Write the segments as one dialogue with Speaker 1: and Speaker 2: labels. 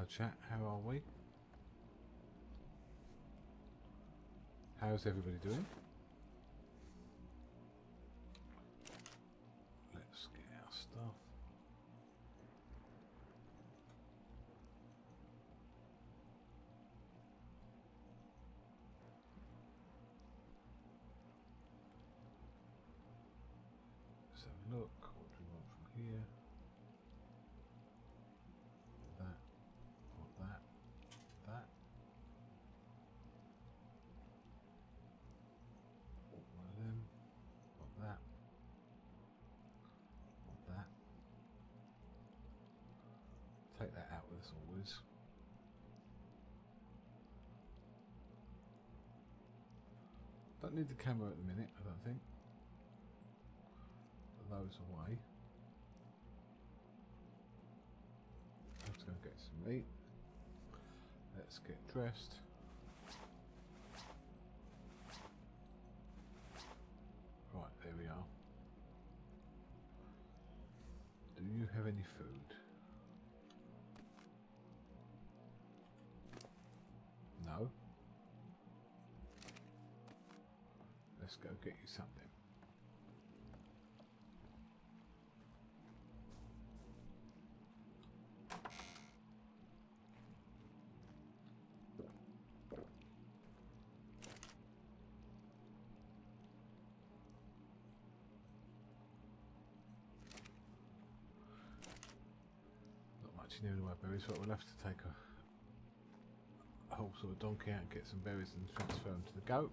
Speaker 1: chat, how are we? How's everybody doing? Let's get our stuff. Let's have a look. What do we want from here? That. What that. That. One of them. What that. What that. Take that out with us always. Don't need the camera at the minute, I don't think. Put those away. Let's go get some meat. Let's get dressed. Right, there we are. Do you have any food? No? Let's go get you something. Not much in the way of berries, but we'll have to take a horse or a donkey out and get some berries and transfer them to the goat.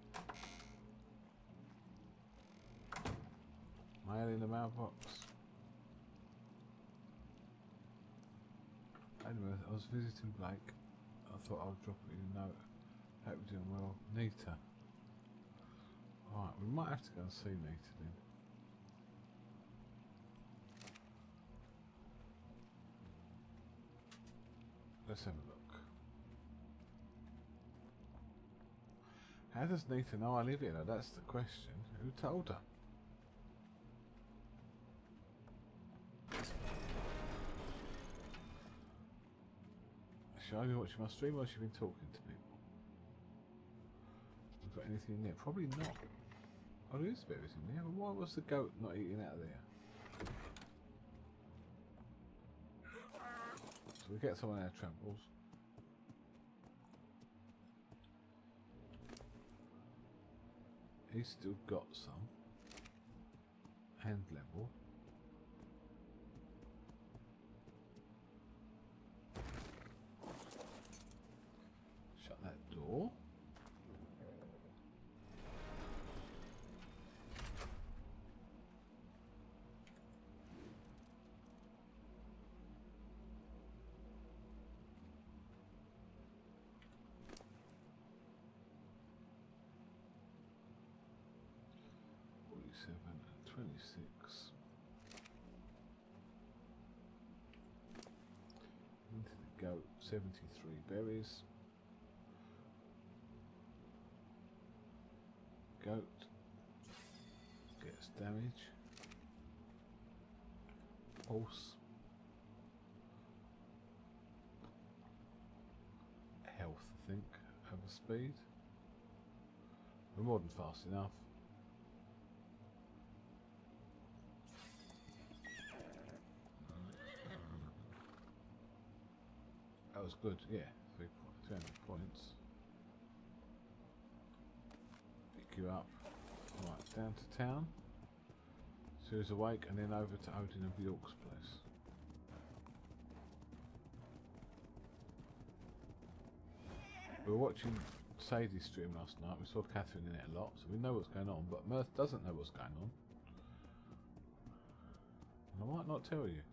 Speaker 1: Mail in the mailbox. Anyway, I was visiting Blake. I thought I would drop you a note. Hope you're doing well. Nita. Alright, we might have to go and see Nita then. Let's have a look. How does Nita know I live here though? That's the question. Who told her? Should I be watching my stream or has she been talking to people? Have we got anything in there? Probably not. Oh, there is berries in there. But why was the goat not eating out of there? So we get some on our tramples. He's still got some. Hand level. Shut that door. And 26. Into the goat, 73 berries. Goat gets damage. Horse. Health, I think, over speed. We're more than fast enough. That was good, yeah. 300 points. Pick you up. Right, down to town. Sue's awake and then over to Odin of York's place. We were watching Sadie's stream last night. We saw Catherine in it a lot, so we know what's going on, but Mirth doesn't know what's going on. And I might not tell you.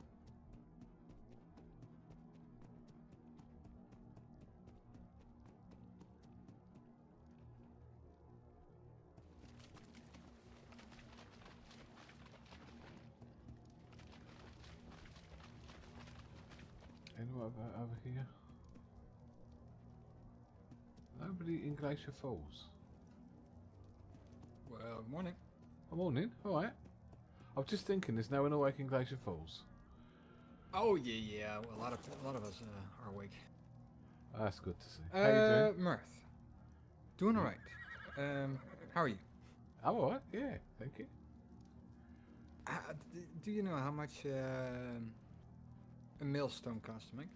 Speaker 1: Anyone over here? Nobody in Glacier Falls.
Speaker 2: Well, good morning.
Speaker 1: Good morning, alright. I was just thinking there's no one awake in Glacier Falls.
Speaker 2: Oh yeah. Well, a lot of us are awake.
Speaker 1: That's good to see. How you doing?
Speaker 2: Mirth. Doing alright. How are you?
Speaker 1: I'm alright, yeah, thank you.
Speaker 2: Do you know how much a millstone costs to make?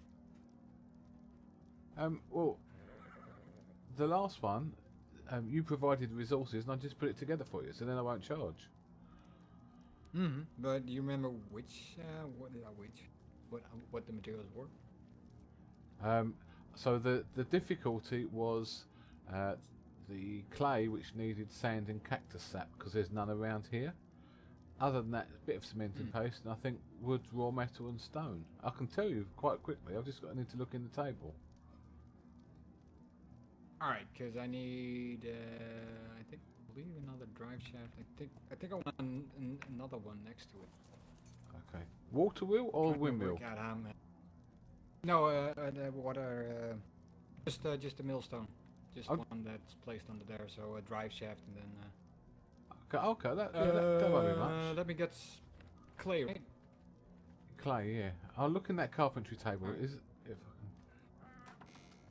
Speaker 1: Well, the last one, you provided resources and I just put it together for you, so then I won't charge.
Speaker 2: Mm-hmm. But do you remember which, what the materials were?
Speaker 1: So the difficulty was the clay, which needed sand and cactus sap, because there's none around here. Other than that, a bit of cement and paste, and I think wood, raw metal and stone. I can tell you quite quickly, I've just got to look in the table.
Speaker 2: Alright, because I need, I believe another drive shaft. I think I want another one next to it.
Speaker 1: Okay. Water wheel or
Speaker 2: Trying to
Speaker 1: windmill?
Speaker 2: work out how no, the water, just a millstone. Just one that's placed under there, so a drive shaft and then...
Speaker 1: Okay, that won't be much.
Speaker 2: Let me get clay, right?
Speaker 1: Clay, yeah. I'll look in that carpentry table.
Speaker 2: Right.
Speaker 1: Is it, if I can...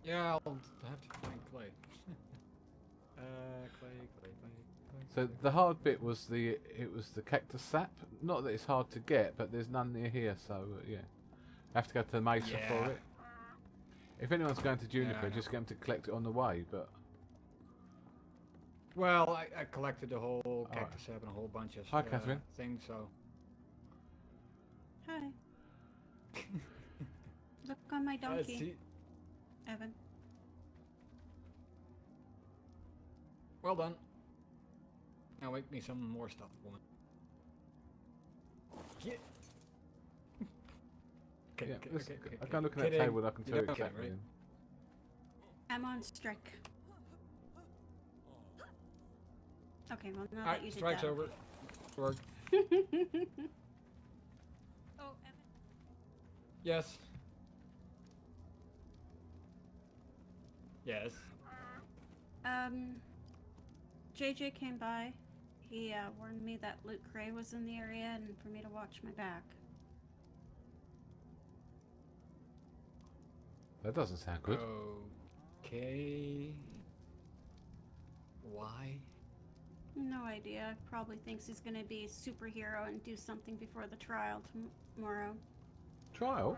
Speaker 2: Yeah, I'll have to find clay. Clay.
Speaker 1: So the hard bit was the cactus sap. Not that it's hard to get, but there's none near here, so yeah. Have to go to the mesa for it. If anyone's going to Juniper, just get them to collect it on the way, but...
Speaker 2: Well, I collected the whole cactus sap and a whole bunch of
Speaker 1: Catherine.
Speaker 2: things, so...
Speaker 3: Hi. Look on my donkey, Evan.
Speaker 2: Well done. Now make me some more stuff, woman. Get. Okay,
Speaker 1: I can look at that table and I can tell you exactly.
Speaker 2: Right?
Speaker 3: I'm on strike. Okay, well now that you did
Speaker 2: strike's
Speaker 3: that.
Speaker 2: over. Work.
Speaker 3: Oh, Evan.
Speaker 2: Yes. Yes.
Speaker 3: JJ came by. He warned me that Luke Gray was in the area and for me to watch my back.
Speaker 1: That doesn't sound good.
Speaker 2: Okay. Why?
Speaker 3: No idea. Probably thinks he's gonna be a superhero and do something before the trial tomorrow.
Speaker 1: Trial?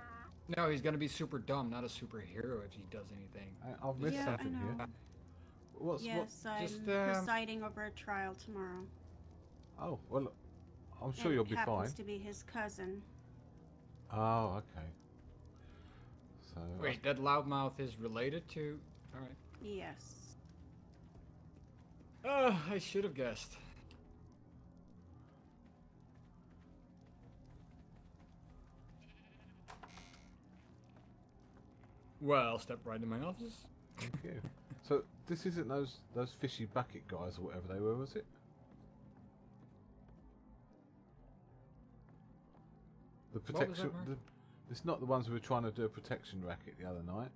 Speaker 2: No, he's gonna be super dumb, not a superhero if he does anything.
Speaker 1: I've missed something here.
Speaker 3: I'm presiding over a trial tomorrow.
Speaker 1: Oh, well, I'm sure you'll be fine.
Speaker 3: Happens to be his cousin.
Speaker 1: Oh, okay. So...
Speaker 2: Wait, that loudmouth is related to... Alright.
Speaker 3: Yes.
Speaker 2: I should have guessed. Well, step right in my office.
Speaker 1: Thank you. So, this isn't those fishy bucket guys or whatever they were, was it? The protection... It's not the ones who were trying to do a protection racket the other night.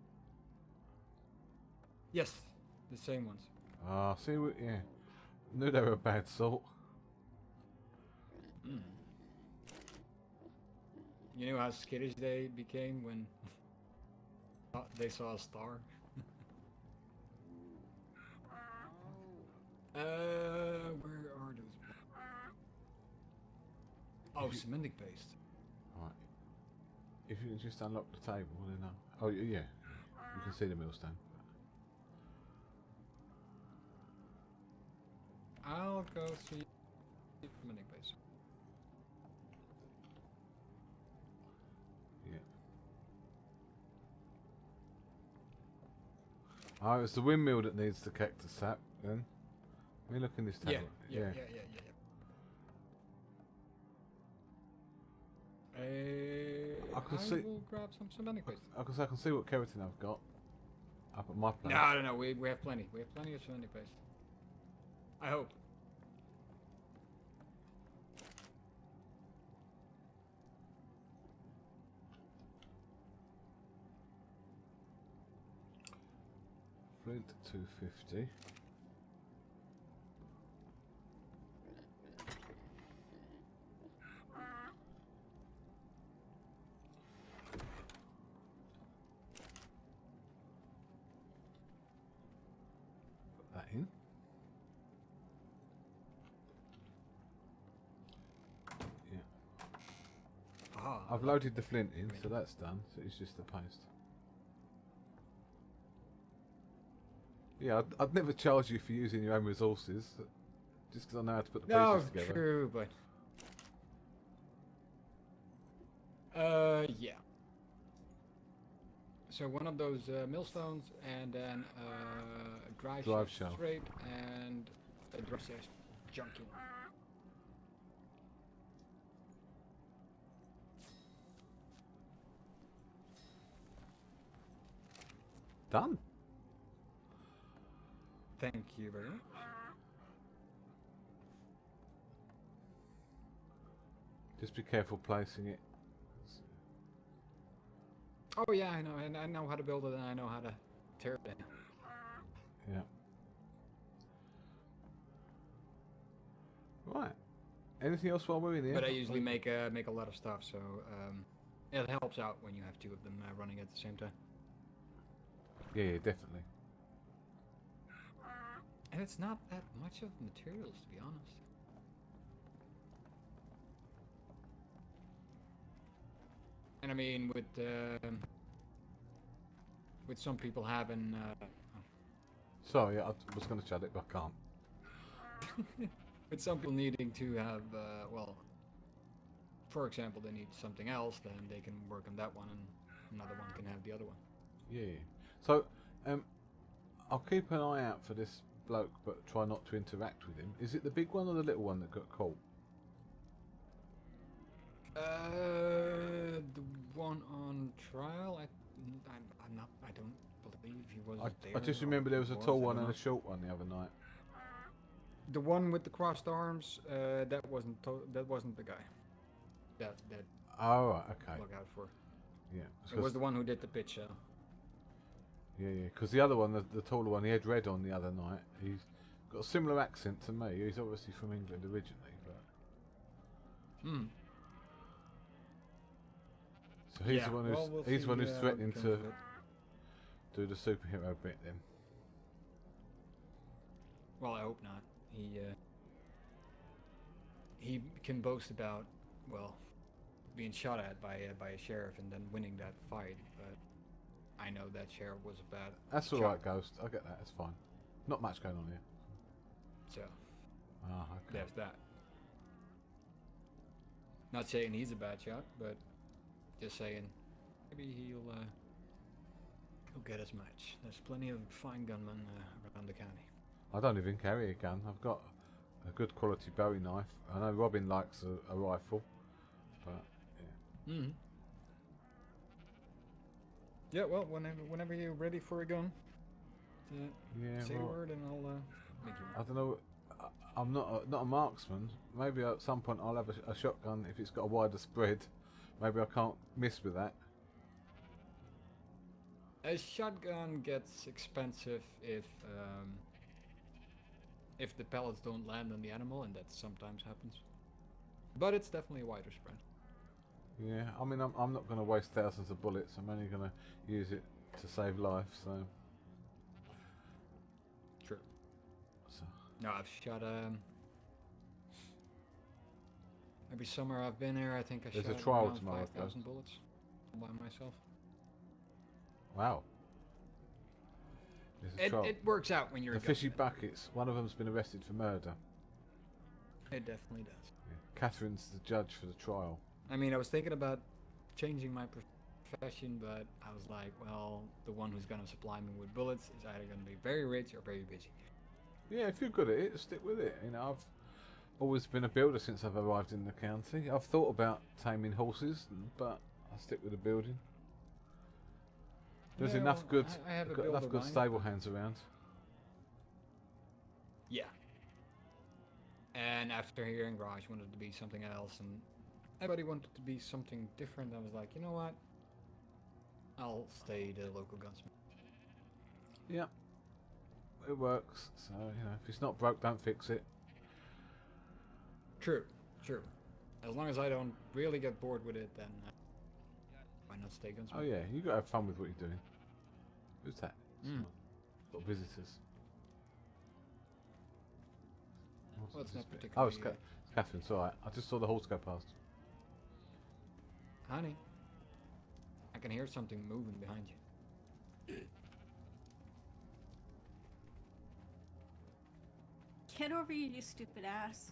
Speaker 2: Yes, the same ones.
Speaker 1: Ah, see, yeah. Knew they were a bad sort.
Speaker 2: You know how skittish they became when they saw a star? Where are those? Oh, cementing paste.
Speaker 1: Right. If you can just unlock the table, then oh yeah, you can see the millstone.
Speaker 2: I'll go see cementing paste.
Speaker 1: Yeah. Oh, it's the windmill that needs the cactus sap. Then let me look in this table.
Speaker 2: Yeah. I will grab some cementing paste.
Speaker 1: I can see what keratin I've got up at my place.
Speaker 2: No. We have plenty. We have plenty of cementing paste. I hope.
Speaker 1: Flint 250. I've loaded the flint in, so that's done. So it's just the post. Yeah, I'd never charge you for using your own resources, just because I know how to put the
Speaker 2: No,
Speaker 1: pieces together.
Speaker 2: true, but yeah. So one of those millstones, and then a drive shaft straight, and a drive shaft junkie one.
Speaker 1: Done.
Speaker 2: Thank you very much.
Speaker 1: Just be careful placing it.
Speaker 2: Oh yeah, I know, and I know how to build it, and I know how to tear it down.
Speaker 1: Yeah. Right. Anything else while we're in here?
Speaker 2: But I usually make a lot of stuff, so it helps out when you have two of them running at the same time.
Speaker 1: Yeah, definitely.
Speaker 2: And it's not that much of materials, to be honest. And I mean, with some people having
Speaker 1: Sorry, I was going to shut it, but I can't.
Speaker 2: with some people needing to have well, for example, they need something else, then they can work on that one, and another one can have the other one.
Speaker 1: Yeah. So, I'll keep an eye out for this bloke, but try not to interact with him. Is it the big one or the little one that got caught?
Speaker 2: The one on trial, I'm not. I don't believe he was there.
Speaker 1: I just remember there was a tall one and a short one the other night.
Speaker 2: The one with the crossed arms, that wasn't the guy. That
Speaker 1: Oh, right, okay.
Speaker 2: look out for.
Speaker 1: Yeah.
Speaker 2: It was the one who did the pitch.
Speaker 1: Yeah. Because the other one, the taller one, he had red on the other night. He's got a similar accent to me. He's obviously from England originally, but.
Speaker 2: Hmm.
Speaker 1: So he's
Speaker 2: Yeah,
Speaker 1: the one who's
Speaker 2: well, we'll
Speaker 1: he's the one
Speaker 2: see,
Speaker 1: who's
Speaker 2: what
Speaker 1: threatening
Speaker 2: comes
Speaker 1: to
Speaker 2: of it.
Speaker 1: do the superhero bit then.
Speaker 2: Well, I hope not. He can boast about, well, being shot at by a sheriff and then winning that fight, but I know that sheriff was a bad.
Speaker 1: That's all
Speaker 2: shot.
Speaker 1: right, Ghost. I get that. It's fine. Not much going on here.
Speaker 2: So
Speaker 1: Ah, okay.
Speaker 2: there's that. Not saying he's a bad shot, but just saying maybe he'll get his match. There's plenty of fine gunmen around the county.
Speaker 1: I don't even carry a gun. I've got a good quality Bowie knife. I know Robin likes a rifle, but yeah.
Speaker 2: Mm-hmm. Yeah, well, whenever you're ready for a gun,
Speaker 1: Yeah,
Speaker 2: say
Speaker 1: well,
Speaker 2: the word and I'll make you
Speaker 1: I don't know. I'm not a marksman. Maybe at some point I'll have a shotgun if it's got a wider spread. Maybe I can't miss with that.
Speaker 2: A shotgun gets expensive if the pellets don't land on the animal, and that sometimes happens. But it's definitely a wider spread.
Speaker 1: Yeah, I mean I'm not going to waste thousands of bullets. I'm only going to use it to save life. So.
Speaker 2: True.
Speaker 1: So.
Speaker 2: No, I've shot every summer I've been here. I think I
Speaker 1: There's
Speaker 2: shot
Speaker 1: a trial
Speaker 2: around
Speaker 1: tomorrow,
Speaker 2: 5,000 bullets all by myself.
Speaker 1: Wow. There's a trial.
Speaker 2: It works out when you're
Speaker 1: The
Speaker 2: a
Speaker 1: fishy
Speaker 2: gunsmith.
Speaker 1: buckets. One of them's been arrested for murder.
Speaker 2: It definitely does.
Speaker 1: Yeah. Catherine's the judge for the trial.
Speaker 2: I mean, I was thinking about changing my profession, but I was like, well, the one who's going to supply me with bullets is either going to be very rich or very busy.
Speaker 1: Yeah, if you're good at it, stick with it. You know, I've always been a builder since I've arrived in the county. I've thought about taming horses, but I stick with the building. There's
Speaker 2: Yeah,
Speaker 1: enough
Speaker 2: well,
Speaker 1: good,
Speaker 2: I have a
Speaker 1: got enough
Speaker 2: builder
Speaker 1: good
Speaker 2: mind.
Speaker 1: stable hands around.
Speaker 2: Yeah. And after hearing Raj wanted to be something else, and everybody wanted to be something different, I was like, you know what? I'll stay the local gunsmith.
Speaker 1: Yeah, it works. So you know, if it's not broke, don't fix it.
Speaker 2: True, true. As long as I don't really get bored with it, then why not stay gunsmith?
Speaker 1: Oh yeah, you gotta have fun with what you're doing. Who's that?
Speaker 2: Mm.
Speaker 1: Got visitors.
Speaker 2: Well, it's not
Speaker 1: Oh,
Speaker 2: particularly.
Speaker 1: it's Catherine. It's alright. I just saw the horse go past.
Speaker 2: Honey, I can hear something moving behind you.
Speaker 3: Get over here, you stupid ass.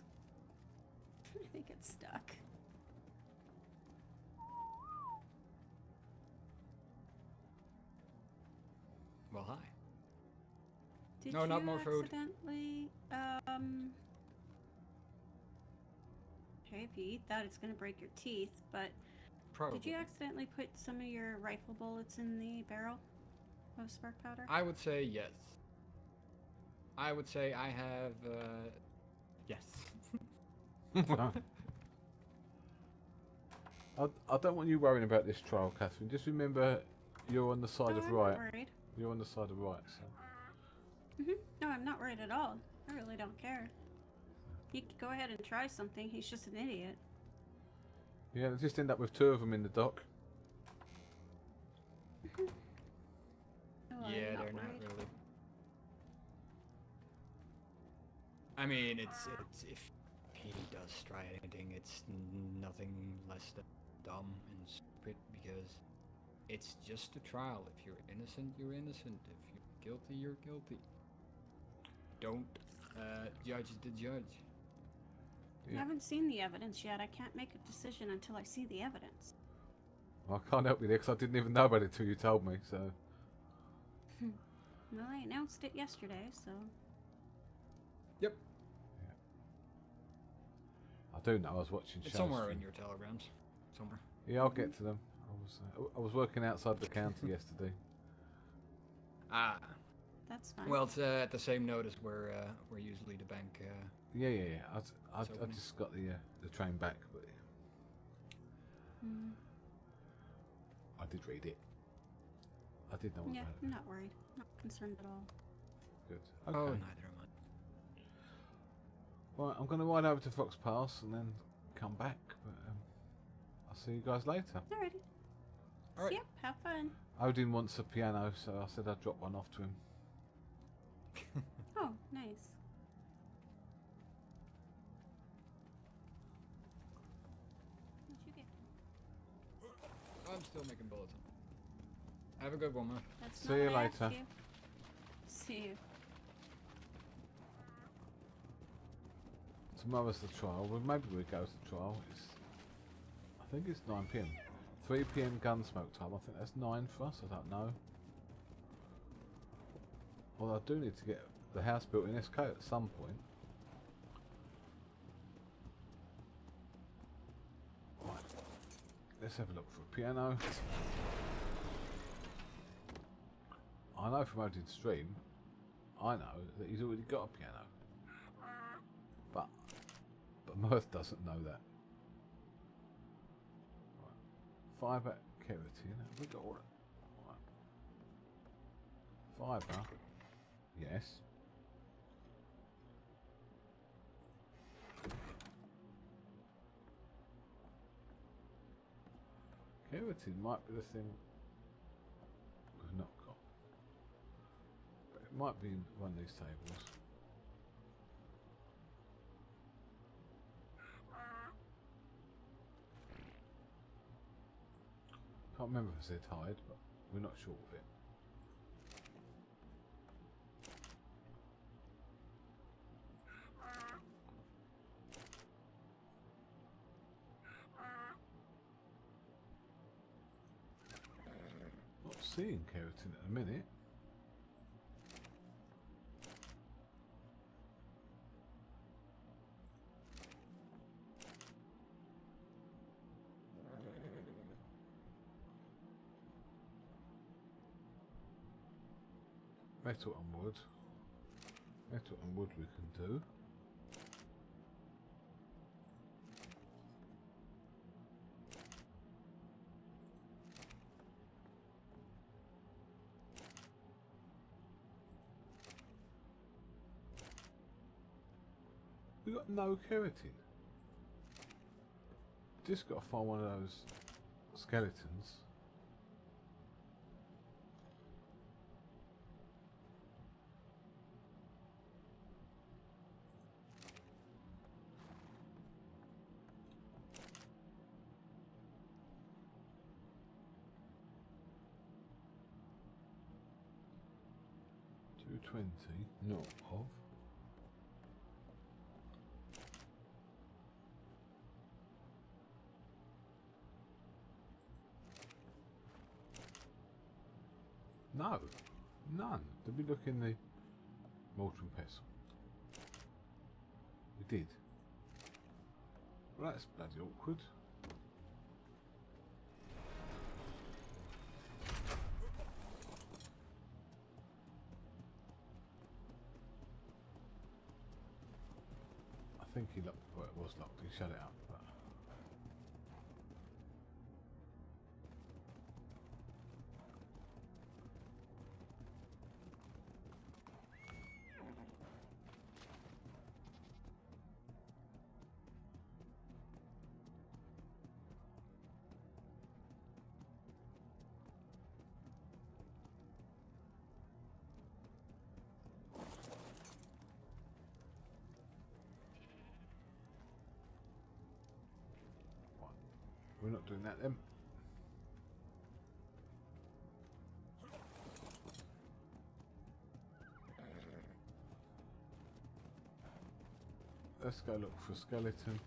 Speaker 3: I think it's stuck.
Speaker 2: Well, hi.
Speaker 3: Did
Speaker 2: No,
Speaker 3: you
Speaker 2: not more food.
Speaker 3: accidentally, okay, if you eat that, it's gonna break your teeth, but
Speaker 2: Probably.
Speaker 3: did you accidentally put some of your rifle bullets in the barrel of spark powder?
Speaker 2: I would say yes. I would say I have, yes.
Speaker 1: I don't want you worrying about this trial, Catherine. Just remember, you're on the side of
Speaker 3: I'm
Speaker 1: right.
Speaker 3: not worried.
Speaker 1: You're on the side of right, so.
Speaker 3: No, I'm not worried at all. I really don't care. He could go ahead and try something. He's just an idiot.
Speaker 1: Yeah, just end up with 2 of them in the dock.
Speaker 3: No,
Speaker 2: Yeah,
Speaker 3: I'm
Speaker 2: they're not
Speaker 3: worried.
Speaker 2: really. I mean, it's if he does try anything, it's nothing less than dumb and stupid because it's just a trial. If you're innocent, you're innocent. If you're guilty, you're guilty. Don't judge the judge.
Speaker 3: I haven't seen the evidence yet. I can't make a decision until I see the evidence.
Speaker 1: I can't help you there because I didn't even know about it till you told me, so.
Speaker 3: Well, I announced it yesterday, so...
Speaker 2: Yep.
Speaker 1: I do know I was watching
Speaker 2: It's
Speaker 1: shows.
Speaker 2: somewhere in your telegrams. Somewhere.
Speaker 1: Yeah, I'll get to them. I was working outside the counter yesterday.
Speaker 2: Ah.
Speaker 3: That's fine.
Speaker 2: Well, it's at the same notice where usually the bank.
Speaker 1: Yeah. I
Speaker 2: opening.
Speaker 1: just got the train back, but I did read it. I did know
Speaker 3: Yeah,
Speaker 1: about
Speaker 3: I'm
Speaker 1: it.
Speaker 3: not worried. Not concerned at all.
Speaker 1: Good.
Speaker 2: Oh,
Speaker 1: Okay.
Speaker 2: neither am I.
Speaker 1: Right, I'm going to ride over to Fox Pass and then come back. But I'll see you guys later.
Speaker 3: Alrighty.
Speaker 2: Alright.
Speaker 3: Yep, have fun.
Speaker 1: Odin wants a piano, so I said I'd drop one off to him.
Speaker 3: Oh, nice. What'd you get?
Speaker 2: I'm still making bullets. Have a good one, man.
Speaker 3: That's
Speaker 1: See
Speaker 3: not
Speaker 1: you
Speaker 3: what I asked
Speaker 1: later.
Speaker 3: you. See you.
Speaker 1: Tomorrow's the trial. Well, maybe we go to the trial. I think it's 9 p.m. 3 p.m. Gunsmoke time. I think that's 9 for us. I don't know. Well, I do need to get the house built in SK at some point. Right. Let's have a look for a piano. I know from Odin's stream, I know that he's already got a piano. But Mirth doesn't know that. Right. Fibre keratin. Have we got all right. Fibre. Yes. Keratin might be the thing we've not got. But it might be in one of these tables. Can't remember if I said hide, but we're not sure of it. Not seeing keratin at the minute. Metal and wood. Metal and wood we can do. We got no keratin. Just got to find one of those skeletons. Ep13, not of. No, none. Did we look in the mortar and pestle? We did. Well, that's bloody awkward. I think he locked. Well, it was locked. He shut it up. But we're not doing that then. Let's go look for a skeleton.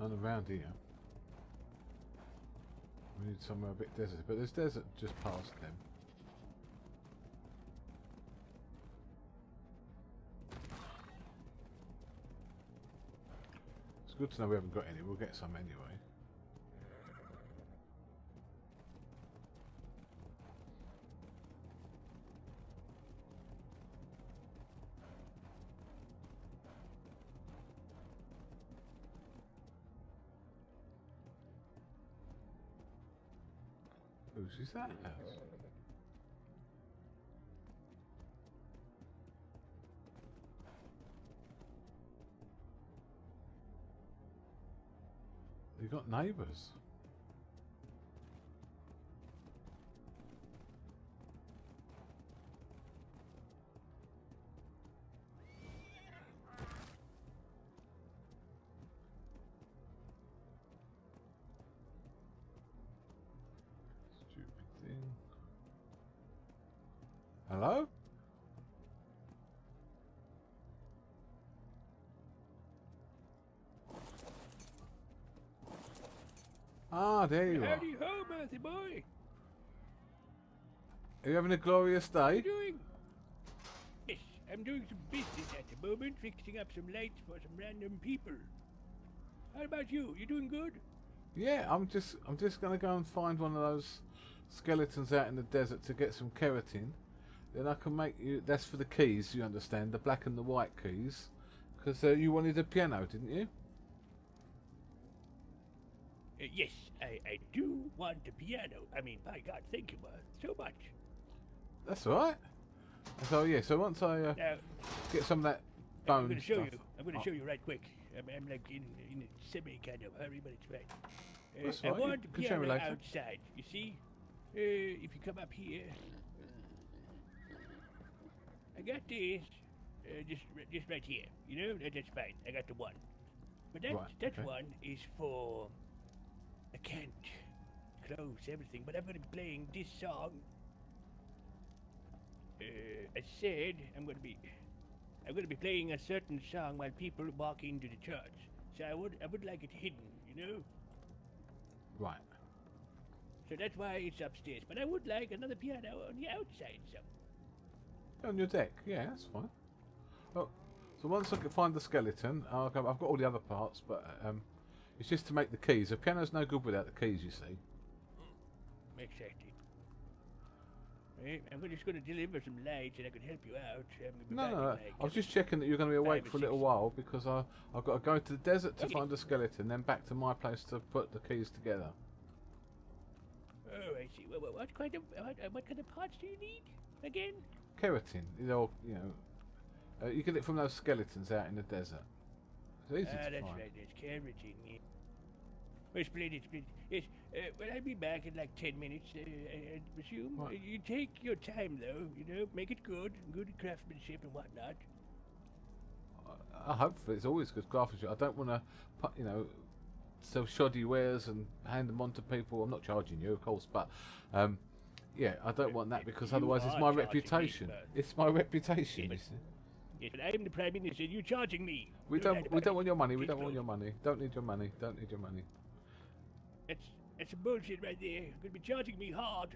Speaker 1: None around here. We need somewhere a bit deserty, but there's desert just past them. It's good to know we haven't got any. We'll get some anyway. Whose is that house? They got neighbours. Hello? Ah, there you are.
Speaker 4: Howdy ho, Matthew boy.
Speaker 1: Are you having a glorious
Speaker 4: How you
Speaker 1: day?
Speaker 4: doing? Yes, I'm doing some business at the moment, fixing up some lights for some random people. How about you? You doing good?
Speaker 1: Yeah, I'm just gonna go and find one of those skeletons out in the desert to get some keratin. Then I can make you. That's for the keys, you understand, the black and the white keys, because you wanted a piano, didn't you?
Speaker 4: Yes, I do want a piano. I mean, by God, thank you so much.
Speaker 1: That's all right. So yeah, so once I
Speaker 4: Now,
Speaker 1: get some of that
Speaker 4: I'm
Speaker 1: bone
Speaker 4: going to show
Speaker 1: stuff.
Speaker 4: you. I'm going to show you right quick. I'm like in a semi kind of hurry, but it's fine.
Speaker 1: That's
Speaker 4: I
Speaker 1: right, you
Speaker 4: want the
Speaker 1: can show me
Speaker 4: piano
Speaker 1: later.
Speaker 4: outside. You see, if you come up here, I got this. Just right here. You know, that's fine. I got the one. But that
Speaker 1: Right,
Speaker 4: that
Speaker 1: okay.
Speaker 4: one is for. I can't close everything, but I'm going to be playing this song. I said I'm going to be playing a certain song while people walk into the church. So I would like it hidden, you know.
Speaker 1: Right.
Speaker 4: So that's why it's upstairs. But I would like another piano on the outside, so.
Speaker 1: On your deck, yeah, that's fine. Oh, so once I can find the skeleton, I've got all the other parts, but it's just to make the keys. The piano's no good without the keys, you see.
Speaker 4: Exactly. I'm just going to deliver some lights and I could help you out. I'm gonna be
Speaker 1: No,
Speaker 4: back
Speaker 1: no,
Speaker 4: in
Speaker 1: no.
Speaker 4: like
Speaker 1: I was just checking that you're going to be awake
Speaker 4: 5 or
Speaker 1: for a little
Speaker 4: 6.
Speaker 1: while because I've got to go to the desert to
Speaker 4: Okay.
Speaker 1: find a skeleton, then back to my place to put the keys together.
Speaker 4: Oh, I see. What kind of parts do you need again?
Speaker 1: Keratin, you get it from those skeletons out in the desert. It's easy to
Speaker 4: That's
Speaker 1: find.
Speaker 4: right. There's keratin. Yeah. Well, splendid. Yes. Well, I'll be back in like 10 minutes. I presume.
Speaker 1: Right.
Speaker 4: You take your time, though. Make it good craftsmanship and whatnot.
Speaker 1: Hopefully it's always good craftsmanship. I don't want to, sell shoddy wares and hand them on to people. I'm not charging you, of course, but yeah, I don't want that because
Speaker 4: You
Speaker 1: otherwise it's
Speaker 4: are
Speaker 1: my
Speaker 4: charging me,
Speaker 1: reputation.
Speaker 4: but-
Speaker 1: It's my reputation.
Speaker 4: Yes.
Speaker 1: You see.
Speaker 4: Yes, but I'm the Prime Minister. You're charging me.
Speaker 1: We
Speaker 4: No
Speaker 1: don't.
Speaker 4: doubt
Speaker 1: We
Speaker 4: about
Speaker 1: don't
Speaker 4: it.
Speaker 1: want your money. We
Speaker 4: Case
Speaker 1: don't want
Speaker 4: closed.
Speaker 1: your money. Don't need your money. Don't need your money.
Speaker 4: That's some bullshit right there. You're gonna be charging me hard,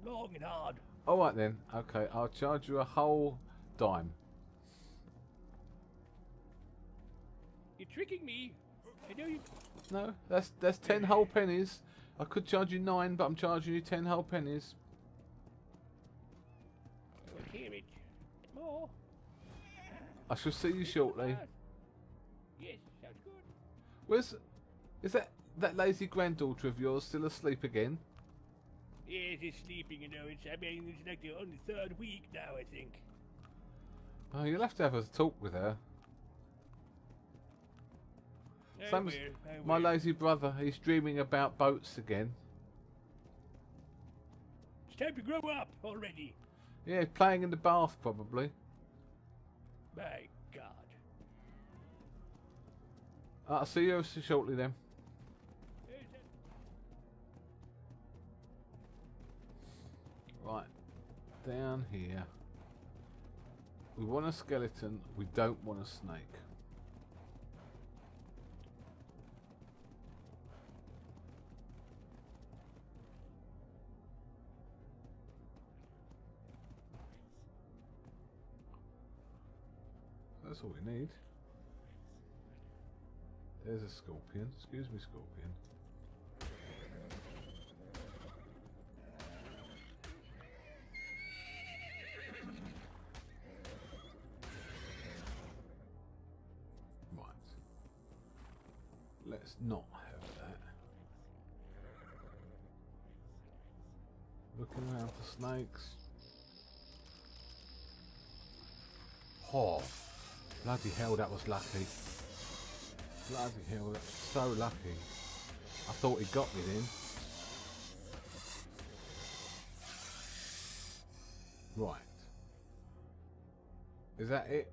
Speaker 4: long and hard.
Speaker 1: All right then. Okay, I'll charge you a whole dime.
Speaker 4: You're tricking me. I know you.
Speaker 1: No, that's 10 whole pennies. I could charge you 9, but I'm charging you 10 whole pennies.
Speaker 4: I'll hear it. More.
Speaker 1: I shall see you shortly.
Speaker 4: Yes, sounds good.
Speaker 1: Is that lazy granddaughter of yours still asleep again?
Speaker 4: Yes, it's sleeping. It's like the only 3rd week now, I think.
Speaker 1: Oh, you'll have to have a talk with her. Same as
Speaker 4: I
Speaker 1: my
Speaker 4: will.
Speaker 1: lazy brother. He's dreaming about boats again.
Speaker 4: It's time to grow up already.
Speaker 1: Yeah, playing in the bath probably.
Speaker 4: My God.
Speaker 1: I'll see you shortly then.
Speaker 4: Yes,
Speaker 1: Right, down here. We want a skeleton. We don't want a snake. That's all we need. There's a scorpion. Excuse me, scorpion. Right. Let's not have that. Looking around for snakes. Oh, bloody hell, that was lucky. Bloody hell, that's so lucky. I thought he got me then. Right. Is that it?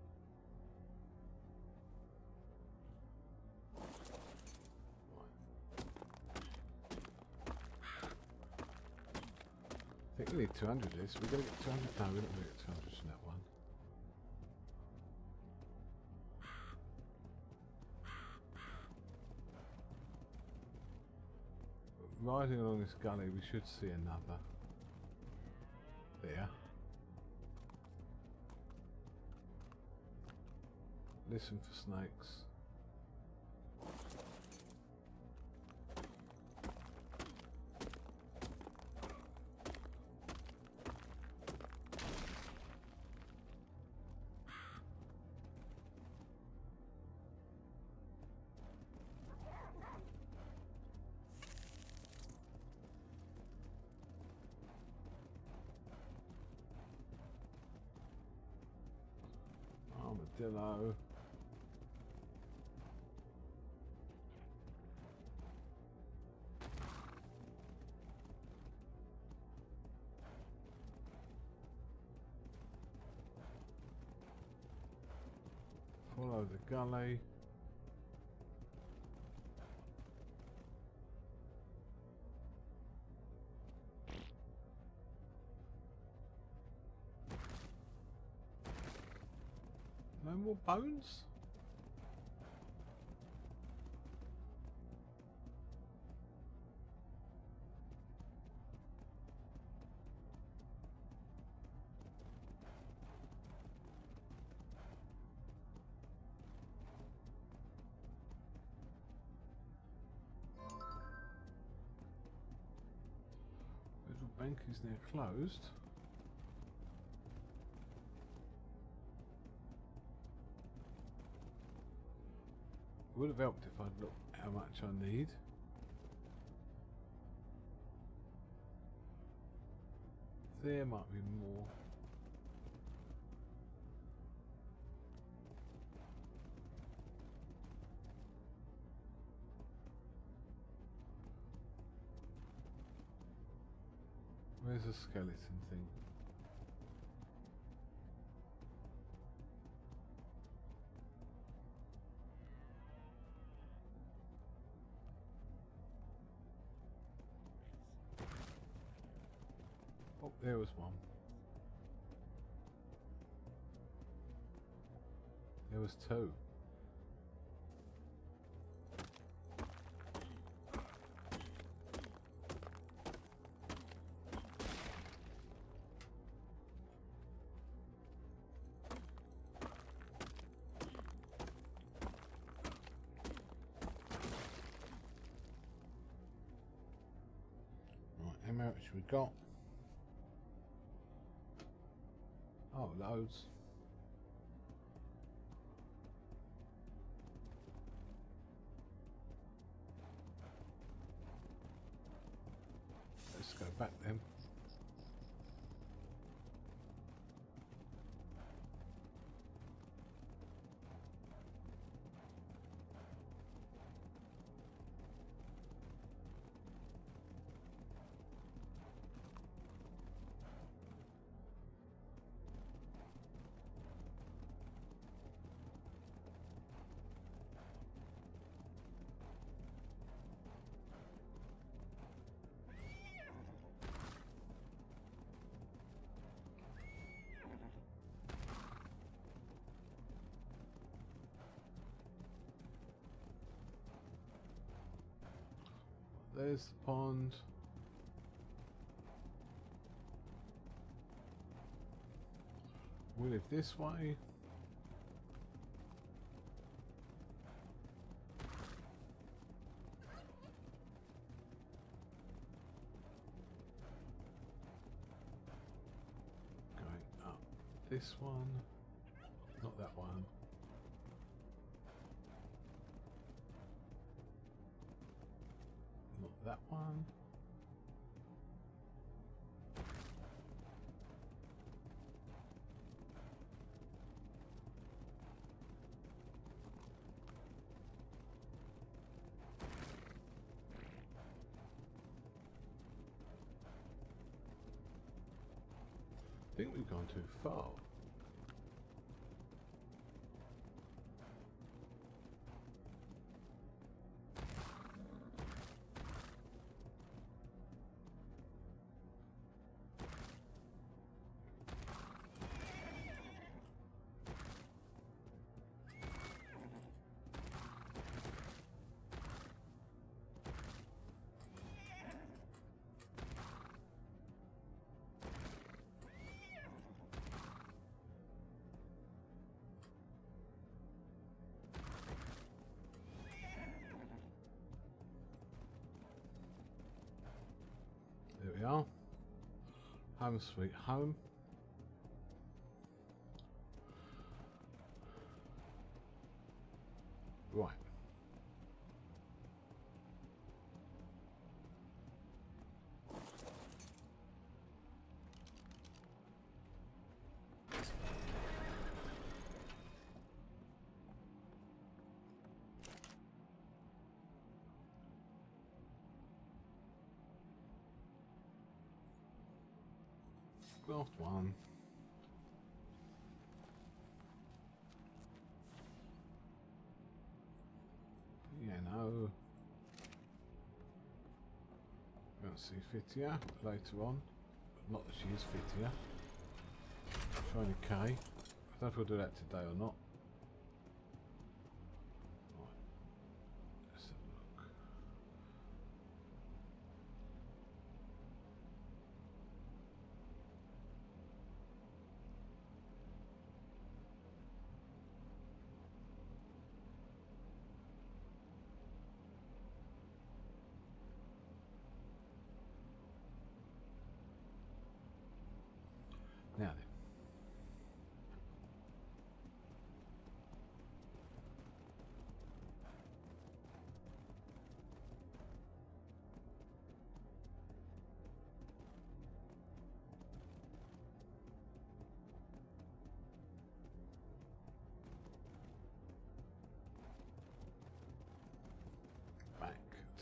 Speaker 1: I think we need 200 of this. We're going to get 200. No, we're not going to get 200 from that one. Riding along this gully, we should see another. There. Listen for snakes. Armadillo. Follow the gully. No more bones? Little bank is now closed. would have helped if I'd looked how much I need. There might be more. Where's the skeleton thing? Oh, there was one. There was two. Right, how much we got? Oh, loads. Let's go back then. There's the pond. We live this way. Going up this one. Not that one. Not that one. I think we've gone too far. There we are. Home sweet home. Right. Last one. Yeah, no. We'll see Fittia later on. Not that she is Fittia. Shiny K. I don't know if we'll do that today or not. Right. Let's have a look. Now then.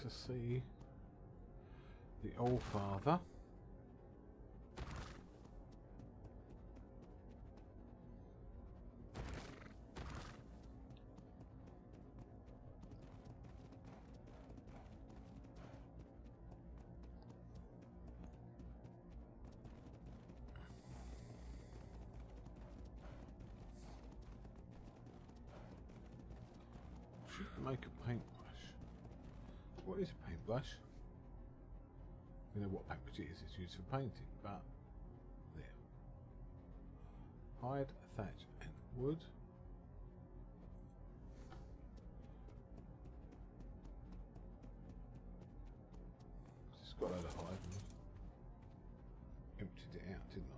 Speaker 1: to see the All-Father. Should make a paintbrush. What is a paintbrush? You know what paintbrush it is, it's used for painting, but there. Hide, thatch and wood. Just got a load of hide and emptied it out, didn't I?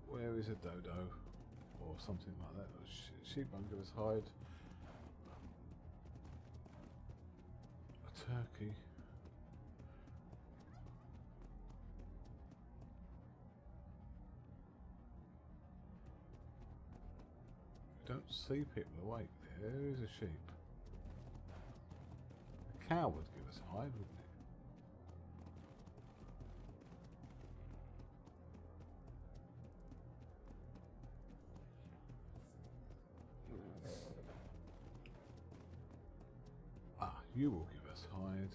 Speaker 1: Where is a dodo or something like that? Sheep won't give us hide. A turkey. We don't see people awake there. There is a sheep. A cow would give us hide, wouldn't it? You will give us hide.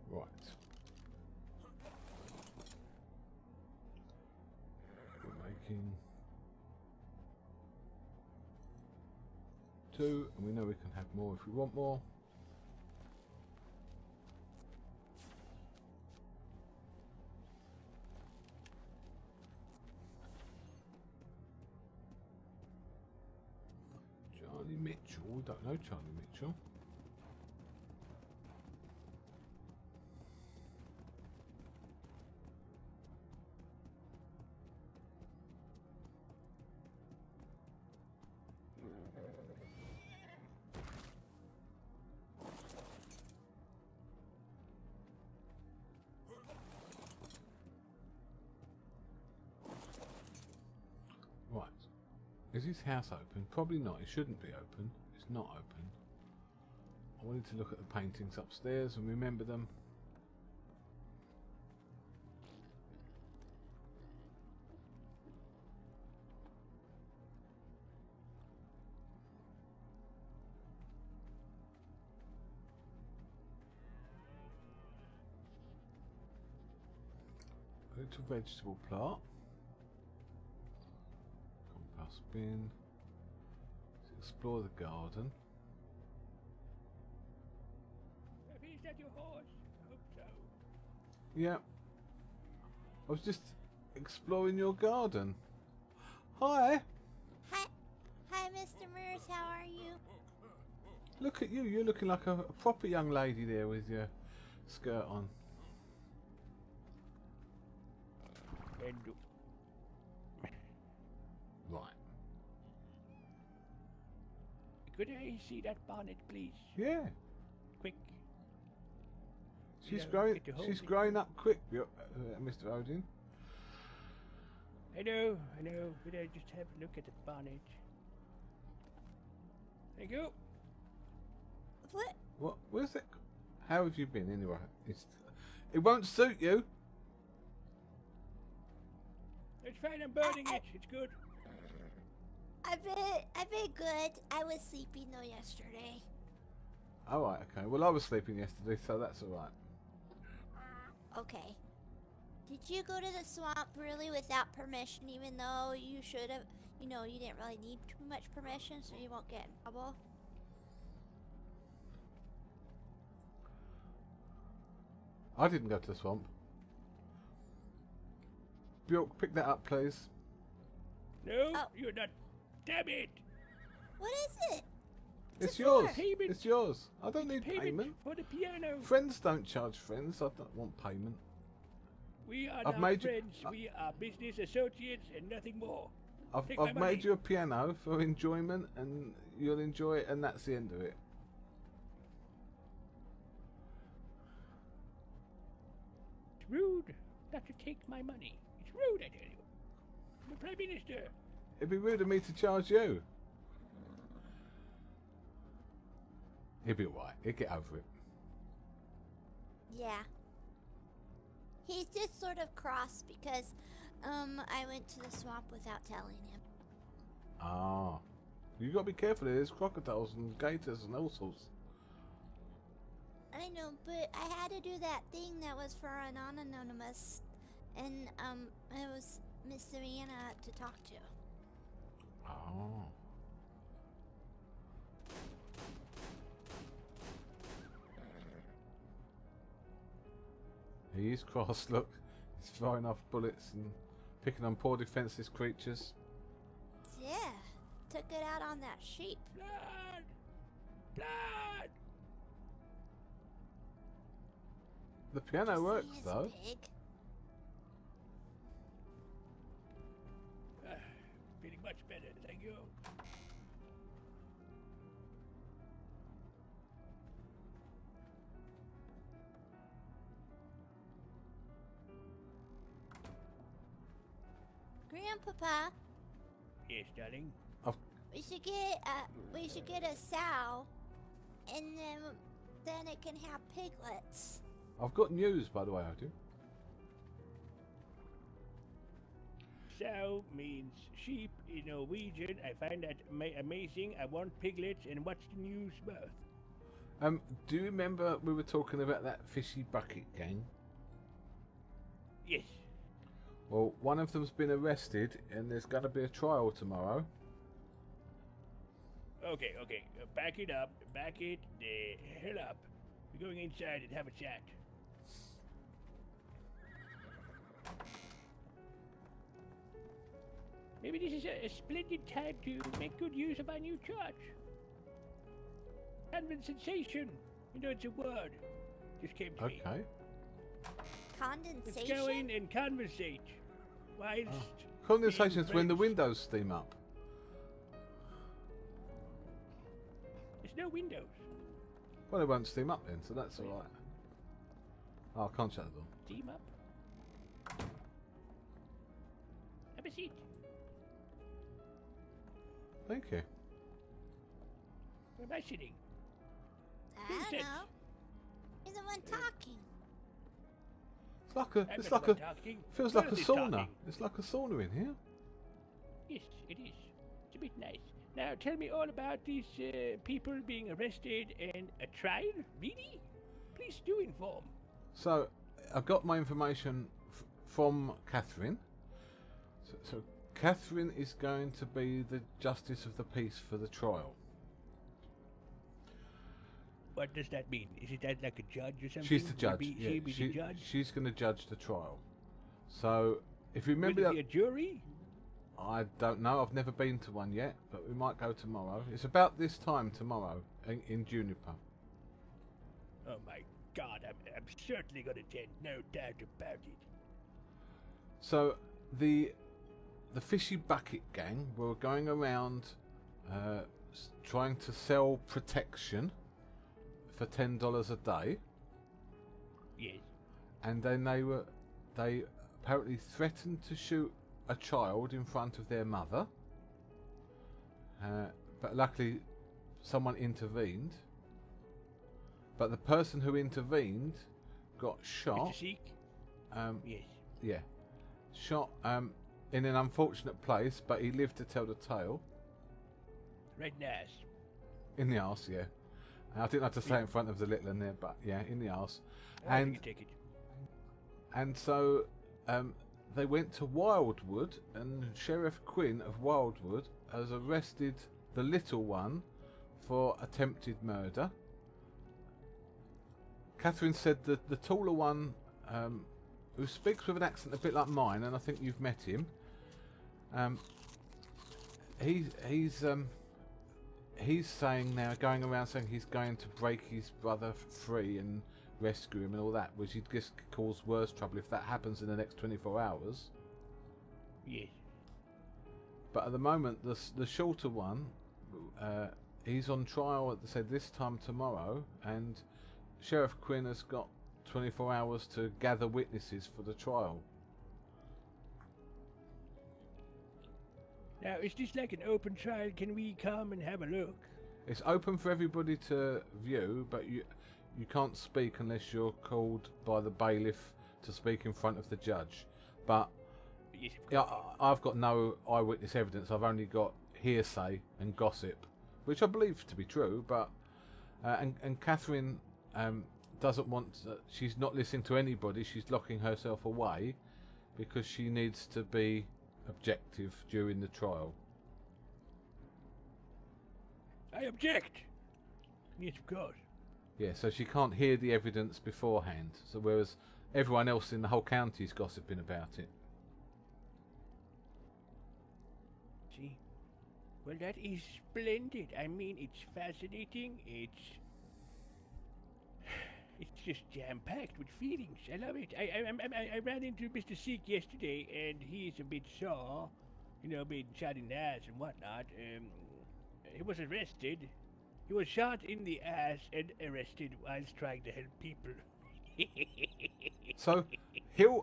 Speaker 1: Right. We're making 2, and we know we can have more if we want more. Charlie Mitchell, we don't know Charlie Mitchell. Right. Is his house open? Probably not. It shouldn't be open. It's not open. I wanted to look at the paintings upstairs and remember them. A little vegetable plot. Compost bin. Let's explore the garden.
Speaker 4: Is that your horse? I hope so.
Speaker 1: Yeah. I was just exploring your garden. Hi.
Speaker 5: Hi, Mr. Mirth. How are you?
Speaker 1: Look at you. You're looking like a proper young lady there with your skirt on.
Speaker 4: And
Speaker 1: Right.
Speaker 4: could I see that bonnet, please?
Speaker 1: Yeah.
Speaker 4: Quick.
Speaker 1: She's
Speaker 4: Yeah,
Speaker 1: growing.
Speaker 4: get to hold
Speaker 1: She's
Speaker 4: it.
Speaker 1: growing up quick, Mr. Odin.
Speaker 4: I know. Could I just have a look at the bonnet? Thank you.
Speaker 5: What?
Speaker 1: What? Where's it? How have you been anyway? It won't suit you.
Speaker 4: It's fine. I'm burning it. It's good.
Speaker 5: I've been good. I was sleeping though yesterday.
Speaker 1: All right. Okay. Well, I was sleeping yesterday, so that's all right.
Speaker 5: Okay. Did you go to the swamp really without permission, even though you should have? You know, you didn't really need too much permission, so you won't get in trouble.
Speaker 1: I didn't go to the swamp. Bjork, pick that up, please.
Speaker 4: No,
Speaker 5: Oh.
Speaker 4: you're not. Damn it!
Speaker 5: What is it?
Speaker 1: It's
Speaker 5: it
Speaker 1: yours.
Speaker 5: for?
Speaker 4: Payment.
Speaker 1: It's yours. I don't need
Speaker 4: Payment
Speaker 1: payment.
Speaker 4: for the piano.
Speaker 1: Friends don't charge friends. I don't want payment.
Speaker 4: We are
Speaker 1: I've
Speaker 4: not
Speaker 1: made you-
Speaker 4: friends. We are business associates and nothing more.
Speaker 1: I've
Speaker 4: Take my money.
Speaker 1: made you a piano for enjoyment, and you'll enjoy it, and that's the end of it.
Speaker 4: It's rude not to take my money. It's rude, I tell you. I'm the Prime Minister.
Speaker 1: It'd be rude of me to charge you. He'll be alright. He'll get over it.
Speaker 5: Yeah. He's just sort of cross because, I went to the swamp without telling him.
Speaker 1: Ah. You gotta be careful. There's crocodiles and gators and all sorts.
Speaker 5: I know, but I had to do that thing that was for an anonymous, and it was Miss Savannah to talk to.
Speaker 1: Oh. He is cross, look. He's throwing off bullets and picking on poor defenseless creatures.
Speaker 5: Yeah, took it out on that sheep.
Speaker 4: Blood! Blood!
Speaker 1: The piano
Speaker 5: See
Speaker 1: works
Speaker 5: his
Speaker 1: though.
Speaker 5: pig?
Speaker 4: Feeling much better, thank you.
Speaker 5: Grandpapa,
Speaker 4: Yes, darling.
Speaker 5: we should get a sow, and then it can have piglets.
Speaker 1: I've got news, by the way, I do.
Speaker 4: Sow means sheep in Norwegian. I find that amazing. I want piglets, and what's the news, Mirth?
Speaker 1: Do you remember we were talking about that fishy bucket gang?
Speaker 4: Yes.
Speaker 1: Well, one of them's been arrested, and there's going to be a trial tomorrow.
Speaker 4: Okay. Back it up. Back it the hell up. We're going inside and have a chat. Maybe this is a splendid time to make good use of our new church. Convent sensation. You know, it's a word. Just came to me.
Speaker 1: Okay.
Speaker 4: Let's
Speaker 5: Condensation?
Speaker 4: go in and conversate. Whilst
Speaker 1: Condensation's
Speaker 4: being
Speaker 1: when the
Speaker 4: friends.
Speaker 1: windows steam up.
Speaker 4: There's no windows.
Speaker 1: Well, they won't steam up then, so that's alright. Oh, I can't shut the door.
Speaker 4: Steam up. Have a seat.
Speaker 1: Thank you.
Speaker 4: Where am I sitting?
Speaker 5: I don't
Speaker 4: Princess.
Speaker 5: know. You're the one talking.
Speaker 1: It's like a,
Speaker 4: I'm
Speaker 1: it's
Speaker 4: not
Speaker 1: like
Speaker 4: the
Speaker 1: a,
Speaker 4: one talking.
Speaker 1: feels
Speaker 4: None
Speaker 1: like a
Speaker 4: of this
Speaker 1: sauna.
Speaker 4: talking.
Speaker 1: It's like a sauna in here.
Speaker 4: Yes, it is. It's a bit nice. Now tell me all about these people being arrested and a trial. Really? Please do inform.
Speaker 1: So, I got my information from Catherine. So Catherine is going to be the justice of the peace for the trial.
Speaker 4: What does that mean? Is it that like a judge or something?
Speaker 1: She's the judge.
Speaker 4: She'll
Speaker 1: Yeah,
Speaker 4: be the judge.
Speaker 1: she's going to judge the trial. So, if you
Speaker 4: Will
Speaker 1: remember
Speaker 4: it
Speaker 1: that,
Speaker 4: be a jury?
Speaker 1: I don't know. I've never been to one yet, but we might go tomorrow. It's about this time tomorrow in Juniper.
Speaker 4: Oh my God! I'm certainly going to attend. No doubt about it.
Speaker 1: So the fishy bucket gang were going around trying to sell protection for $10 a day,
Speaker 4: Yes.
Speaker 1: and then they apparently threatened to shoot a child in front of their mother, but luckily someone intervened. But the person who intervened got shot.
Speaker 4: Mr. Sheik? Yes.
Speaker 1: Yeah, shot in an unfortunate place, but he lived to tell the tale.
Speaker 4: Right nice.
Speaker 1: In the arse, yeah. I didn't have to say it in front of the little one there, but yeah, in the arse.
Speaker 4: I
Speaker 1: And
Speaker 4: can take it.
Speaker 1: and so they went to Wildwood, and Sheriff Quinn of Wildwood has arrested the little one for attempted murder. Catherine said that the taller one, who speaks with an accent a bit like mine, and I think you've met him. He's saying now, going around saying he's going to break his brother free and rescue him and all that, which he'd just cause worse trouble if that happens in the next 24 hours.
Speaker 4: Yes.
Speaker 1: But at the moment, the shorter one, he's on trial at this time tomorrow, and Sheriff Quinn has got 24 hours to gather witnesses for the trial.
Speaker 4: Now, is this like an open trial? Can we come and have a look?
Speaker 1: It's open for everybody to view, but you can't speak unless you're called by the bailiff to speak in front of the judge. But
Speaker 4: Yes,
Speaker 1: yeah, I've got no eyewitness evidence. I've only got hearsay and gossip, which I believe to be true. But and Catherine doesn't want. She's not listening to anybody. She's locking herself away because she needs to be objective during the trial.
Speaker 4: I object. Yes, of course.
Speaker 1: Yeah, so she can't hear the evidence beforehand. So whereas everyone else in the whole county is gossiping about it.
Speaker 4: See? Well, that is splendid. I mean, it's fascinating. It's just jam-packed with feelings. I love it. I ran into Mr. Seek yesterday, and he's a bit sore. You know, being shot in the ass and whatnot. He was arrested. He was shot in the ass and arrested whilst trying to help people.
Speaker 1: So he'll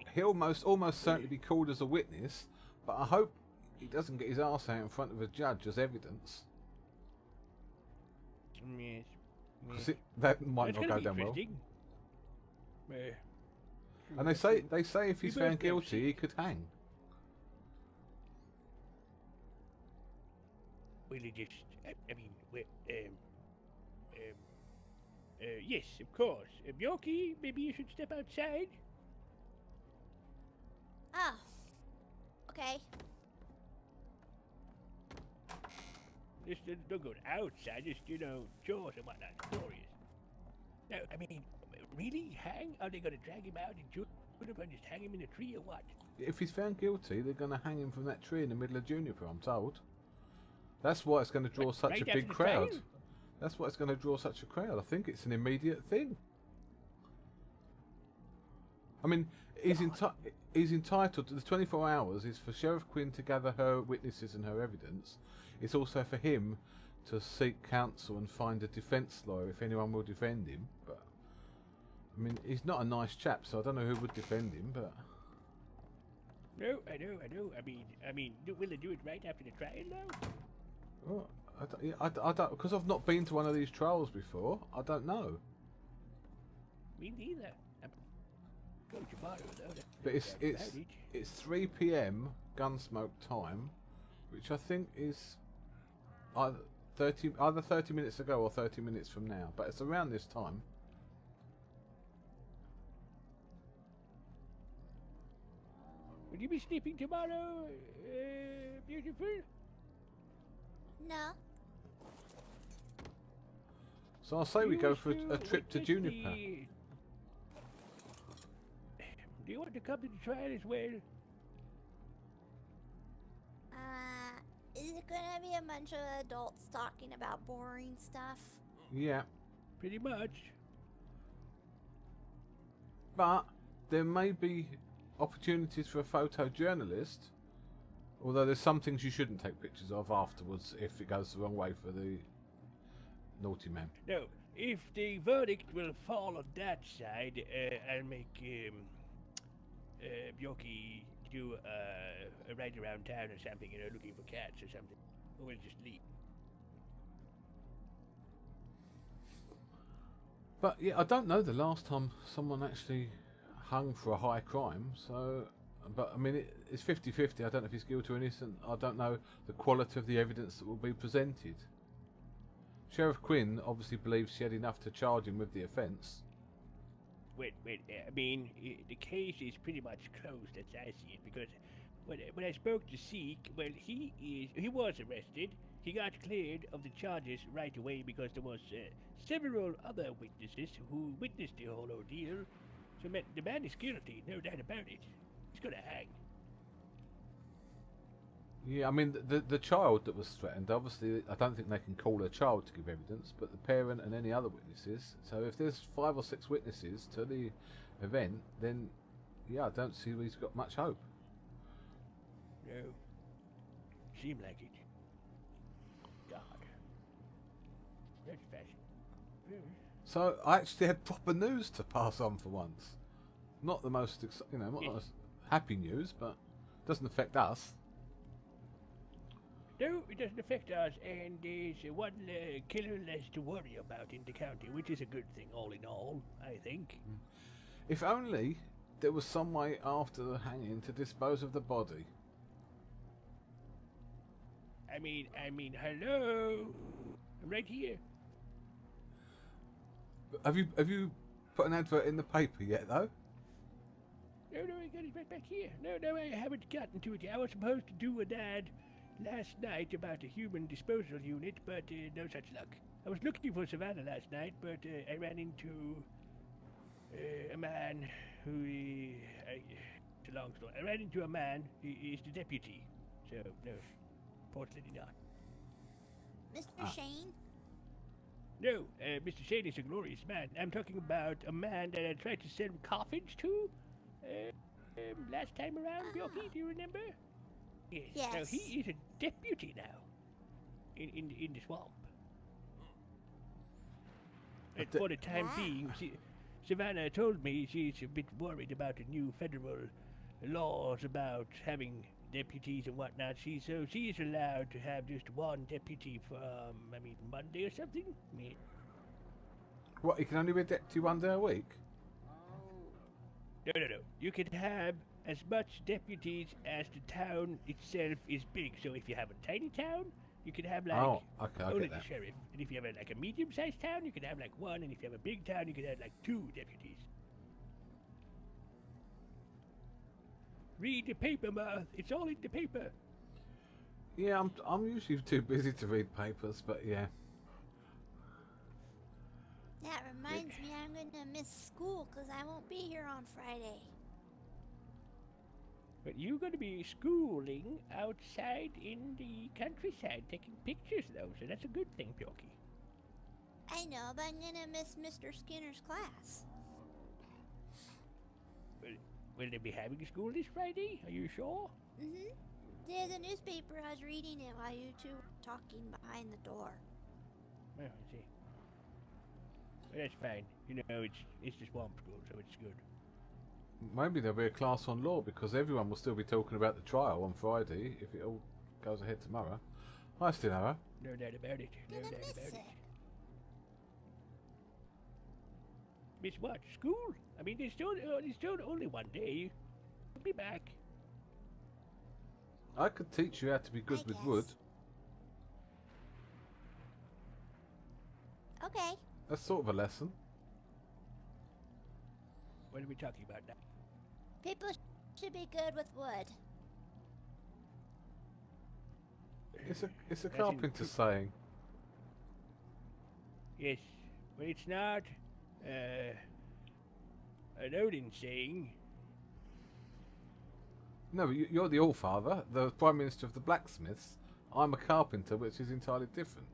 Speaker 1: almost certainly be called as a witness, but I hope he doesn't get his arse out in front of a judge as evidence.
Speaker 4: Yes.
Speaker 1: Because that might not go down well. And they say if he's found guilty, he could hang.
Speaker 4: Well, it just, I mean, well, yes, of course. Bjorky, maybe you should step outside.
Speaker 5: Oh. Okay.
Speaker 4: Just don't go outside, just, you know, chores and whatnot. Glorious. Now, I mean, really? Hang? Are they going to drag him out and shoot him and just hang him in a tree or what?
Speaker 1: If he's found guilty, they're going to hang him from that tree in the middle of Juniper, I'm told. That's why it's going to draw such
Speaker 4: right
Speaker 1: a
Speaker 4: after
Speaker 1: big
Speaker 4: the
Speaker 1: crowd.
Speaker 4: trial?
Speaker 1: That's why it's going to draw such a crowd. I think it's an immediate thing. I mean, he's entitled to the 24 hours is for Sheriff Quinn to gather her witnesses and her evidence. It's also for him to seek counsel and find a defence lawyer if anyone will defend him. But I mean, he's not a nice chap, so I don't know who would defend him. But
Speaker 4: No, I know. I mean, will they do it right after the trial now?
Speaker 1: well, I don't, because I've not been to one of these trials before. I don't know.
Speaker 4: Me neither. I'm going tomorrow, though.
Speaker 1: But it's 3 p.m. Gunsmoke time, which I think is either 30 minutes ago or 30 minutes from now. But it's around this time.
Speaker 4: Will you be sleeping tomorrow, beautiful?
Speaker 5: No.
Speaker 1: So I'll say we
Speaker 4: You
Speaker 1: go
Speaker 4: wish
Speaker 1: for a trip to
Speaker 4: witness
Speaker 1: Juniper.
Speaker 4: Do you want to come to the trial as well?
Speaker 5: Is it gonna be a bunch of adults talking about boring stuff?
Speaker 1: Yeah,
Speaker 4: Pretty much.
Speaker 1: but there may be opportunities for a photojournalist. Although there's some things you shouldn't take pictures of afterwards if it goes the wrong way for the naughty man.
Speaker 4: No, if the verdict will fall on that side, I'll make Bjorky do a ride around town or something, you know, looking for cats or something. Or we'll just leave.
Speaker 1: But yeah, I don't know the last time someone actually hung for a high crime, so... But I mean, it's 50-50. I don't know if he's guilty or innocent. I don't know the quality of the evidence that will be presented. Sheriff Quinn obviously believes she had enough to charge him with the offence.
Speaker 4: I mean, the case is pretty much closed as I see it, because when I spoke to Seek, well, he was arrested. He got cleared of the charges right away because there was several other witnesses who witnessed the whole ordeal. So the man is guilty, no doubt about it. He's gonna hang.
Speaker 1: Yeah, I mean, the child that was threatened, obviously, I don't think they can call a child to give evidence, but the parent and any other witnesses. So if there's 5 or 6 witnesses to the event, then, yeah, I don't see he's got much hope.
Speaker 4: No. Seem like it. God. That's fashion.
Speaker 1: So I actually had proper news to pass on for once. Not the most, not the most happy news, but it doesn't affect us.
Speaker 4: No, it doesn't affect us, and there's one killer less to worry about in the county, which is a good thing all in all, I think.
Speaker 1: If only there was some way after the hanging to dispose of the body.
Speaker 4: I mean, hello? I'm right here.
Speaker 1: Have you put an advert in the paper yet, though?
Speaker 4: No, I got it right back here. No, I haven't gotten to it yet. I was supposed to do an ad last night about a human disposal unit, but no such luck. I was looking for Savannah last night, but I ran into a man who... it's a long story. I ran into a man who is the deputy. So, no, fortunately not.
Speaker 5: Mr. Shane?
Speaker 4: No, Mr. Shane is a glorious man. I'm talking about a man that I tried to sell coffins to last time around, Bjorky, do you remember? Yes. Now, he is a deputy now in the swamp. And for the time being, Savannah told me she's a bit worried about the new federal laws about having deputies and whatnot. She is allowed to have just one deputy from, Monday or something?
Speaker 1: What, you can only be a deputy 1 day a week?
Speaker 4: No. You can have as much deputies as the town itself is big. So if you have a tiny town, you can have like only the sheriff. And if you have a medium-sized town, you can have like 1. And if you have a big town, you can have like 2 deputies. Read the paper, Mirth. It's all in the paper.
Speaker 1: Yeah, I'm usually too busy to read papers, but yeah.
Speaker 5: That reminds me, I'm gonna miss school because I won't be here on Friday.
Speaker 4: But you're going to be schooling outside in the countryside, taking pictures, though, so that's a good thing, Pyorky.
Speaker 5: I know, but I'm gonna miss Mr. Skinner's class.
Speaker 4: Will they be having school this Friday? Are you sure?
Speaker 5: Mm-hmm. There's a newspaper. I was reading it while you two were talking behind the door.
Speaker 4: Oh, I see. Well, that's fine. You know, it's the swamp school, so it's good.
Speaker 1: Maybe there'll be a class on law because everyone will still be talking about the trial on Friday if it all goes ahead tomorrow. Hi, Stinara.
Speaker 4: No doubt about it. No
Speaker 5: Gonna
Speaker 4: doubt
Speaker 5: miss
Speaker 4: about
Speaker 5: it.
Speaker 4: it. Miss what? School? I mean, it's still only 1 day. I'll be back.
Speaker 1: I could teach you how to be good
Speaker 5: I
Speaker 1: with
Speaker 5: guess.
Speaker 1: wood.
Speaker 5: Okay.
Speaker 1: That's sort of a lesson.
Speaker 4: What are we talking about now?
Speaker 5: People should be good with wood.
Speaker 1: It's a
Speaker 4: That's in
Speaker 1: carpenter's saying.
Speaker 4: Yes. Well, it's not an Odin saying.
Speaker 1: No, but you're the All-Father, the Prime Minister of the Blacksmiths. I'm a carpenter, which is entirely different.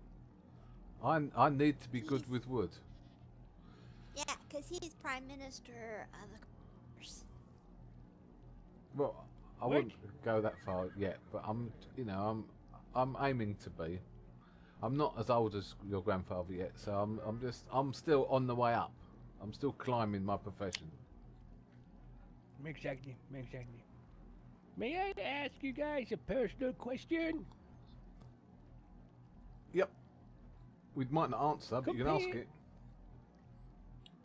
Speaker 1: I need to be good with wood.
Speaker 5: Yeah, because he's Prime Minister of the Course.
Speaker 1: Well, I
Speaker 4: What?
Speaker 1: wouldn't go that far yet, but I'm aiming to be. I'm not as old as your grandfather yet, so I'm still on the way up. I'm still climbing my profession.
Speaker 4: Exactly. May I ask you guys a personal question?
Speaker 1: Yep. We might not answer, but you can ask
Speaker 4: Compare-
Speaker 1: it.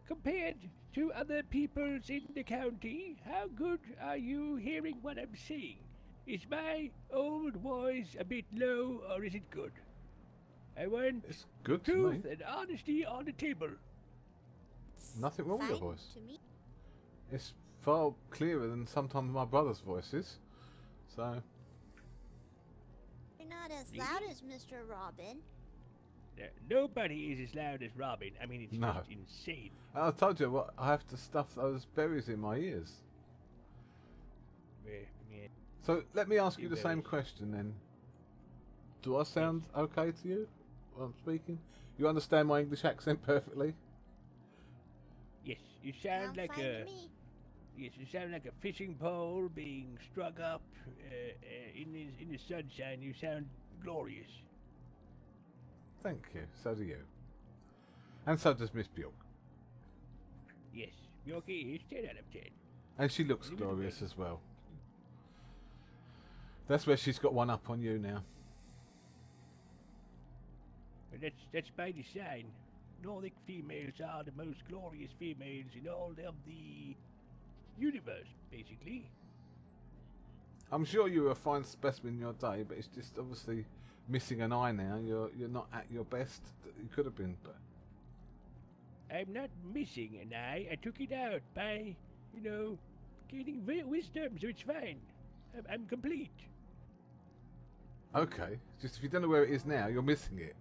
Speaker 4: Compared to other peoples in the county, how good are you hearing what I'm saying? Is my old voice a bit low, or is it good? I want
Speaker 1: It's good to me.
Speaker 4: truth and honesty on the table.
Speaker 5: It's
Speaker 1: Nothing wrong with your
Speaker 5: fine
Speaker 1: voice.
Speaker 5: To me.
Speaker 1: It's far clearer than sometimes my brother's voices. So,
Speaker 5: You're not as
Speaker 4: Really?
Speaker 5: loud as Mr. Robin.
Speaker 4: Nobody is as loud as Robin. I mean, it's
Speaker 1: No.
Speaker 4: just insane.
Speaker 1: I told you what, I have to stuff those berries in my ears.
Speaker 4: Yeah.
Speaker 1: So let me ask you the same
Speaker 4: Berries.
Speaker 1: question then. Do I sound okay to you when I'm speaking? You understand my English accent perfectly?
Speaker 4: Yes, you sound
Speaker 5: Sounds
Speaker 4: like
Speaker 5: fine
Speaker 4: a
Speaker 5: to me.
Speaker 4: yes, you sound like a fishing pole being struck up in the sunshine. You sound glorious.
Speaker 1: Thank you. So do you. And so does Miss Bjork.
Speaker 4: Yes, Yorkie is 10 out of 10.
Speaker 1: And she looks
Speaker 4: Leave it
Speaker 1: glorious
Speaker 4: alone.
Speaker 1: as well. That's where she's got one up on you now.
Speaker 4: But that's by design. Nordic females are the most glorious females in all of the universe, basically.
Speaker 1: I'm sure you were a fine specimen in your day, but it's just obviously missing an eye now. You're not at your best. You could have been, but
Speaker 4: I'm not missing an eye. I took it out by, gaining wisdom, so it's fine. I'm complete.
Speaker 1: okay. Just if you don't know where it is now, you're missing it.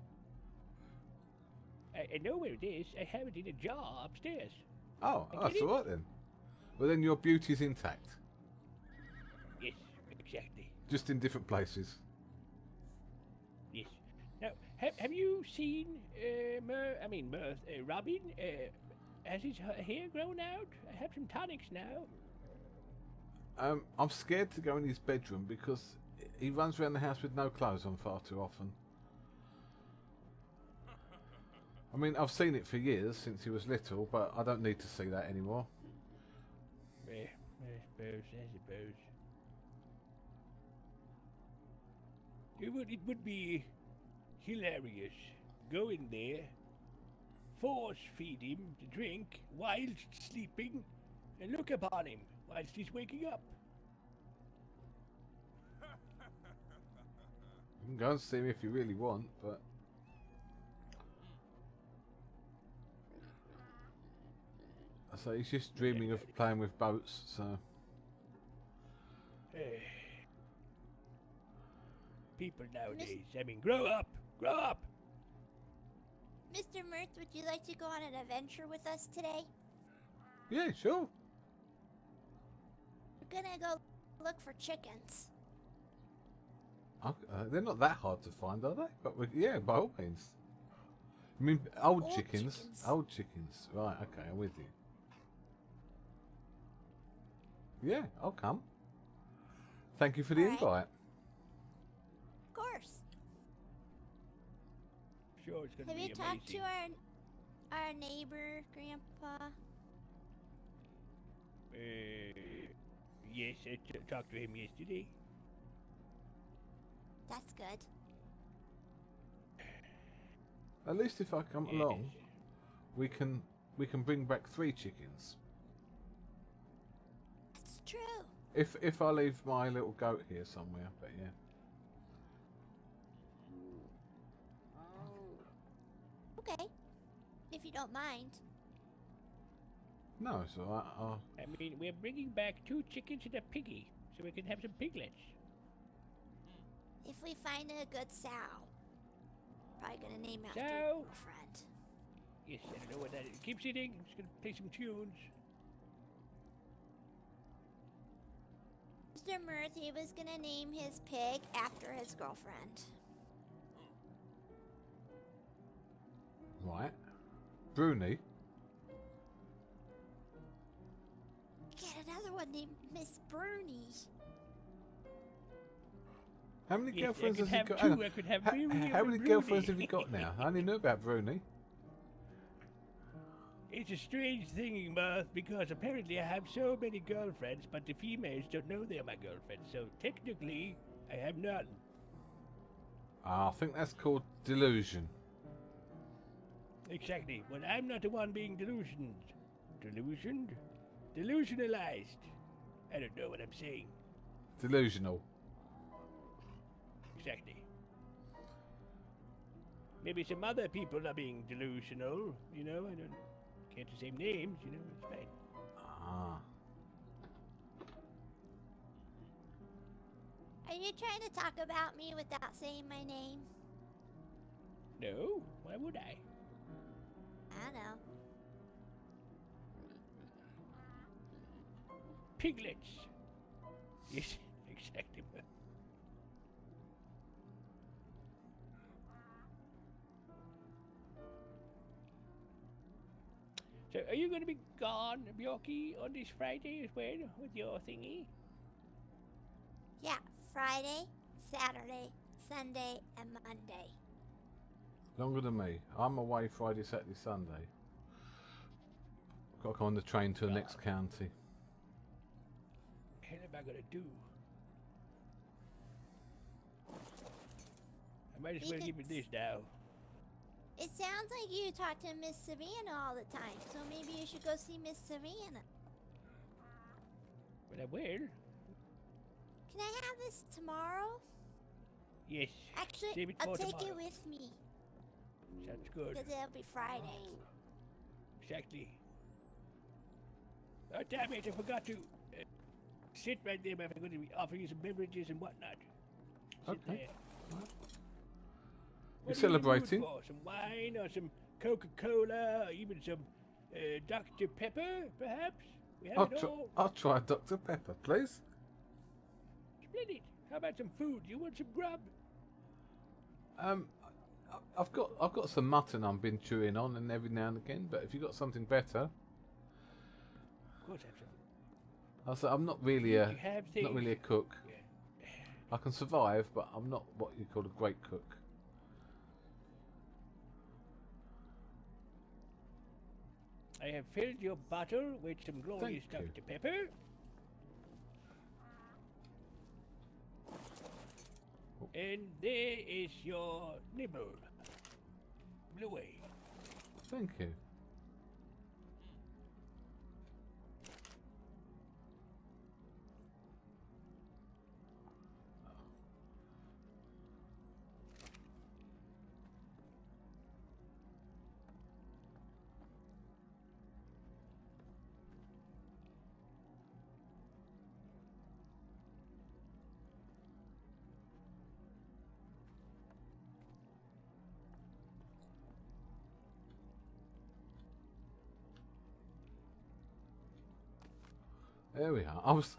Speaker 4: I know where it is. I have it in a jar upstairs.
Speaker 1: Oh,
Speaker 4: I
Speaker 1: that's
Speaker 4: get it.
Speaker 1: all right then. Well, then your beauty's intact,
Speaker 4: Yes, exactly.
Speaker 1: just in different places.
Speaker 4: Yes. Now, have you seen Mirth, Robin? Has his hair grown out? I have some tonics now.
Speaker 1: I'm scared to go in his bedroom because he runs around the house with no clothes on far too often. I mean, I've seen it for years since he was little, but I don't need to see that anymore.
Speaker 4: I suppose. It would be hilarious. Go in there, force feed him to drink whilst sleeping, and look upon him whilst he's waking up.
Speaker 1: You can go and see him if you really want, but so he's just dreaming of playing with boats. So
Speaker 4: People nowadays, I mean, grow up! Grow up!
Speaker 5: Mr. Mirth, would you like to go on an adventure with us today?
Speaker 1: yeah, sure.
Speaker 5: We're gonna go look for chickens.
Speaker 1: They're not that hard to find, are they? But yeah, by all means. I mean, old
Speaker 5: Old
Speaker 1: chickens.
Speaker 5: chickens.
Speaker 1: Old chickens. Right, okay, I'm with you. Yeah, I'll come. Thank you for the
Speaker 5: Alright.
Speaker 1: invite.
Speaker 5: Of course.
Speaker 4: Sure, it's gonna
Speaker 5: Have
Speaker 4: be
Speaker 5: you
Speaker 4: amazing.
Speaker 5: talked to our neighbor, Grandpa?
Speaker 4: Yes, I talked to him yesterday.
Speaker 5: That's good.
Speaker 1: At least if I come
Speaker 4: Yes.
Speaker 1: along, we can bring back 3 chickens.
Speaker 5: That's true.
Speaker 1: If I leave my little goat here somewhere, but yeah.
Speaker 5: Okay. If you don't mind.
Speaker 1: No, it's alright.
Speaker 4: I mean, we're bringing back 2 chickens and a piggy, so we can have some piglets.
Speaker 5: If we find a good sow. Probably gonna name after
Speaker 4: Sow?
Speaker 5: a friend.
Speaker 4: Yes, I don't know what that is. Keep sitting. I'm just gonna play some tunes.
Speaker 5: Mr. Mirth, he was gonna name his pig after his girlfriend.
Speaker 1: Right. Bruni.
Speaker 5: Get another one named Miss Bruni.
Speaker 1: How many
Speaker 4: Yes,
Speaker 1: girlfriends
Speaker 4: I could
Speaker 1: has he
Speaker 4: have
Speaker 1: got?
Speaker 4: 2.
Speaker 1: Hang on.
Speaker 4: I could have
Speaker 1: How,
Speaker 4: Bruni
Speaker 1: how
Speaker 4: and
Speaker 1: many
Speaker 4: Bruni.
Speaker 1: girlfriends have you got now? I only knew about Bruni.
Speaker 4: It's a strange thing, Mirth, because apparently I have so many girlfriends, but the females don't know they're my girlfriends, so technically, I have none.
Speaker 1: I think that's called delusion.
Speaker 4: Exactly. Well, I'm not the one being delusioned. Delusioned? Delusionalized. I don't know what I'm saying.
Speaker 1: Delusional.
Speaker 4: Exactly. Maybe some other people are being delusional, I don't... Can't say names, it's fine.
Speaker 1: Ah.
Speaker 5: Are you trying to talk about me without saying my name?
Speaker 4: No, why would I?
Speaker 5: I know.
Speaker 4: Piglets. Yes, exactly. So, are you going to be gone, Bjorky, on this Friday as well with your thingy?
Speaker 5: Yeah, Friday, Saturday, Sunday, and Monday.
Speaker 1: Longer than me. I'm away Friday, Saturday, Sunday. Got to go on the train to the next county.
Speaker 4: What the hell am I going to do? I might as well give it this now.
Speaker 5: It sounds like you talk to Miss Savannah all the time, so maybe you should go see Miss Savannah.
Speaker 4: But I will.
Speaker 5: Can I have this tomorrow?
Speaker 4: Yes.
Speaker 5: Actually,
Speaker 4: Save it
Speaker 5: I'll
Speaker 4: for
Speaker 5: take it
Speaker 4: tomorrow.
Speaker 5: with me,
Speaker 4: Sounds good.
Speaker 5: because it'll be Friday.
Speaker 4: Exactly. Oh, damn it, I forgot to sit right there. I'm going to be offering you some beverages and whatnot. Sit
Speaker 1: Okay.
Speaker 4: there.
Speaker 1: You're
Speaker 4: What are you in the mood
Speaker 1: celebrating?
Speaker 4: for? Some wine or some Coca-Cola or even some Dr. Pepper, perhaps? We have it all.
Speaker 1: I'll try Dr. Pepper, please.
Speaker 4: Splendid. How about some food? You want some grub?
Speaker 1: I've got some mutton I've been chewing on, and every now and again. But if you've got something better,
Speaker 4: Of course, I have some.
Speaker 1: I'll say I'm not really
Speaker 4: You
Speaker 1: a
Speaker 4: have
Speaker 1: not really a
Speaker 4: things.
Speaker 1: cook.
Speaker 4: Yeah.
Speaker 1: I can survive, but I'm not what you call a great cook.
Speaker 4: I have filled your bottle with some glorious
Speaker 1: Thank you.
Speaker 4: Dr. Pepper. And there is your nibble. Bluey.
Speaker 1: Thank you. There we are. I was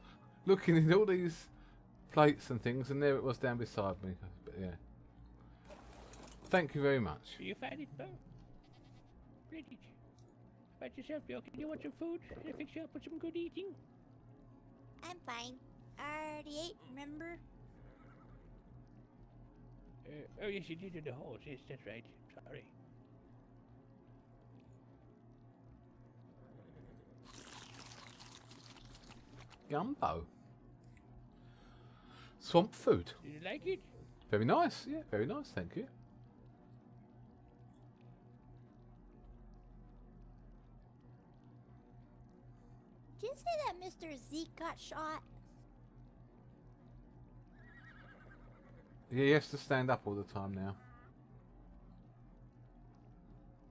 Speaker 1: looking at all these plates and things, and there it was down beside me. But yeah. Thank you very much.
Speaker 4: Do you find it, Bo? Bridget. How about yourself, Bill? Can you want some food? Can I fix you up with some good eating?
Speaker 5: I'm fine. I already ate, remember?
Speaker 4: Oh, yes, you did in the halls. Yes, that's right. Sorry.
Speaker 1: Gumbo. Swamp food.
Speaker 4: Did you like it?
Speaker 1: Very nice. Yeah, very nice. Thank you.
Speaker 5: Did you say that Mr. Zeke got shot?
Speaker 1: Yeah, he has to stand up all the time now.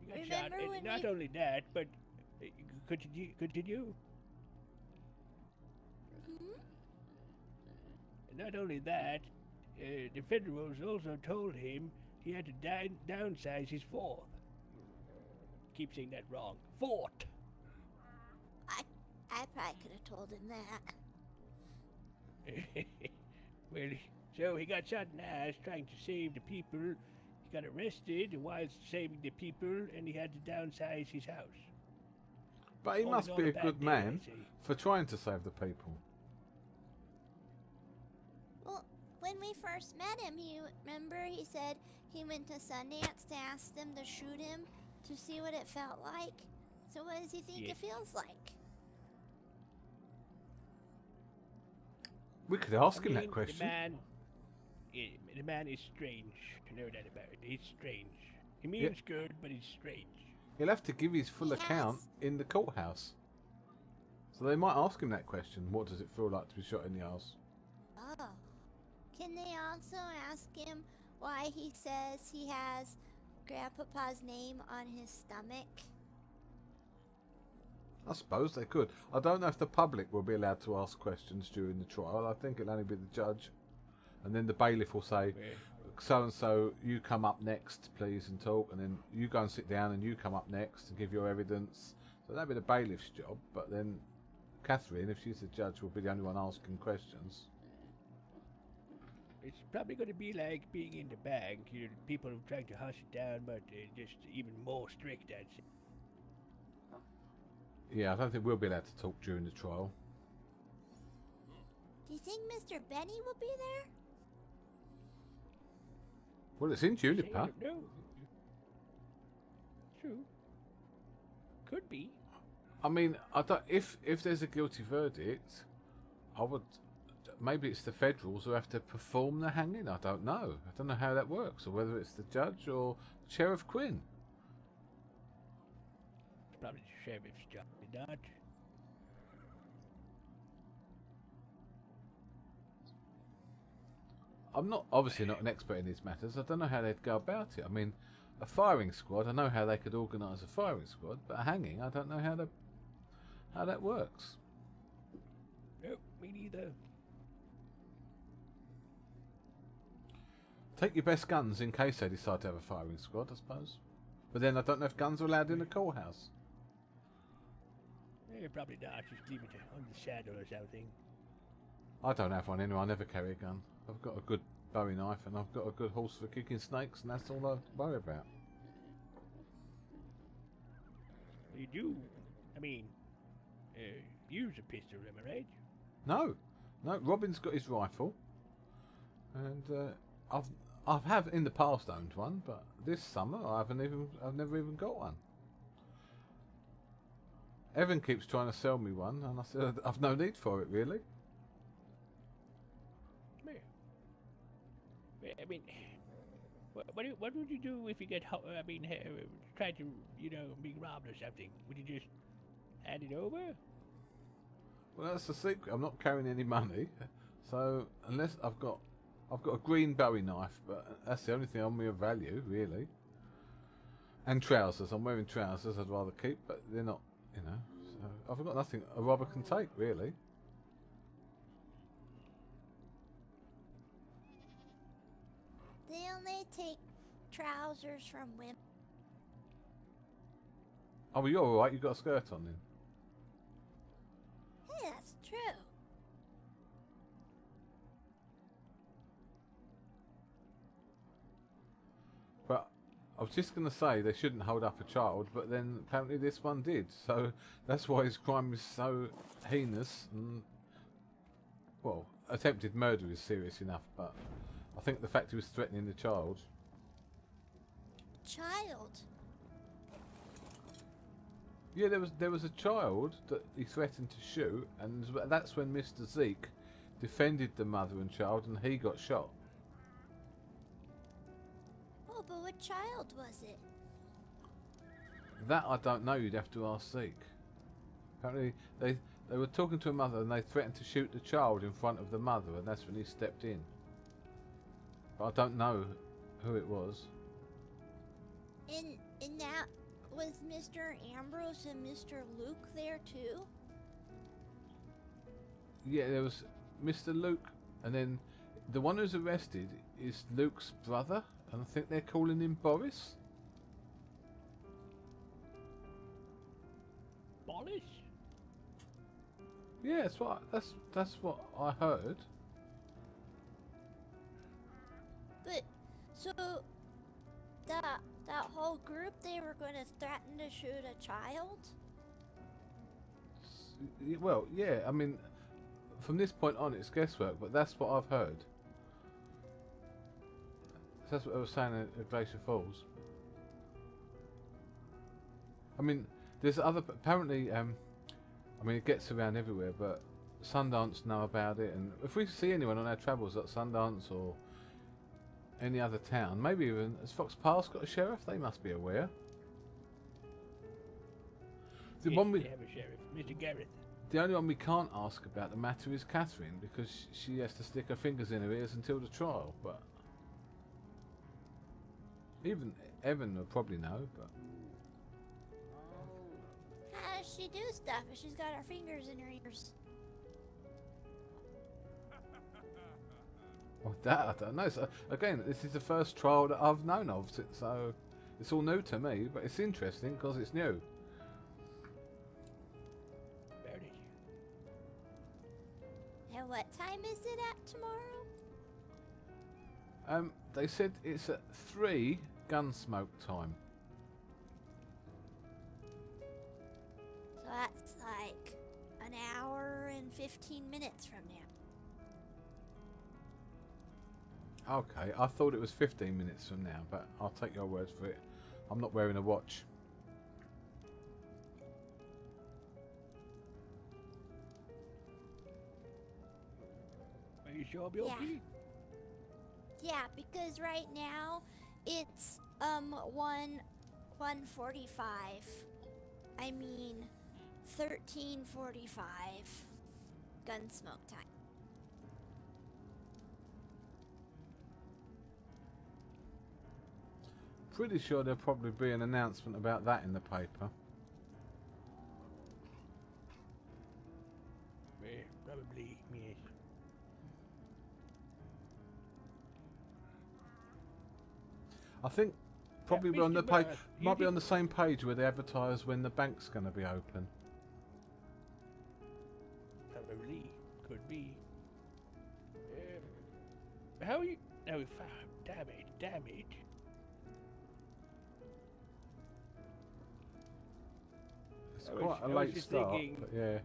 Speaker 4: You got
Speaker 5: Remember
Speaker 4: shot.
Speaker 5: when
Speaker 4: And not
Speaker 5: we-
Speaker 4: only that, but continue.
Speaker 5: Hmm?
Speaker 4: And not only that, the Federals also told him he had to downsize his fort. Keep saying that wrong. Fort.
Speaker 5: I probably could have told him that.
Speaker 4: Well, so he got shot in the ass trying to save the people. He got arrested while saving the people, and he had to downsize his house.
Speaker 1: But he
Speaker 4: All
Speaker 1: must
Speaker 4: in
Speaker 1: be
Speaker 4: all,
Speaker 1: a
Speaker 4: bad
Speaker 1: good
Speaker 4: day,
Speaker 1: man
Speaker 4: I see.
Speaker 1: for trying to save the people.
Speaker 5: Well, when we first met him, remember he said he went to Sundance to ask them to shoot him to see what it felt like. So what does he think
Speaker 4: Yes.
Speaker 5: it feels like?
Speaker 1: We could ask
Speaker 4: I
Speaker 1: him that
Speaker 4: mean,
Speaker 1: question.
Speaker 4: The man is strange. No doubt about it. He's strange. He means good, but he's strange.
Speaker 1: He'll have to give his full
Speaker 5: He
Speaker 1: account
Speaker 5: has-
Speaker 1: in the courthouse. So they might ask him that question. What does it feel like to be shot in the arse?
Speaker 5: Oh. Can they also ask him why he says he has Grandpapa's name on his stomach?
Speaker 1: I suppose they could. I don't know if the public will be allowed to ask questions during the trial. I think it'll only be the judge and then the bailiff will say,
Speaker 4: Yeah.
Speaker 1: so and so, you come up next, please, and talk, and then you go and sit down, and you come up next and give your evidence. So that'd be the bailiff's job. But then Catherine, if she's the judge, will be the only one asking questions.
Speaker 4: It's probably going to be like being in the bank. You know, people trying to hush it down, but just even more strict, I'd say.
Speaker 1: Yeah, I don't think we'll be allowed to talk during the trial.
Speaker 5: Do you think Mr. Benny will be there?
Speaker 1: Well, it's in
Speaker 4: Say I
Speaker 1: Juniper.
Speaker 4: don't know. True. Could be.
Speaker 1: I mean, I don't, if there's a guilty verdict, I would. Maybe it's the federals who have to perform the hanging. I don't know. I don't know how that works, or whether it's the judge or Sheriff Quinn.
Speaker 4: It's probably the sheriff's job, not.
Speaker 1: I'm not obviously not an expert in these matters. I don't know how they'd go about it. I mean, a firing squad. I know how they could organise a firing squad, but a hanging, I don't know how that works.
Speaker 4: Nope, me neither.
Speaker 1: Take your best guns in case they decide to have a firing squad, I suppose. But then I don't know if guns are allowed in the courthouse.
Speaker 4: Probably not. Just leave it on the saddle or something.
Speaker 1: I don't have one anyway. I never carry a gun. I've got a good Bowie knife and I've got a good horse for kicking snakes, and that's all I worry about.
Speaker 4: You do, I mean, use a pistol, am I right?
Speaker 1: No, Robin's got his rifle, and I've have in the past owned one, but this summer I've never even got one. Evan keeps trying to sell me one, and I said I've no need for it really.
Speaker 4: I mean, what would you do if you get, try to, be robbed or something? Would you just hand it over?
Speaker 1: Well, that's the secret. I'm not carrying any money, so unless I've got a green Bowie knife, but that's the only thing on me of value really. And trousers. I'm wearing trousers. I'd rather keep, but they're not. So I've got nothing a robber can take really.
Speaker 5: They only take trousers from women.
Speaker 1: Oh, well, you're all right. You've got a skirt on then.
Speaker 5: Hey, that's true.
Speaker 1: But I was just going to say they shouldn't hold up a child, but then apparently this one did. So that's why his crime is so heinous. And well, attempted murder is serious enough, but I think the fact he was threatening the child.
Speaker 5: Child.
Speaker 1: Yeah, there was a child that he threatened to shoot, and that's when Mr. Zeke defended the mother and child, and he got shot.
Speaker 5: Oh, but what child was it?
Speaker 1: That I don't know. You'd have to ask Zeke. Apparently, they were talking to a mother, and they threatened to shoot the child in front of the mother, and that's when he stepped in. But I don't know who it was.
Speaker 5: And that was Mr. Ambrose and Mr. Luke there too?
Speaker 1: Yeah, there was Mr. Luke, and then the one who's arrested is Luke's brother, and I think they're calling him Boris.
Speaker 4: Boris?
Speaker 1: Yeah, that's what I heard.
Speaker 5: But so that whole group, they were going to threaten to shoot a child?
Speaker 1: Well, yeah, I mean, from this point on it's guesswork, but that's what I've heard. That's what I was saying at Glacier Falls. I mean, there's other, apparently, I mean, it gets around everywhere, but Sundance know about it, and if we see anyone on our travels at Sundance or any other town, maybe even, has Fox Pass got a sheriff? They must be aware. The
Speaker 4: Yes,
Speaker 1: one we,
Speaker 4: they have a sheriff, Mr. Garrett.
Speaker 1: the only one we can't ask about the matter is Catherine, because she has to stick her fingers in her ears until the trial, but even Evan will probably know, but
Speaker 5: How does she do stuff if she's got her fingers in her ears?
Speaker 1: Well, that I don't know. So, again, this is the first trial that I've known of, so it's all new to me. But it's interesting because it's new.
Speaker 4: About it.
Speaker 5: And what time is it at tomorrow?
Speaker 1: They said it's at 3 Gunsmoke time.
Speaker 5: So that's like an hour and 15 minutes from now.
Speaker 1: Okay, I thought it was 15 minutes from now, but I'll take your word for it. I'm not wearing a watch.
Speaker 4: Are you sure, Bill?
Speaker 5: Yeah. Yeah, because right now it's 1:45. I mean 13:45 Gunsmoke time.
Speaker 1: Pretty sure there'll probably be an announcement about that in the paper.
Speaker 4: Yeah, probably, yes.
Speaker 1: I think probably
Speaker 4: Yeah,
Speaker 1: on the
Speaker 4: Mr.
Speaker 1: page,
Speaker 4: Mirth, you
Speaker 1: might be
Speaker 4: did-
Speaker 1: on the same page where they advertise when the bank's going to be open.
Speaker 4: Probably. Could be. How are you... No, damn it.
Speaker 1: It's
Speaker 4: I was-
Speaker 1: quite a
Speaker 4: I was
Speaker 1: late
Speaker 4: just
Speaker 1: start,
Speaker 4: thinking-
Speaker 1: but yeah.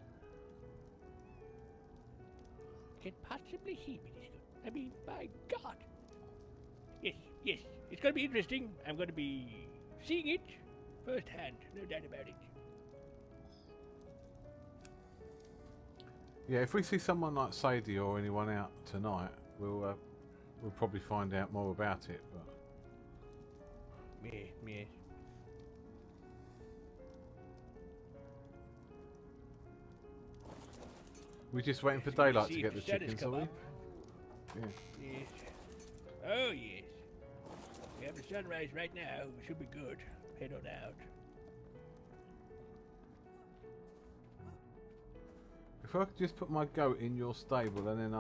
Speaker 4: Can possibly he be this good? I mean, by God. Yes. It's going to be interesting. I'm going to be seeing it firsthand. No doubt about it.
Speaker 1: Yeah, if we see someone like Sadie or anyone out tonight, we'll probably find out more about it. But
Speaker 4: Yes.
Speaker 1: we're just waiting for
Speaker 4: It's gonna be
Speaker 1: daylight to
Speaker 4: see
Speaker 1: get
Speaker 4: if
Speaker 1: the
Speaker 4: sun has
Speaker 1: chickens,
Speaker 4: come
Speaker 1: are we?
Speaker 4: up.
Speaker 1: Yeah.
Speaker 4: Yes. Oh, yes. We have the sunrise right now. It should be good. Head on out.
Speaker 1: If I could just put my goat in your stable and then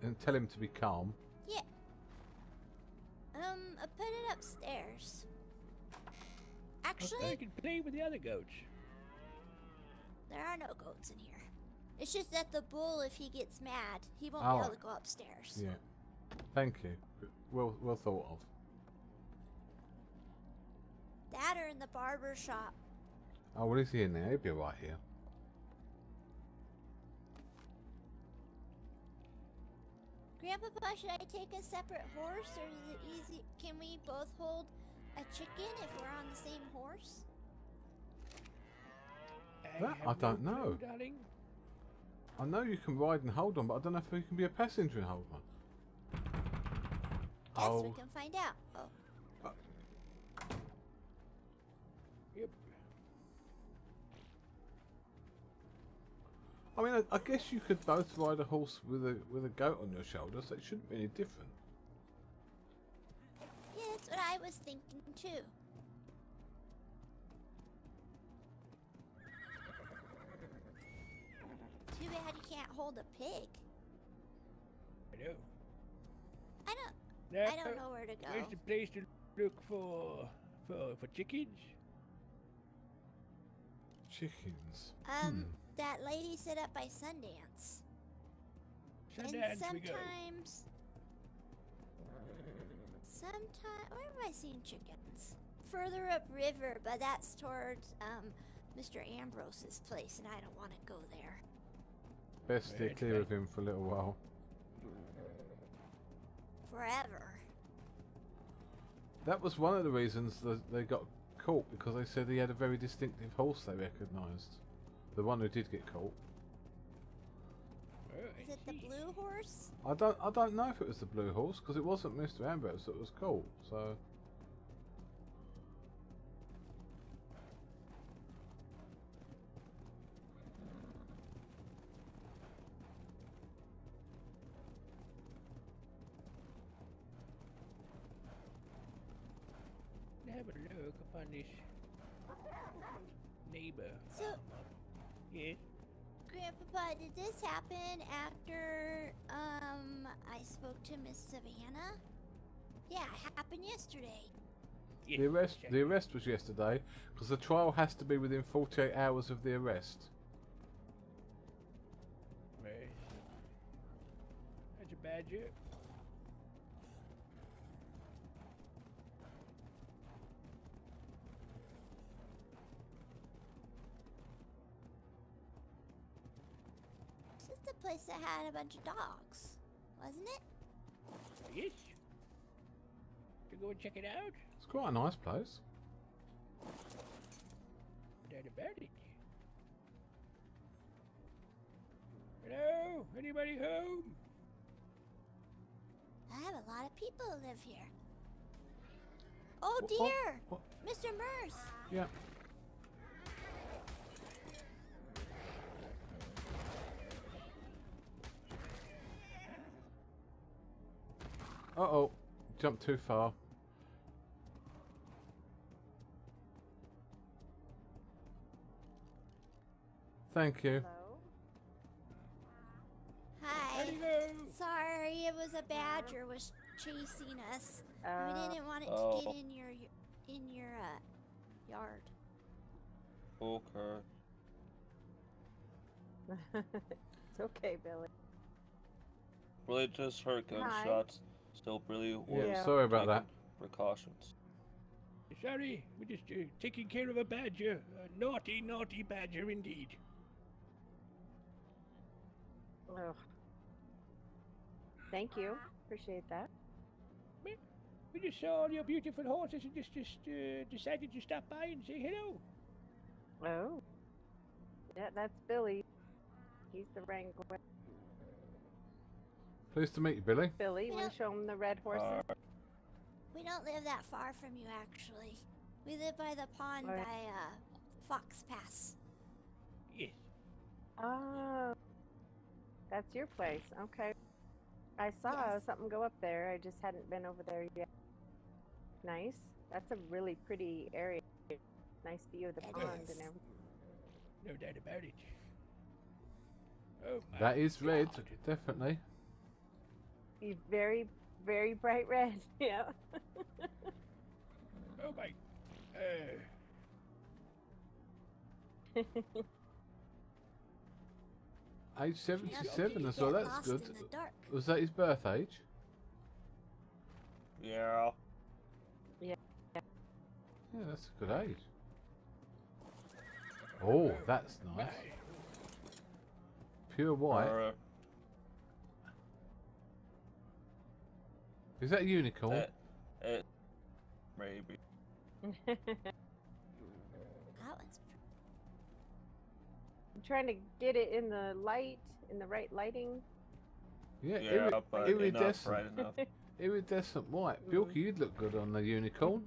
Speaker 1: and tell him to be calm.
Speaker 5: Yeah. I put it upstairs. Actually,
Speaker 4: I can play with the other goats.
Speaker 5: there are no goats in here. It's just that the bull, if he gets mad, he won't
Speaker 1: Oh.
Speaker 5: be able to go upstairs.
Speaker 1: Yeah. Thank you. Well thought of.
Speaker 5: That or in the barber shop.
Speaker 1: Oh, well, he's here now. He'll be right here.
Speaker 5: Grandpapa, should I take a separate horse, or is it easy? Can we both hold a chicken if we're on the same horse?
Speaker 1: That
Speaker 4: have
Speaker 1: I don't
Speaker 4: no
Speaker 1: know.
Speaker 4: clue, darling.
Speaker 1: I know you can ride and hold on, but I don't know if you can be a passenger and hold one.
Speaker 5: Yes,
Speaker 1: Oh.
Speaker 5: we can find out. Oh,
Speaker 4: Yep.
Speaker 1: I mean, I guess you could both ride a horse with a goat on your shoulders. So it shouldn't be any different.
Speaker 5: yeah, that's what I was thinking too. Too bad you can't hold a pig.
Speaker 4: I know.
Speaker 5: I don't know where to go.
Speaker 4: Where's the place to look for chickens?
Speaker 1: Chickens.
Speaker 5: That lady set up by Sundance. And
Speaker 4: Sundance we go.
Speaker 5: sometimes, where have I seen chickens? Further up river, but that's towards Mr. Ambrose's place, and I don't want to go there.
Speaker 1: Best steer
Speaker 4: Right,
Speaker 1: clear
Speaker 4: right.
Speaker 1: of him for a little while.
Speaker 5: Forever.
Speaker 1: That was one of the reasons that they got caught, because they said he had a very distinctive horse they recognised. The one who did get caught.
Speaker 4: Oh, I
Speaker 5: Is it the
Speaker 4: see.
Speaker 5: blue horse?
Speaker 1: I don't know if it was the blue horse, because it wasn't Mr. Ambrose that was caught. So
Speaker 4: Have a look upon this neighbor.
Speaker 5: So,
Speaker 4: Yes.
Speaker 5: Grandpapa, did this happen after I spoke to Miss Savannah? Yeah, it happened yesterday.
Speaker 4: Yes,
Speaker 1: The arrest was yesterday, because the trial has to be within 48 hours of the arrest.
Speaker 4: Right. That's a badger.
Speaker 5: This is the place that had a bunch of dogs, wasn't it?
Speaker 4: Yes. To go and check it out.
Speaker 1: It's quite a nice place.
Speaker 4: That about it. Hello? Anybody home?
Speaker 5: I have a lot of people who live here. Oh
Speaker 1: What-
Speaker 5: dear!
Speaker 1: what-
Speaker 5: Mr. Mirth!
Speaker 1: Yeah. Uh-oh. Jumped too far. Thank you.
Speaker 5: Hi.
Speaker 4: Hello?
Speaker 5: Sorry, it was a badger was chasing us. We didn't want it to
Speaker 6: Oh.
Speaker 5: get in your yard.
Speaker 6: Okay.
Speaker 7: It's okay, Billy.
Speaker 6: Really just heard gunshots. Still really was
Speaker 1: Yeah, sorry about that.
Speaker 6: taking precautions.
Speaker 4: Sorry, we're just taking care of a badger. A naughty, naughty badger indeed.
Speaker 7: Ugh. Thank you. Appreciate that.
Speaker 4: We just saw all your beautiful horses and just decided to stop by and say hello.
Speaker 7: Oh. Yeah, that's Billy. He's the wrangler.
Speaker 1: Pleased to meet you, Billy.
Speaker 7: Billy, you want to show him the red horses?
Speaker 5: We don't live that far from you, actually. We live by the pond
Speaker 7: Right.
Speaker 5: by Fox Pass.
Speaker 4: Yes.
Speaker 7: Oh. That's your place. Okay. I saw
Speaker 5: Yes.
Speaker 7: something go up there. I just hadn't been over there yet. Nice. That's a really pretty area. Nice view of the
Speaker 5: It
Speaker 7: pond
Speaker 5: is.
Speaker 7: and everything.
Speaker 4: No doubt about it. Oh my
Speaker 1: That is red,
Speaker 4: God.
Speaker 1: definitely.
Speaker 7: He's very, very bright red. Yeah.
Speaker 4: Oh my.
Speaker 1: Age
Speaker 5: Now, you
Speaker 1: 77
Speaker 5: can
Speaker 1: as well,
Speaker 5: get
Speaker 1: that's
Speaker 5: lost
Speaker 1: good.
Speaker 5: in the dark.
Speaker 1: Was that his birth age?
Speaker 6: Yeah.
Speaker 1: Yeah, that's a good age. Oh, that's nice. Pure white. Is that a unicorn?
Speaker 6: It maybe.
Speaker 5: That one's
Speaker 7: I'm trying to get it in the light, in the right lighting.
Speaker 1: Yeah,
Speaker 6: Yeah, but enough,
Speaker 1: iridescent.
Speaker 6: right enough.
Speaker 1: Iridescent white. Bilky, you'd look good on the unicorn.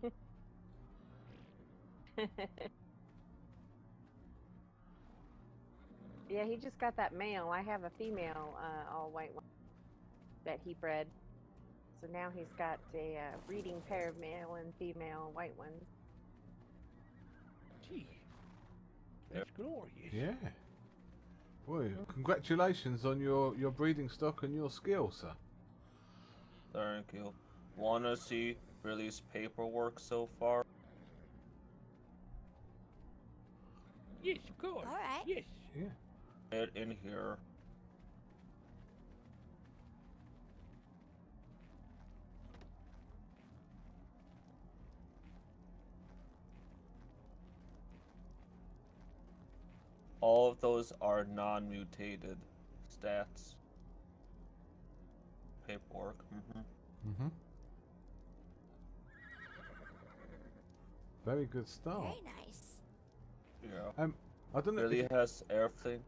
Speaker 7: Yeah, he just got that male. I have a female, all white one that he bred. So now he's got a breeding pair of male and female white ones.
Speaker 4: Gee. That's glorious.
Speaker 1: Yeah. Well, congratulations on your breeding stock and your skill, sir.
Speaker 6: Thank you. Wanna see Billy's paperwork so far?
Speaker 4: Yes, of course.
Speaker 5: All right.
Speaker 4: Yes.
Speaker 1: Yeah.
Speaker 6: It in here. All of those are non-mutated stats. Paperwork.
Speaker 1: Mm-hmm. Very good start.
Speaker 5: very nice.
Speaker 6: Yeah.
Speaker 1: I don't know
Speaker 6: Billy
Speaker 1: if
Speaker 6: has everything.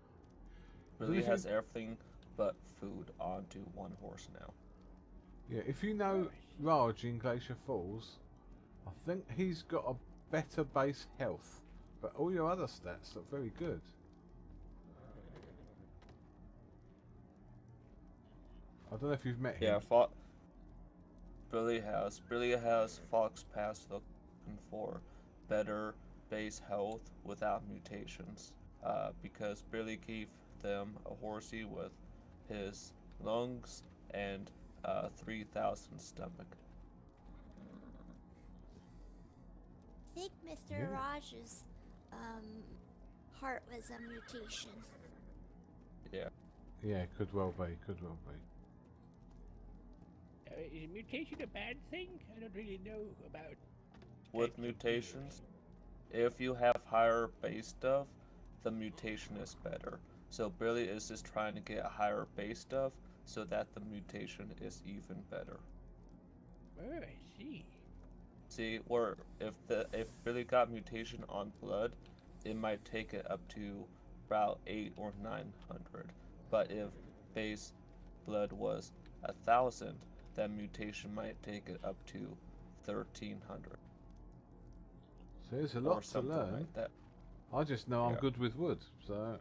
Speaker 6: Billy
Speaker 1: Billy
Speaker 6: has
Speaker 1: has-
Speaker 6: everything but food onto one horse now.
Speaker 1: yeah, if you know Raj in Glacier Falls, I think he's got a better base health, but all your other stats look very good. I don't know if you've met him.
Speaker 6: Yeah, Billy has Fox Pass looking for better base health without mutations. Because Billy gave them a horsey with his lungs and 3,000 stomach.
Speaker 5: I think Mr.
Speaker 1: Yeah.
Speaker 5: Raj's heart was a mutation.
Speaker 6: Yeah.
Speaker 1: Yeah, could well be. Could well be.
Speaker 4: Is mutation a bad thing? I don't really know about.
Speaker 6: With mutations, if you have higher base stuff, the mutation is better. So Billy is just trying to get a higher base stuff so that the mutation is even better.
Speaker 4: Oh, I see.
Speaker 6: See, or if Billy got mutation on blood, it might take it up to about 8 or 900. But if base blood was 1,000, that mutation might take it up to 1,300
Speaker 1: So there's a
Speaker 6: or
Speaker 1: lot to
Speaker 6: something
Speaker 1: learn.
Speaker 6: like that.
Speaker 1: I just know I'm
Speaker 6: Yeah.
Speaker 1: good with wood, so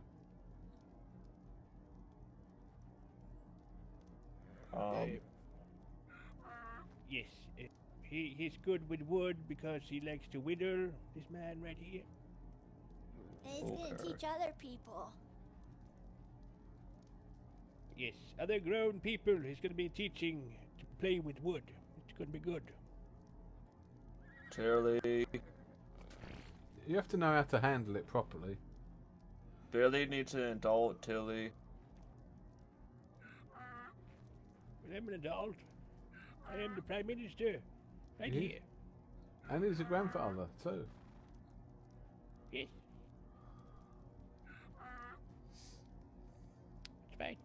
Speaker 4: Yes, he's good with wood because he likes to whittle. This man right here.
Speaker 5: And he's gonna
Speaker 6: Okay.
Speaker 5: teach other people.
Speaker 4: Yes, other grown people he's going to be teaching to play with wood. It's going to be good.
Speaker 6: Tilly,
Speaker 1: you have to know how to handle it properly.
Speaker 6: Billy needs an adult, Tilly.
Speaker 4: But I'm an adult. I am the Prime Minister. Right
Speaker 1: Yeah.
Speaker 4: here.
Speaker 1: And he's a grandfather too.
Speaker 4: Yes. It's fine.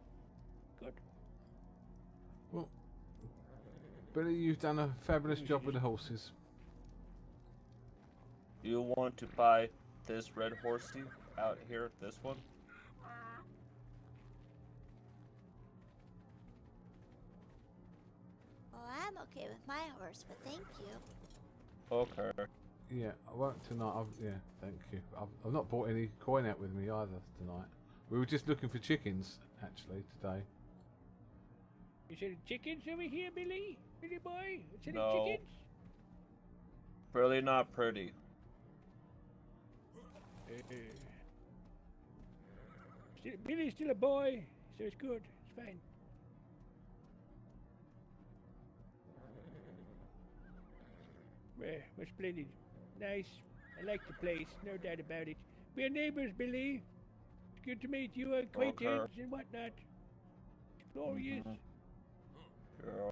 Speaker 4: Good.
Speaker 1: Well, Billy, you've done a fabulous job with the horses.
Speaker 6: You want to buy this red horsey out here, this one?
Speaker 5: Well, I'm okay with my horse, but thank you.
Speaker 6: Okay.
Speaker 1: Yeah, I won't tonight. Yeah, thank you. I've not bought any coin out with me either tonight. We were just looking for chickens actually today.
Speaker 4: You selling chickens over here, Billy? Billy boy? Selling
Speaker 6: No.
Speaker 4: chickens?
Speaker 6: Really not pretty.
Speaker 4: Billy's still a boy, so it's good. It's fine. Well, splendid. Nice. I like the place, no doubt about it. We're neighbors, Billy. It's good to meet you, acquaintance and whatnot. Glorious.
Speaker 6: Yeah.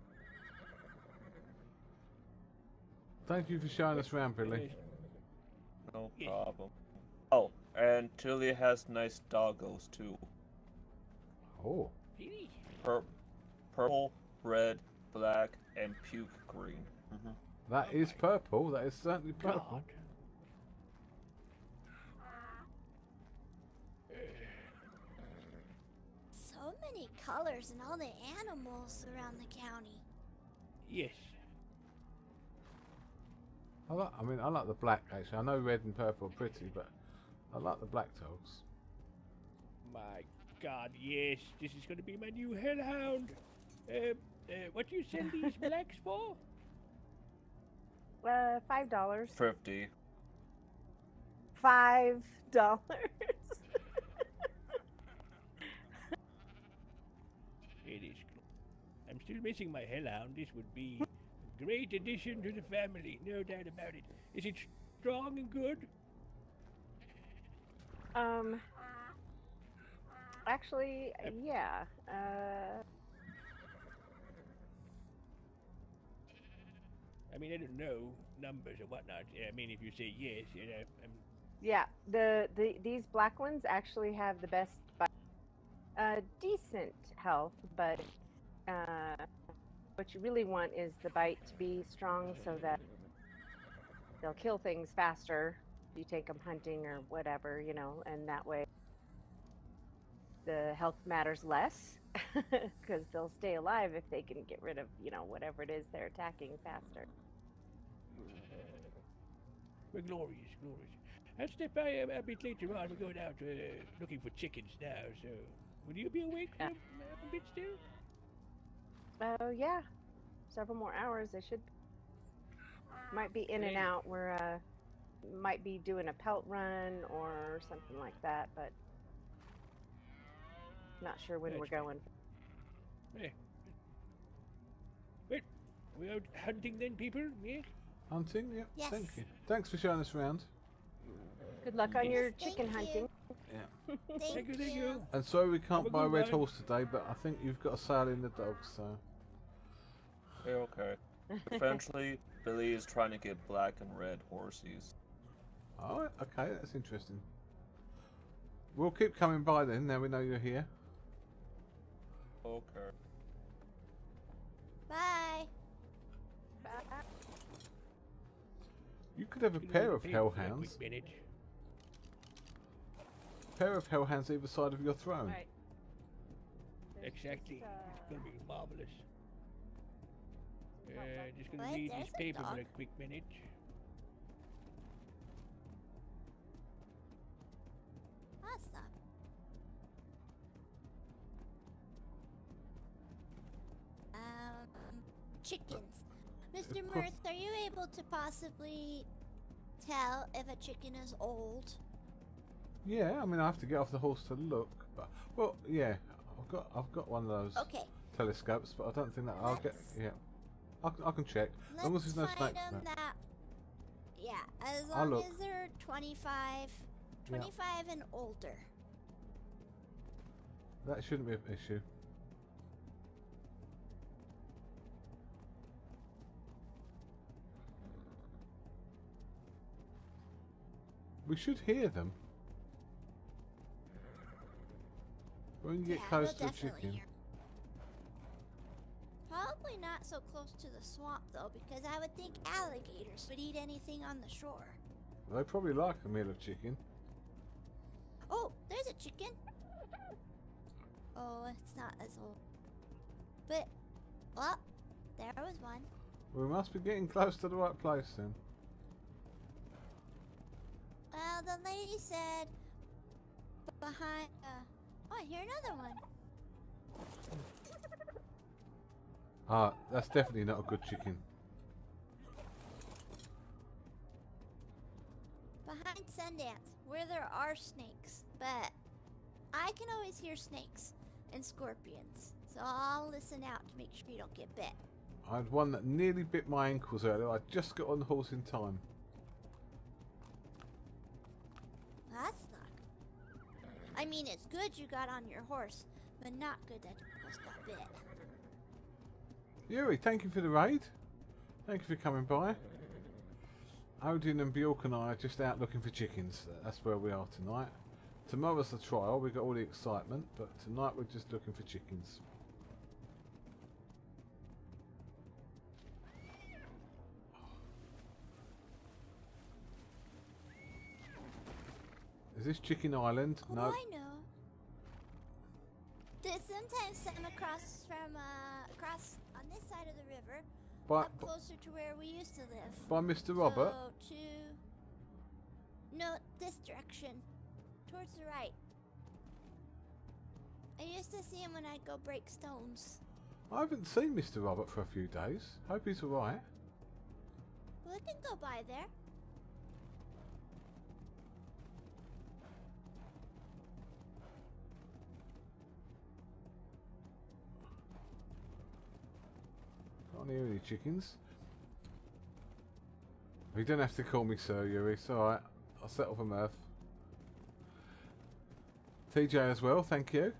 Speaker 1: Thank you for showing us around, Billy.
Speaker 6: No
Speaker 4: Yeah.
Speaker 6: problem. Oh, and Tilly has nice doggos too.
Speaker 1: Oh,
Speaker 4: Really?
Speaker 6: Purple, red, black, and puke green.
Speaker 1: that is purple. That is certainly purple.
Speaker 4: God.
Speaker 5: So many colors and all the animals around the county.
Speaker 4: Yes.
Speaker 1: I like the black actually. I know red and purple are pretty, but I like the black dogs.
Speaker 4: My God, yes. This is going to be my new hellhound. What do you sell these blacks for?
Speaker 7: $5.
Speaker 6: 50.
Speaker 7: $5.
Speaker 4: It is. I'm still missing my hellhound. This would be a great addition to the family, no doubt about it. Is it strong and good?
Speaker 7: Actually, yeah.
Speaker 4: I mean, I don't know numbers or whatnot. I mean, if you say yes, you know,
Speaker 7: Yeah, these black ones actually have the best decent health, but what you really want is the bite to be strong so that they'll kill things faster if you take them hunting or whatever, you know, and that way the health matters less because they'll stay alive if they can get rid of, you know, whatever it is they're attacking faster.
Speaker 4: we're glorious, glorious. I'll step by a bit later on. We're going out looking for chickens now, so will you be awake for a bit still?
Speaker 7: Oh yeah, several more hours. I should might be in and out. We're might be doing a pelt run or something like that, but not sure when
Speaker 4: That's
Speaker 7: we're
Speaker 4: fine.
Speaker 7: going.
Speaker 4: Yeah. We're out hunting then, people? Yeah?
Speaker 1: Hunting? Yep.
Speaker 5: Yes.
Speaker 1: Thank you. Thanks for showing us around.
Speaker 7: Good luck on your
Speaker 5: Thank
Speaker 7: chicken
Speaker 5: you.
Speaker 7: hunting.
Speaker 1: Yeah.
Speaker 5: Thank
Speaker 4: Thank
Speaker 5: you.
Speaker 4: you.
Speaker 1: And sorry we
Speaker 4: Have
Speaker 1: can't
Speaker 4: a
Speaker 1: buy a
Speaker 4: good
Speaker 1: red
Speaker 4: one.
Speaker 1: horse today, but I think you've got a sale in the dogs, so.
Speaker 6: You're okay. Eventually, Billy is trying to get black and red horses.
Speaker 1: Oh, okay, that's interesting. We'll keep coming by then, now we know you're here.
Speaker 6: Okay.
Speaker 5: Bye.
Speaker 1: You could have a pair of hellhounds. Pair of hellhounds either side of your throne.
Speaker 7: Right.
Speaker 4: Exactly. It's gonna be marvelous. Just gonna
Speaker 5: Wait,
Speaker 4: read
Speaker 5: there's
Speaker 4: this
Speaker 5: a
Speaker 4: paper for
Speaker 5: dog.
Speaker 4: a quick minute.
Speaker 5: Awesome. Chickens. Mr.
Speaker 1: Of course.
Speaker 5: Mirth, are you able to possibly tell if a chicken is old?
Speaker 1: Yeah, I mean I have to get off the horse to look, but well, yeah, I've got one of those
Speaker 5: Okay.
Speaker 1: telescopes, but I don't think that I'll get.
Speaker 5: Let's-
Speaker 1: Yeah, I can check. As long as
Speaker 5: Let's
Speaker 1: there's no
Speaker 5: find
Speaker 1: snakes.
Speaker 5: them
Speaker 1: No.
Speaker 5: that. Yeah, as
Speaker 1: I'll
Speaker 5: long
Speaker 1: look.
Speaker 5: as they're 25 and older.
Speaker 1: That shouldn't be an issue. We should hear them. When you get
Speaker 5: Yeah,
Speaker 1: close
Speaker 5: we'll
Speaker 1: to a
Speaker 5: definitely
Speaker 1: chicken.
Speaker 5: hear. Probably not so close to the swamp though, because I would think alligators would eat anything on the shore.
Speaker 1: They probably like a meal of chicken.
Speaker 5: Oh, there's a chicken. Oh, it's not as old. But, well, there was one.
Speaker 1: We must be getting close to the right place then.
Speaker 5: Well, the lady said behind. Oh, I hear another one.
Speaker 1: Ah, that's definitely not a good chicken.
Speaker 5: Behind Sundance, where there are snakes. But I can always hear snakes and scorpions. So I'll listen out to make sure you don't get bit.
Speaker 1: I had one that nearly bit my ankles earlier. I just got on the horse in time.
Speaker 5: That's not good. I mean, it's good you got on your horse, but not good that you almost got bit.
Speaker 1: Yuri, thank you for the raid. Thank you for coming by. Odin and Bjork and I are just out looking for chickens. That's where we are tonight. Tomorrow's the trial. We got all the excitement, but tonight we're just looking for chickens. Is this Chicken Island?
Speaker 5: Oh,
Speaker 1: No.
Speaker 5: I know. There's sometimes some across from across on this side of the river,
Speaker 1: By,
Speaker 5: up closer to where we used to live.
Speaker 1: by Mr. Robert?
Speaker 5: So no, this direction, towards the right. I used to see him when I'd go break stones.
Speaker 1: I haven't seen Mr. Robert for a few days. Hope he's alright.
Speaker 5: We can go by there.
Speaker 1: Can't hear any chickens. You don't have to call me Sir Yuri, it's alright. I'll settle for Mirth. TJ as well, thank you.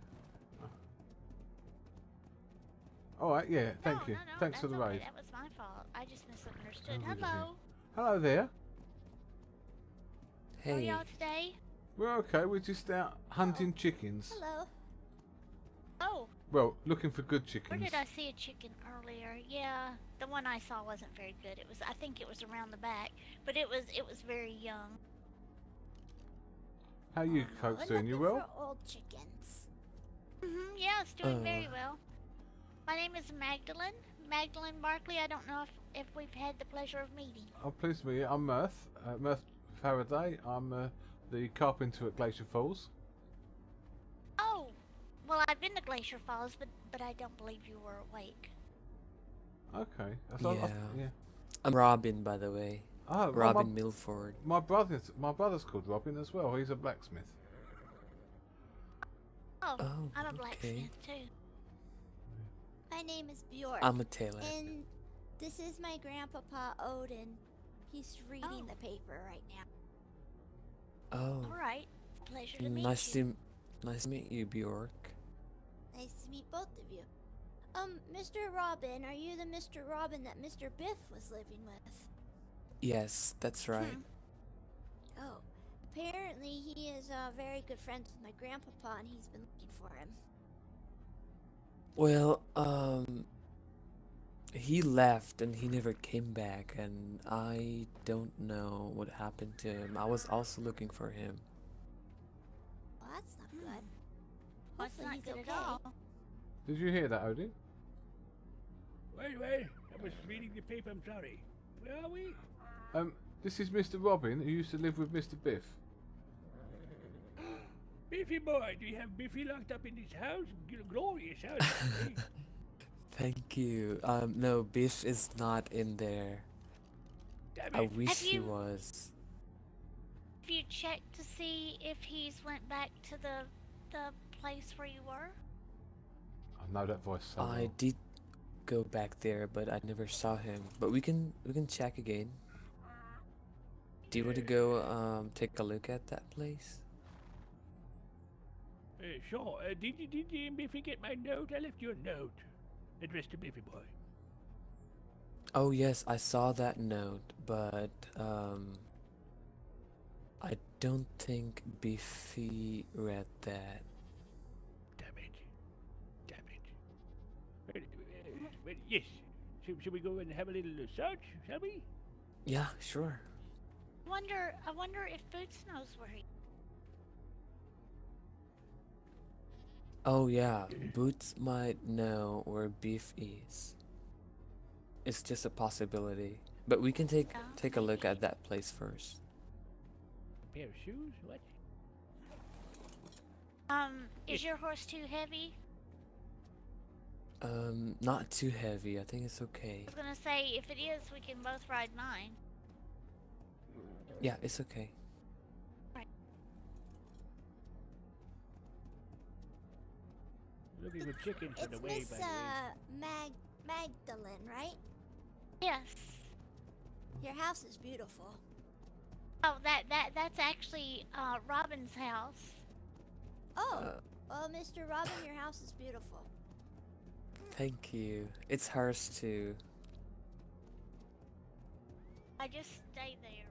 Speaker 1: Alright, yeah, thank you.
Speaker 8: No,
Speaker 1: Thanks for the
Speaker 8: that's okay.
Speaker 1: raid.
Speaker 8: That was my fault. I just misunderstood.
Speaker 1: Oh, good
Speaker 8: Hello.
Speaker 1: Hello there.
Speaker 8: How are
Speaker 9: Hey,
Speaker 8: y'all today?
Speaker 1: We're okay, we're just out hunting chickens.
Speaker 5: Hello.
Speaker 8: Oh,
Speaker 1: Well, looking for good
Speaker 8: where
Speaker 1: chickens.
Speaker 8: did I see a chicken earlier? Yeah, the one I saw wasn't very good. It was, I think it was around the back, but it was very young.
Speaker 1: How you
Speaker 5: We're
Speaker 1: folks doing? You
Speaker 5: looking
Speaker 1: well?
Speaker 5: for old chickens.
Speaker 8: Yeah, it's doing very
Speaker 9: Uh.
Speaker 8: well. My name is Magdalene. Magdalene Barkley. I don't know if we've had the pleasure of meeting.
Speaker 1: I'm pleased to meet you. I'm Mirth. Mirth Faraday. I'm the carpenter at Glacier Falls.
Speaker 8: Oh, well, I've been to Glacier Falls, but I don't believe you were awake.
Speaker 1: Okay.
Speaker 9: Yeah.
Speaker 1: Yeah.
Speaker 9: I'm Robin, by the way.
Speaker 1: Ah, well,
Speaker 9: Robin Milford.
Speaker 1: my brother's called Robin as well. He's a blacksmith.
Speaker 8: Oh,
Speaker 9: Oh,
Speaker 8: I'm a
Speaker 9: okay.
Speaker 8: blacksmith too.
Speaker 5: My name is Bjork.
Speaker 9: I'm a tailor.
Speaker 5: And This is my grandpapa Odin. He's reading
Speaker 8: Oh.
Speaker 5: the paper right now.
Speaker 9: Oh,
Speaker 8: All right. Pleasure to meet
Speaker 9: nice
Speaker 8: you.
Speaker 9: nice to meet you, Bjork.
Speaker 5: Nice to meet both of you. Mr. Robin, are you the Mr. Robin that Mr. Biff was living with?
Speaker 9: Yes, that's right.
Speaker 5: Oh, apparently he is very good friends with my grandpapa, and he's been looking for him.
Speaker 9: Well, he left and he never came back, and I don't know what happened to him. I was also looking for him.
Speaker 5: Well, that's not good.
Speaker 8: Well, it's
Speaker 5: Hopefully
Speaker 8: not
Speaker 5: he's
Speaker 8: good
Speaker 5: okay.
Speaker 8: at all.
Speaker 1: Did you hear that, Odin?
Speaker 4: Wait, I was reading the paper, I'm sorry. Where are we?
Speaker 1: This is Mr. Robin, who used to live with Mr. Biff.
Speaker 4: Biffy boy, do you have Biffy locked up in this house? Glorious house. eh?
Speaker 9: Thank you. No, Biff is not in there.
Speaker 4: Damn
Speaker 9: I
Speaker 4: it.
Speaker 9: wish he
Speaker 8: you-
Speaker 9: was.
Speaker 8: Have you checked to see if he's went back to the place where you were?
Speaker 1: I know that voice so
Speaker 9: I
Speaker 1: well.
Speaker 9: did go back there, but I never saw him. But we can check again. Do you want to go take a look at that place?
Speaker 4: Sure. Did Biffy get my note? I left you a note addressed to Biffy boy.
Speaker 9: Oh yes, I saw that note, but I don't think Biffy read that.
Speaker 4: Damn it. Well, yes. Should we go and have a little search, shall we?
Speaker 9: Yeah, sure.
Speaker 8: I wonder if Boots knows where he.
Speaker 9: Oh yeah, Boots might know where Beef is. It's just a possibility, but we can take a look at that place first.
Speaker 4: A pair of shoes? What?
Speaker 8: Is your horse too heavy?
Speaker 9: Not too heavy. I think it's okay.
Speaker 8: I was gonna say, if it is, we can both ride mine.
Speaker 9: Yeah, it's okay.
Speaker 4: Looking for chickens on
Speaker 5: It's
Speaker 4: the way,
Speaker 5: Miss
Speaker 4: by the way.
Speaker 5: Magdalene, right?
Speaker 8: Yes.
Speaker 5: Your house is beautiful.
Speaker 8: Oh, that's actually Robin's house.
Speaker 5: Oh,
Speaker 9: Uh,
Speaker 5: well, Mr. Robin, your house is beautiful.
Speaker 9: Thank you. It's hers too.
Speaker 8: I just stay there.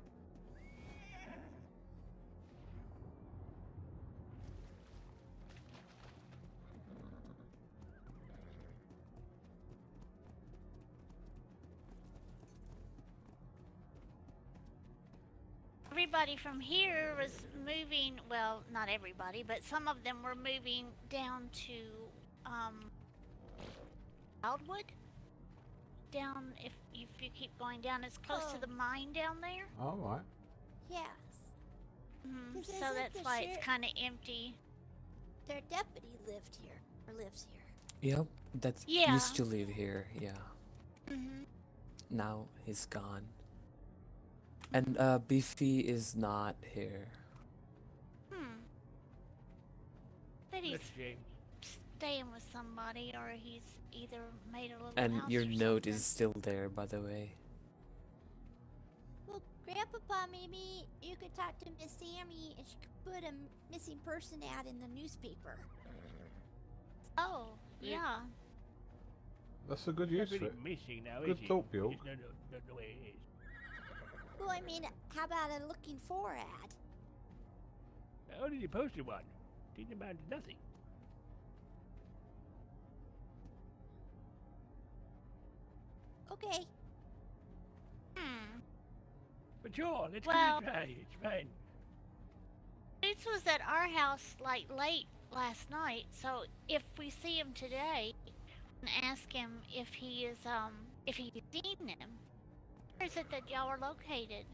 Speaker 8: Everybody from here was moving, well, not everybody, but some of them were moving down to Wildwood. Down, if you keep going down, it's close to
Speaker 5: Oh.
Speaker 8: the mine down there.
Speaker 1: All right.
Speaker 5: Yes.
Speaker 8: So
Speaker 5: 'Cause isn't
Speaker 8: that's
Speaker 5: the
Speaker 8: why it's
Speaker 5: sheriff-
Speaker 8: kind of empty.
Speaker 5: Their deputy lived here, or lives here.
Speaker 9: Yep, that
Speaker 8: Yeah.
Speaker 9: used to live here. Yeah.
Speaker 8: Mm-hmm.
Speaker 9: Now he's gone. And Beefy is not here.
Speaker 8: But he's
Speaker 4: That's a shame.
Speaker 8: staying with somebody, or he's either made a little
Speaker 9: And
Speaker 8: house
Speaker 9: your
Speaker 8: or
Speaker 9: note
Speaker 8: something.
Speaker 9: is still there, by the way.
Speaker 5: Well, Grandpapa, maybe you could talk to Miss Sammy and she could put a missing person ad in the newspaper.
Speaker 8: Oh, yeah.
Speaker 1: That's a good
Speaker 4: Not
Speaker 1: use for
Speaker 4: really
Speaker 1: it.
Speaker 4: missing now,
Speaker 1: Good
Speaker 4: is he?
Speaker 1: thought, Bjork.
Speaker 4: No way it is.
Speaker 5: Well, I mean, how about a looking for ad?
Speaker 4: I only posted one. Didn't amount to nothing.
Speaker 5: Okay.
Speaker 4: But sure, let's
Speaker 8: Well-
Speaker 4: give it a try. It's fine.
Speaker 8: Boots was at our house like late last night, so if we see him today and ask him if he is if he's seen him, where is it that y'all are located?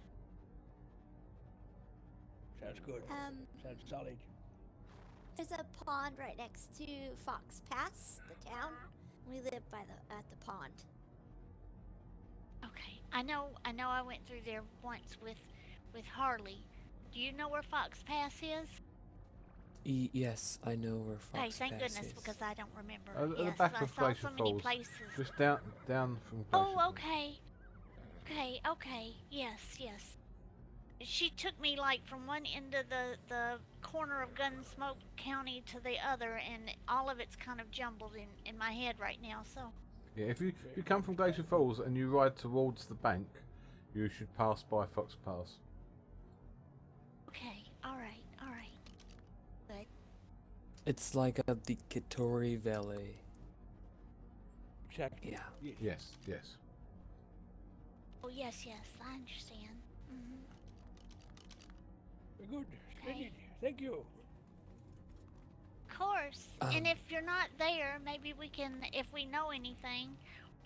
Speaker 4: Sounds good. Sounds solid.
Speaker 5: There's a pond right next to Fox Pass, the town. We live by at the pond.
Speaker 8: Okay, I know I went through there once with Harley. Do you know where Fox Pass is?
Speaker 9: Yes, I know where Fox
Speaker 8: Hey, thank
Speaker 9: Pass
Speaker 8: goodness,
Speaker 9: is.
Speaker 8: because I don't remember.
Speaker 1: At the
Speaker 8: Yes,
Speaker 1: back
Speaker 8: I
Speaker 1: of
Speaker 8: saw
Speaker 1: Glacier
Speaker 8: so many
Speaker 1: Falls.
Speaker 8: places.
Speaker 1: Just down from Glacier
Speaker 8: Oh,
Speaker 1: Falls.
Speaker 8: okay. Okay. Yes. She took me like from one end of the corner of Gunsmoke County to the other, and all of it's kind of jumbled in my head right now. So.
Speaker 1: Yeah, if you come from Glacier Falls and you ride towards the bank, you should pass by Fox Pass.
Speaker 8: Okay. All right. Good.
Speaker 9: It's like at the Kitori Valley.
Speaker 4: Exactly.
Speaker 9: Yeah.
Speaker 1: Yes.
Speaker 8: Oh yes, I understand.
Speaker 4: Very good.
Speaker 8: Okay.
Speaker 4: Splendid. Thank you.
Speaker 8: Of course. And if you're not there, maybe we can, if we know anything,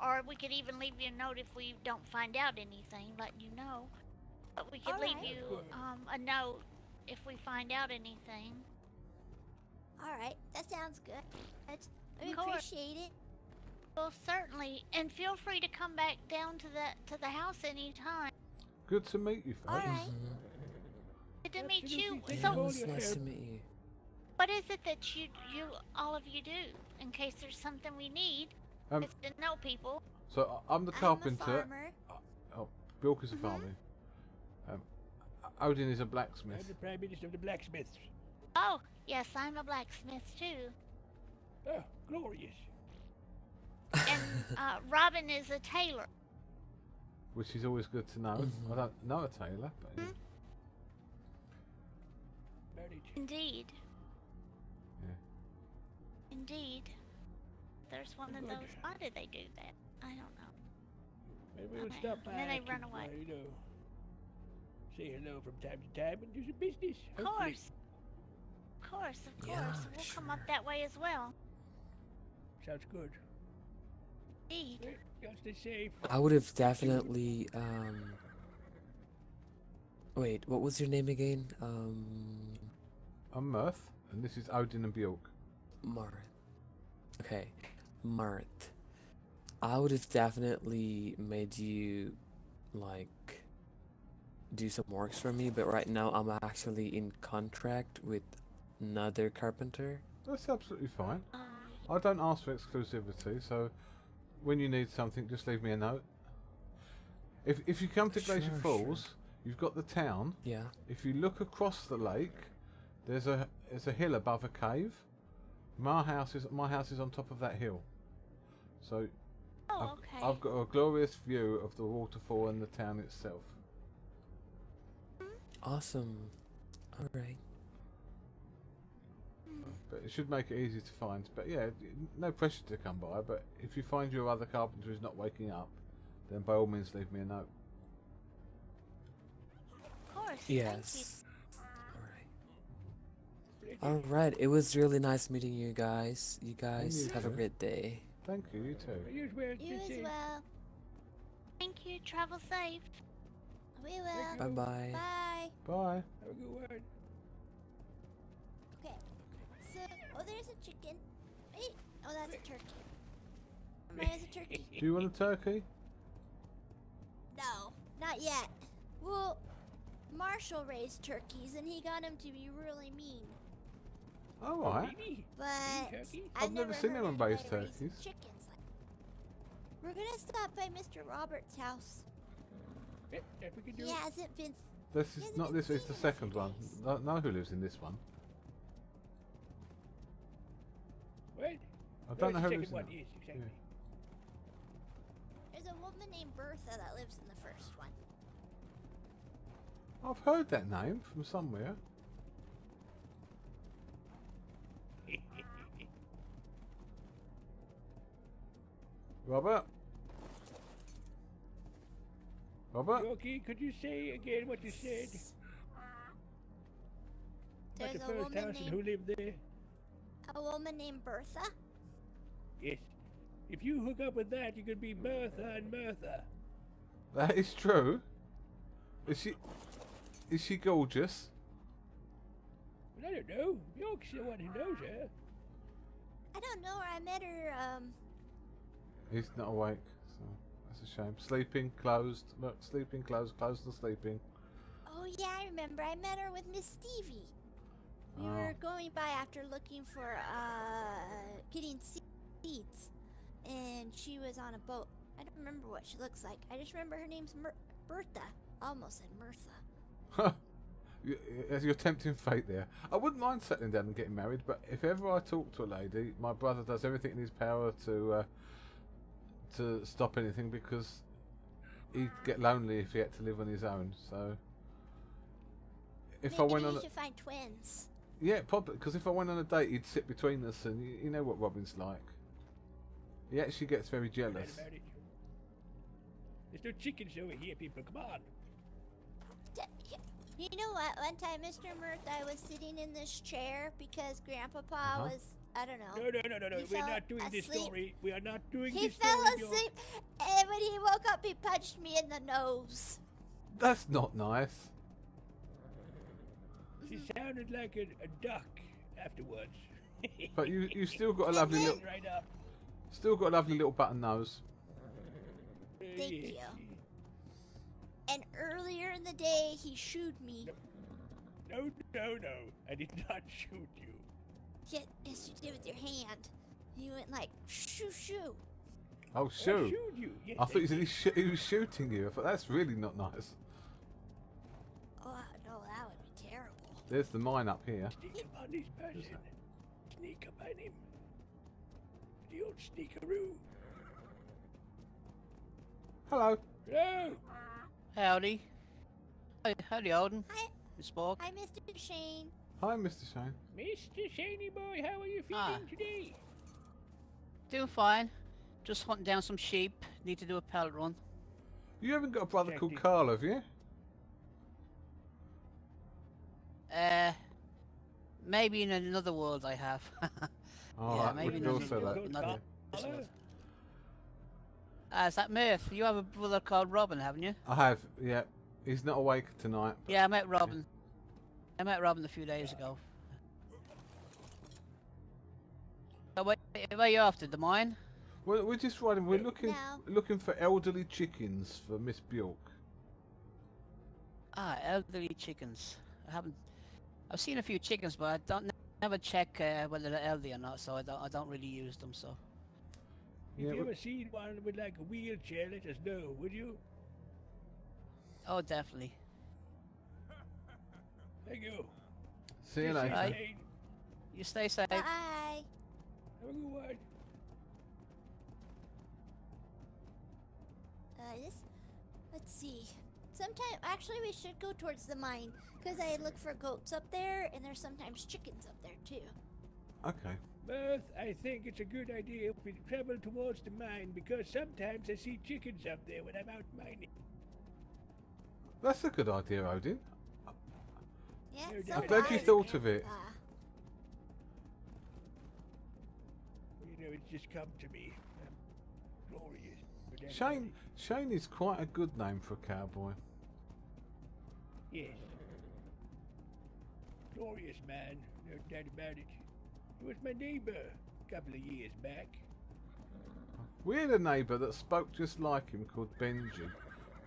Speaker 8: or we could even leave you a note if we don't find out anything, letting you know. But we could leave
Speaker 5: Alright.
Speaker 8: you a note if we find out anything.
Speaker 5: Alright, that sounds good. We
Speaker 8: Of course.
Speaker 5: appreciate it.
Speaker 8: Well, certainly, and feel free to come back down to the house anytime.
Speaker 1: Good to meet you, folks.
Speaker 5: Alright.
Speaker 8: Good to meet you.
Speaker 4: Absolutely.
Speaker 8: So,
Speaker 4: Thank you.
Speaker 9: It's nice to meet you.
Speaker 8: what is it that you all of you do in case there's something we need?
Speaker 1: Um,
Speaker 8: It's to know people.
Speaker 1: So I'm the
Speaker 5: I'm a
Speaker 1: carpenter.
Speaker 5: farmer.
Speaker 1: Oh, Bilk is a farmer. Odin is a
Speaker 4: I'm
Speaker 1: blacksmith.
Speaker 4: the Prime Minister of the Blacksmiths.
Speaker 8: Oh, yes, I'm a blacksmith too.
Speaker 4: Oh, glorious.
Speaker 8: And Robin is a tailor.
Speaker 1: Which is always good to know. I don't know a tailor, but
Speaker 4: Married.
Speaker 8: Indeed.
Speaker 1: Yeah.
Speaker 8: Indeed. There's one of
Speaker 4: Good.
Speaker 8: those. Why did they do that? I don't know.
Speaker 4: Maybe we'll
Speaker 8: Okay.
Speaker 4: stop by.
Speaker 8: And then they
Speaker 4: to,
Speaker 8: run away.
Speaker 4: You know, say hello from time to time and do some business.
Speaker 8: Of
Speaker 4: hopefully.
Speaker 8: course. Of course.
Speaker 9: Yeah,
Speaker 8: We'll come up that way as well.
Speaker 4: Sounds good.
Speaker 8: Indeed.
Speaker 4: Well, gotta stay safe.
Speaker 9: I would have definitely Wait, what was your name again?
Speaker 1: I'm Mirth, and this is Odin and Bjork.
Speaker 9: Marth. Okay, Marth. I would have definitely made you like do some works for me, but right now I'm actually in contract with another carpenter.
Speaker 1: That's absolutely fine. I don't ask for exclusivity, so when you need something, just leave me a note. If you come to Glacier
Speaker 9: Sure,
Speaker 1: Falls, you've got the town.
Speaker 9: Yeah.
Speaker 1: If you look across the lake, there's a hill above a cave. My house is on top of that hill. So
Speaker 8: Oh, okay.
Speaker 1: I've got a glorious view of the waterfall and the town itself.
Speaker 9: Awesome. All right.
Speaker 1: But it should make it easy to find. But yeah, no pressure to come by. But if you find your other carpenter is not waking up, then by all means leave me a note.
Speaker 8: Of course.
Speaker 9: Yes. All right. It was really nice meeting you guys. You guys
Speaker 1: you
Speaker 9: have a
Speaker 1: too.
Speaker 9: great day.
Speaker 1: Thank you. You too.
Speaker 4: You as well.
Speaker 5: You
Speaker 4: stay
Speaker 5: as
Speaker 4: safe.
Speaker 5: well.
Speaker 8: Thank you. Travel safe.
Speaker 5: We will.
Speaker 9: Bye bye.
Speaker 5: Bye.
Speaker 1: Bye.
Speaker 4: Have a good one.
Speaker 5: Okay. So, oh, there's a chicken. Wait. Oh, that's a turkey. Mine is a turkey.
Speaker 1: Do you want a turkey?
Speaker 5: No, not yet. Well, Marshall raised turkeys, and he got them to be really mean.
Speaker 1: All right.
Speaker 4: Baby.
Speaker 5: But
Speaker 4: Turkey?
Speaker 5: I've
Speaker 1: never seen
Speaker 5: heard
Speaker 1: anyone raise
Speaker 5: anybody
Speaker 1: turkeys.
Speaker 5: Chickens. We're gonna stop by Mr. Roberts' house.
Speaker 4: Yeah, that we can do.
Speaker 5: He hasn't been.
Speaker 1: This is
Speaker 5: Hasn't
Speaker 1: not
Speaker 5: been
Speaker 1: this. It's
Speaker 5: seen
Speaker 1: the
Speaker 5: in a
Speaker 1: second
Speaker 5: few
Speaker 1: one.
Speaker 5: days.
Speaker 1: Know who lives in this one.
Speaker 4: What?
Speaker 1: I don't know
Speaker 4: the
Speaker 1: who
Speaker 4: second
Speaker 1: lives in
Speaker 4: one
Speaker 1: it.
Speaker 4: is, exactly.
Speaker 5: There's a woman named Bertha that lives in the first one.
Speaker 1: I've heard that name from somewhere. Robert? Robert?
Speaker 4: Okay, could you say again what you said? About
Speaker 5: There's
Speaker 4: the
Speaker 5: a
Speaker 4: first
Speaker 5: woman
Speaker 4: house and who
Speaker 5: named
Speaker 4: lived there?
Speaker 5: Bertha.
Speaker 4: Yes. If you hook up with that, you could be Bertha and Mirtha.
Speaker 1: That is true. Is she gorgeous?
Speaker 4: Well, I don't know. York's the one who knows her.
Speaker 5: I don't know where I met her.
Speaker 1: He's not awake, so that's a shame. Sleeping, closed. Look, sleeping, closed, closed and sleeping.
Speaker 5: Oh yeah, I remember. I met her with Miss Stevie. We were going by after looking for getting seeds, and she was on a boat. I don't remember what she looks like. I just remember her name's Bertha. I almost said Mirtha.
Speaker 1: You're tempting fate there. I wouldn't mind settling down and getting married, but if ever I talk to a lady, my brother does everything in his power to stop anything, because he'd get lonely if he had to live on his own. So if
Speaker 5: Maybe
Speaker 1: I went on,
Speaker 5: you should find twins.
Speaker 1: yeah, probably, because if I went on a date, he'd sit between us, and you know what Robin's like. He actually gets very jealous.
Speaker 4: There's no chickens over here, people. Come on.
Speaker 5: You know what? One time, Mr. Mirth, I was sitting in this chair because Grandpapa was, I don't know.
Speaker 4: No.
Speaker 5: He
Speaker 4: We're
Speaker 5: fell
Speaker 4: not doing this
Speaker 5: asleep.
Speaker 4: story. We are not doing
Speaker 5: He
Speaker 4: this
Speaker 5: fell
Speaker 4: story.
Speaker 5: asleep, and when he woke up, he punched me in the nose.
Speaker 1: That's not nice.
Speaker 4: She sounded like a duck afterwards.
Speaker 1: But you still got a lovely little,
Speaker 4: Right up.
Speaker 1: still got a lovely little button nose.
Speaker 5: Thank
Speaker 4: Yes.
Speaker 5: you. And earlier in the day, he shooed me.
Speaker 4: No. I did not shoot you.
Speaker 5: Yes, you did with your hand. You went like, shoo, shoo.
Speaker 1: Oh,
Speaker 4: I
Speaker 1: shoot.
Speaker 4: shoot you. Yes,
Speaker 1: I thought you said he was shooting you. I thought that's really not nice.
Speaker 5: Oh, no, that would be terrible.
Speaker 1: There's the mine up here.
Speaker 4: Sneak up on this person. Sneak up on him. The old sneakaroo.
Speaker 1: Hello.
Speaker 4: Hello.
Speaker 10: Howdy. Howdy, Alden.
Speaker 5: Hi,
Speaker 10: Miss Borg.
Speaker 5: hi, Mr. Shane.
Speaker 1: Hi, Mr. Shane.
Speaker 4: Mr. Shaney boy, how are you feeling today?
Speaker 10: Doing fine. Just hunting down some sheep. Need to do a pallet run.
Speaker 1: You haven't got a brother called
Speaker 4: Exactly.
Speaker 1: Carl, have you?
Speaker 10: Maybe in another world I have.
Speaker 1: Oh,
Speaker 10: Yeah,
Speaker 1: that
Speaker 10: maybe
Speaker 1: would
Speaker 10: not.
Speaker 1: also that.
Speaker 10: Not
Speaker 1: yeah.
Speaker 4: Hello?
Speaker 10: Is that Mirth? You have a brother called Robin, haven't you?
Speaker 1: I have, yeah. He's not awake tonight. But
Speaker 10: Yeah, I met Robin. I met Robin a few days ago. So where are you off to? The mine?
Speaker 1: We're just riding. We're
Speaker 5: No.
Speaker 1: looking for elderly chickens for Miss Bjork.
Speaker 10: Ah, elderly chickens. I've seen a few chickens, but I don't never check whether they're elderly or not. So I don't really use them. So
Speaker 1: Yeah,
Speaker 4: If you
Speaker 1: we-
Speaker 4: ever seen one with like a wheelchair, let us know, would you?
Speaker 10: oh, definitely.
Speaker 4: Thank you.
Speaker 1: See you
Speaker 4: Stay
Speaker 1: later.
Speaker 10: Bye.
Speaker 4: safe.
Speaker 10: You stay safe.
Speaker 5: Bye.
Speaker 4: Have a good one.
Speaker 5: Let's see. Actually, we should go towards the mine, because I look for goats up there, and there's sometimes chickens up there, too.
Speaker 1: Okay.
Speaker 4: Mirth, I think it's a good idea if we travel towards the mine, because sometimes I see chickens up there when I'm out mining.
Speaker 1: That's a good idea, Odin.
Speaker 5: Yeah,
Speaker 4: I'm
Speaker 5: so
Speaker 1: I'm glad you
Speaker 5: did
Speaker 1: thought of it.
Speaker 5: Grandpa.
Speaker 4: You know, it's just come to me. Glorious. But that's
Speaker 1: Shane is quite a good name for a cowboy.
Speaker 4: Yes. Glorious man, no doubt about it. He was my neighbor a couple of years back.
Speaker 1: We had a neighbour that spoke just like him called Benji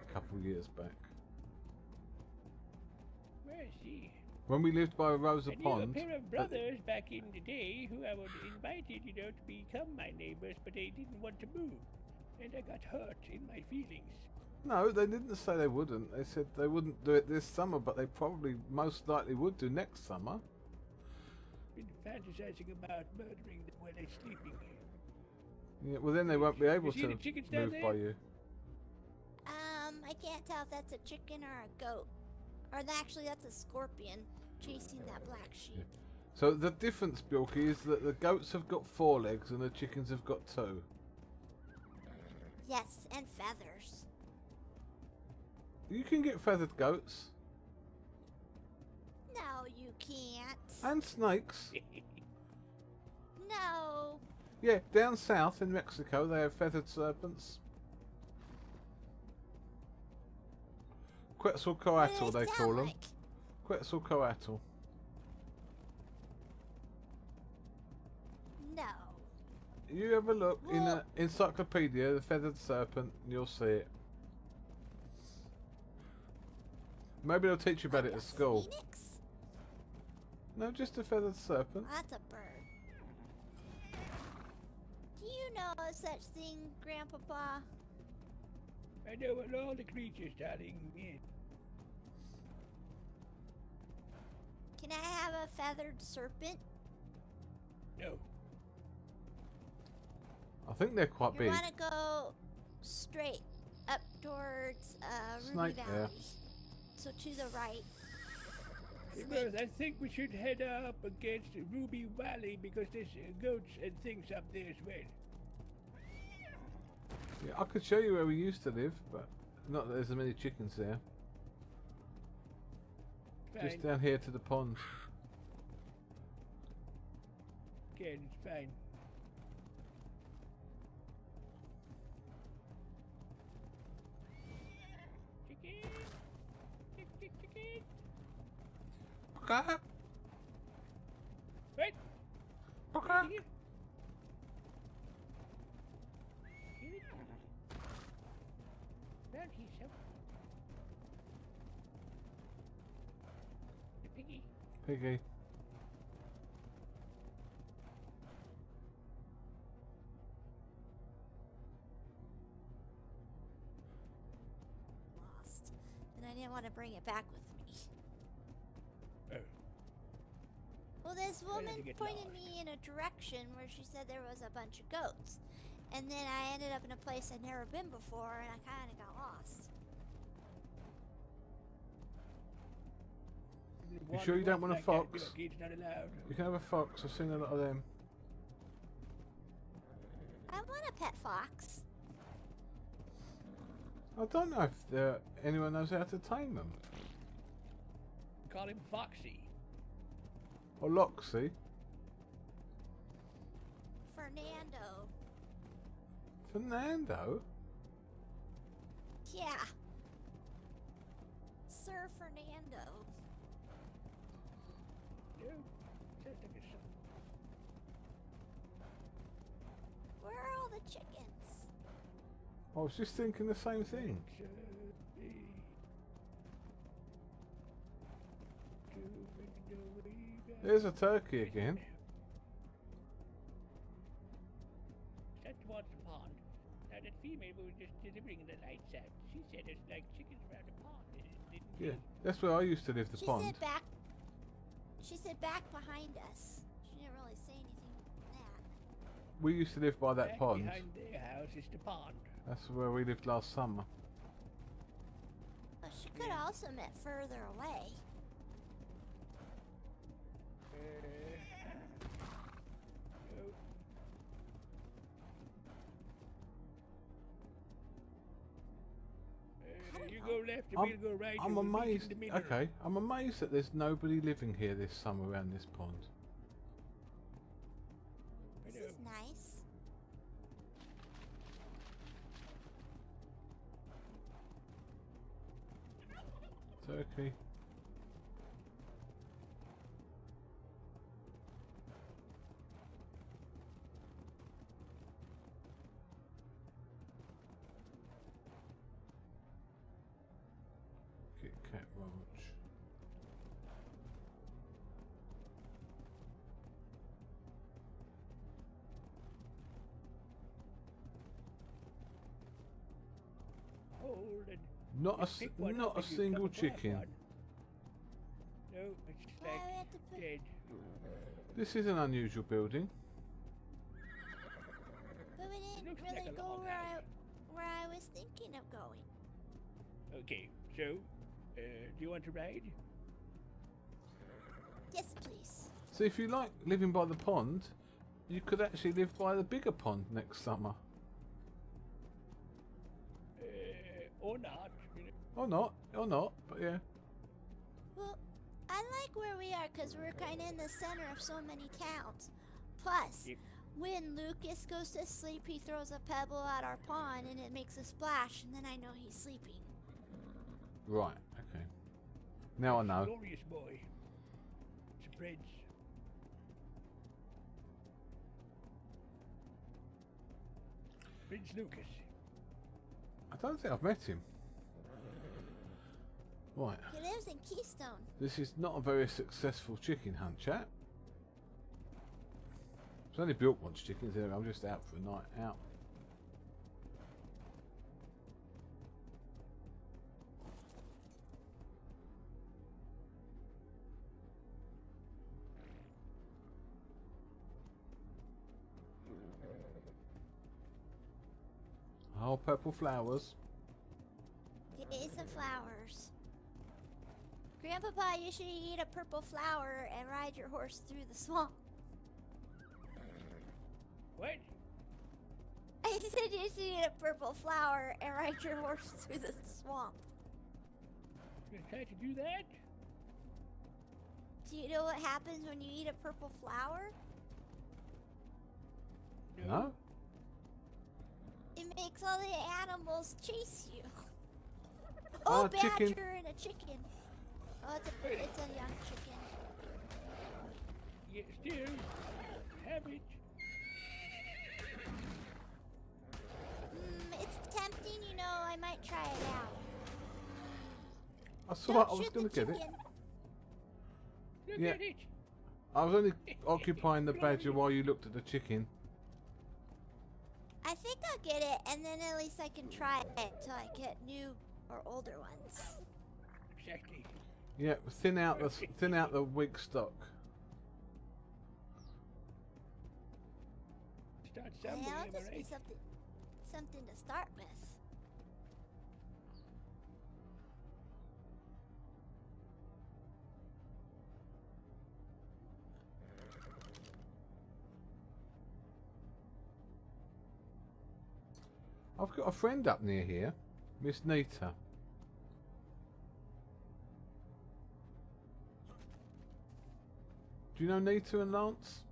Speaker 1: a couple of years back.
Speaker 4: Well, see.
Speaker 1: When we lived by Rosa
Speaker 4: I knew
Speaker 1: Pond.
Speaker 4: a pair of brothers back in the day who I was invited, to become my neighbors, but they didn't want to move. And I got hurt in my feelings.
Speaker 1: No, they didn't say they wouldn't. They said they wouldn't do it this summer, but they probably most likely would do next summer.
Speaker 4: Been fantasizing about murdering them while they're sleeping.
Speaker 1: Yeah, well then they won't be able
Speaker 4: see
Speaker 1: to
Speaker 4: the chickens down
Speaker 1: move
Speaker 4: there?
Speaker 1: by you.
Speaker 5: I can't tell if that's a chicken or a goat. Or actually, that's a scorpion chasing that black sheep.
Speaker 1: So the difference, Bjorky, is that the goats have got 4 legs and the chickens have got 2.
Speaker 5: Yes, and feathers.
Speaker 1: You can get feathered goats
Speaker 5: No, you can't.
Speaker 1: and snakes.
Speaker 5: No.
Speaker 1: Yeah, down south in Mexico they have feathered serpents. Quetzalcoatl
Speaker 5: What do
Speaker 1: they
Speaker 5: sound
Speaker 1: call them.
Speaker 5: like?
Speaker 1: Quetzalcoatl.
Speaker 5: No.
Speaker 1: You have a look in
Speaker 5: Well-
Speaker 1: an encyclopedia, the feathered serpent, and you'll see it. Maybe they'll teach you about it
Speaker 5: Like
Speaker 1: at
Speaker 5: a
Speaker 1: school.
Speaker 5: phoenix?
Speaker 1: No, just a feathered serpent.
Speaker 5: That's a bird. Do you know of such thing, Grandpapa?
Speaker 4: I know what all the creatures, darling. Yes.
Speaker 5: Can I have a feathered serpent?
Speaker 4: No.
Speaker 1: I think they're quite
Speaker 5: You
Speaker 1: big.
Speaker 5: want to go straight up towards Ruby
Speaker 1: Snake
Speaker 5: Valley.
Speaker 1: there.
Speaker 5: So to the right.
Speaker 4: Well, I think we should head up against Ruby Valley because there's goats and things up there as well.
Speaker 1: Yeah, I could show you where we used to live, but not that there's as many chickens there.
Speaker 4: Fine.
Speaker 1: Just down here to the pond.
Speaker 4: Okay, it's fine. Chicken! Chicken!
Speaker 1: Okay.
Speaker 4: Wait!
Speaker 1: Okay.
Speaker 4: Here. Round here, so. The piggy.
Speaker 1: Piggy.
Speaker 5: Lost. And I didn't want to bring it back with me.
Speaker 4: Oh.
Speaker 5: Well, this
Speaker 4: Why don't
Speaker 5: woman
Speaker 4: you get
Speaker 5: pointed
Speaker 4: lost?
Speaker 5: me in a direction where she said there was a bunch of goats. And then I ended up in a place I'd never been before, and I kind of got lost.
Speaker 1: You sure you don't want a
Speaker 4: Like that,
Speaker 1: fox?
Speaker 4: your kid's not allowed.
Speaker 1: You can have a fox. I've seen a lot of them.
Speaker 5: I want a pet fox.
Speaker 1: I don't know if anyone knows how to tame them.
Speaker 4: Call him Foxy.
Speaker 1: Or Loxy.
Speaker 5: Fernando.
Speaker 1: Fernando?
Speaker 5: Yeah. Sir Fernando.
Speaker 4: No, sounds like a son.
Speaker 5: Where are all the chickens?
Speaker 1: I was just thinking the same thing. There's a turkey again.
Speaker 4: That towards the pond. Now that female was just delivering the lights out. She said it's like chickens around the pond. Didn't
Speaker 1: Yeah,
Speaker 4: she?
Speaker 1: that's where I used to live, the
Speaker 5: She
Speaker 1: pond.
Speaker 5: said back. She said back behind us. She didn't really say anything like that.
Speaker 1: We used to live by that
Speaker 4: Back
Speaker 1: pond.
Speaker 4: behind their house is the pond.
Speaker 1: That's where we lived last summer.
Speaker 5: Well, she could also meant further away.
Speaker 4: No. You go left and we'll go right.
Speaker 1: I'm
Speaker 4: and we'll meet in
Speaker 1: amazed.
Speaker 4: the middle.
Speaker 1: Okay, I'm amazed that there's nobody living here this summer around this pond.
Speaker 5: This is nice.
Speaker 1: Turkey. Kit Kat Ranch.
Speaker 4: Hold and
Speaker 1: Not a,
Speaker 4: pick one
Speaker 1: not
Speaker 4: up
Speaker 1: a
Speaker 4: and you
Speaker 1: single
Speaker 4: come across
Speaker 1: chicken.
Speaker 4: one. No, it's
Speaker 5: Why
Speaker 4: like
Speaker 5: we have to put
Speaker 4: dead.
Speaker 1: This is an unusual building.
Speaker 5: But we didn't
Speaker 4: looks
Speaker 5: really
Speaker 4: like a
Speaker 5: go
Speaker 4: log house.
Speaker 5: where I was thinking of going.
Speaker 4: Okay, so, do you want to ride?
Speaker 5: Yes, please.
Speaker 1: So if you like living by the pond, you could actually live by the bigger pond next summer.
Speaker 4: Or not, you know.
Speaker 1: Or not, but yeah.
Speaker 5: Well, I like where we are because we're kind of in the center of so many towns. Plus,
Speaker 4: Yep.
Speaker 5: when Lucas goes to sleep, he throws a pebble at our pond and it makes a splash, and then I know he's sleeping.
Speaker 1: Right, okay. Now I know.
Speaker 4: Glorious boy. It's a prince. Prince Lucas.
Speaker 1: I don't think I've met him. Right.
Speaker 5: He lives in Keystone.
Speaker 1: This is not a very successful chicken hunt, chat. I've only built once chickens here. I'm just out for a night out. Oh, purple flowers.
Speaker 5: Eat some flowers. Grandpapa, you should eat a purple flower and ride your horse through the swamp.
Speaker 4: What?
Speaker 5: I said you should eat a purple flower and ride your horse through the swamp.
Speaker 4: You gonna try to do that?
Speaker 5: Do you know what happens when you eat a purple flower?
Speaker 1: No?
Speaker 5: It makes all the animals chase you.
Speaker 1: Oh,
Speaker 5: Oh, badger
Speaker 1: chicken.
Speaker 5: and a chicken. Oh, it's a young chicken.
Speaker 4: Yeah, still. Have it.
Speaker 5: It's tempting, you know. I might try it out.
Speaker 1: I saw
Speaker 5: Don't
Speaker 1: it. I was
Speaker 5: shoot
Speaker 1: going
Speaker 5: the
Speaker 1: to get it.
Speaker 5: chicken.
Speaker 4: Look
Speaker 1: Yeah.
Speaker 4: at it.
Speaker 1: I was only occupying the badger while you looked at the chicken.
Speaker 5: I think I'll get it, and then at least I can try it till I get new or older ones.
Speaker 4: Exactly.
Speaker 1: Yeah, thin out the weak stock.
Speaker 4: Start
Speaker 5: Yeah,
Speaker 4: somewhere,
Speaker 5: it'll
Speaker 4: am I
Speaker 5: just be
Speaker 4: right?
Speaker 5: something to start with.
Speaker 1: I've got a friend up near here, Miss Nita. Do you know Nita and Lance?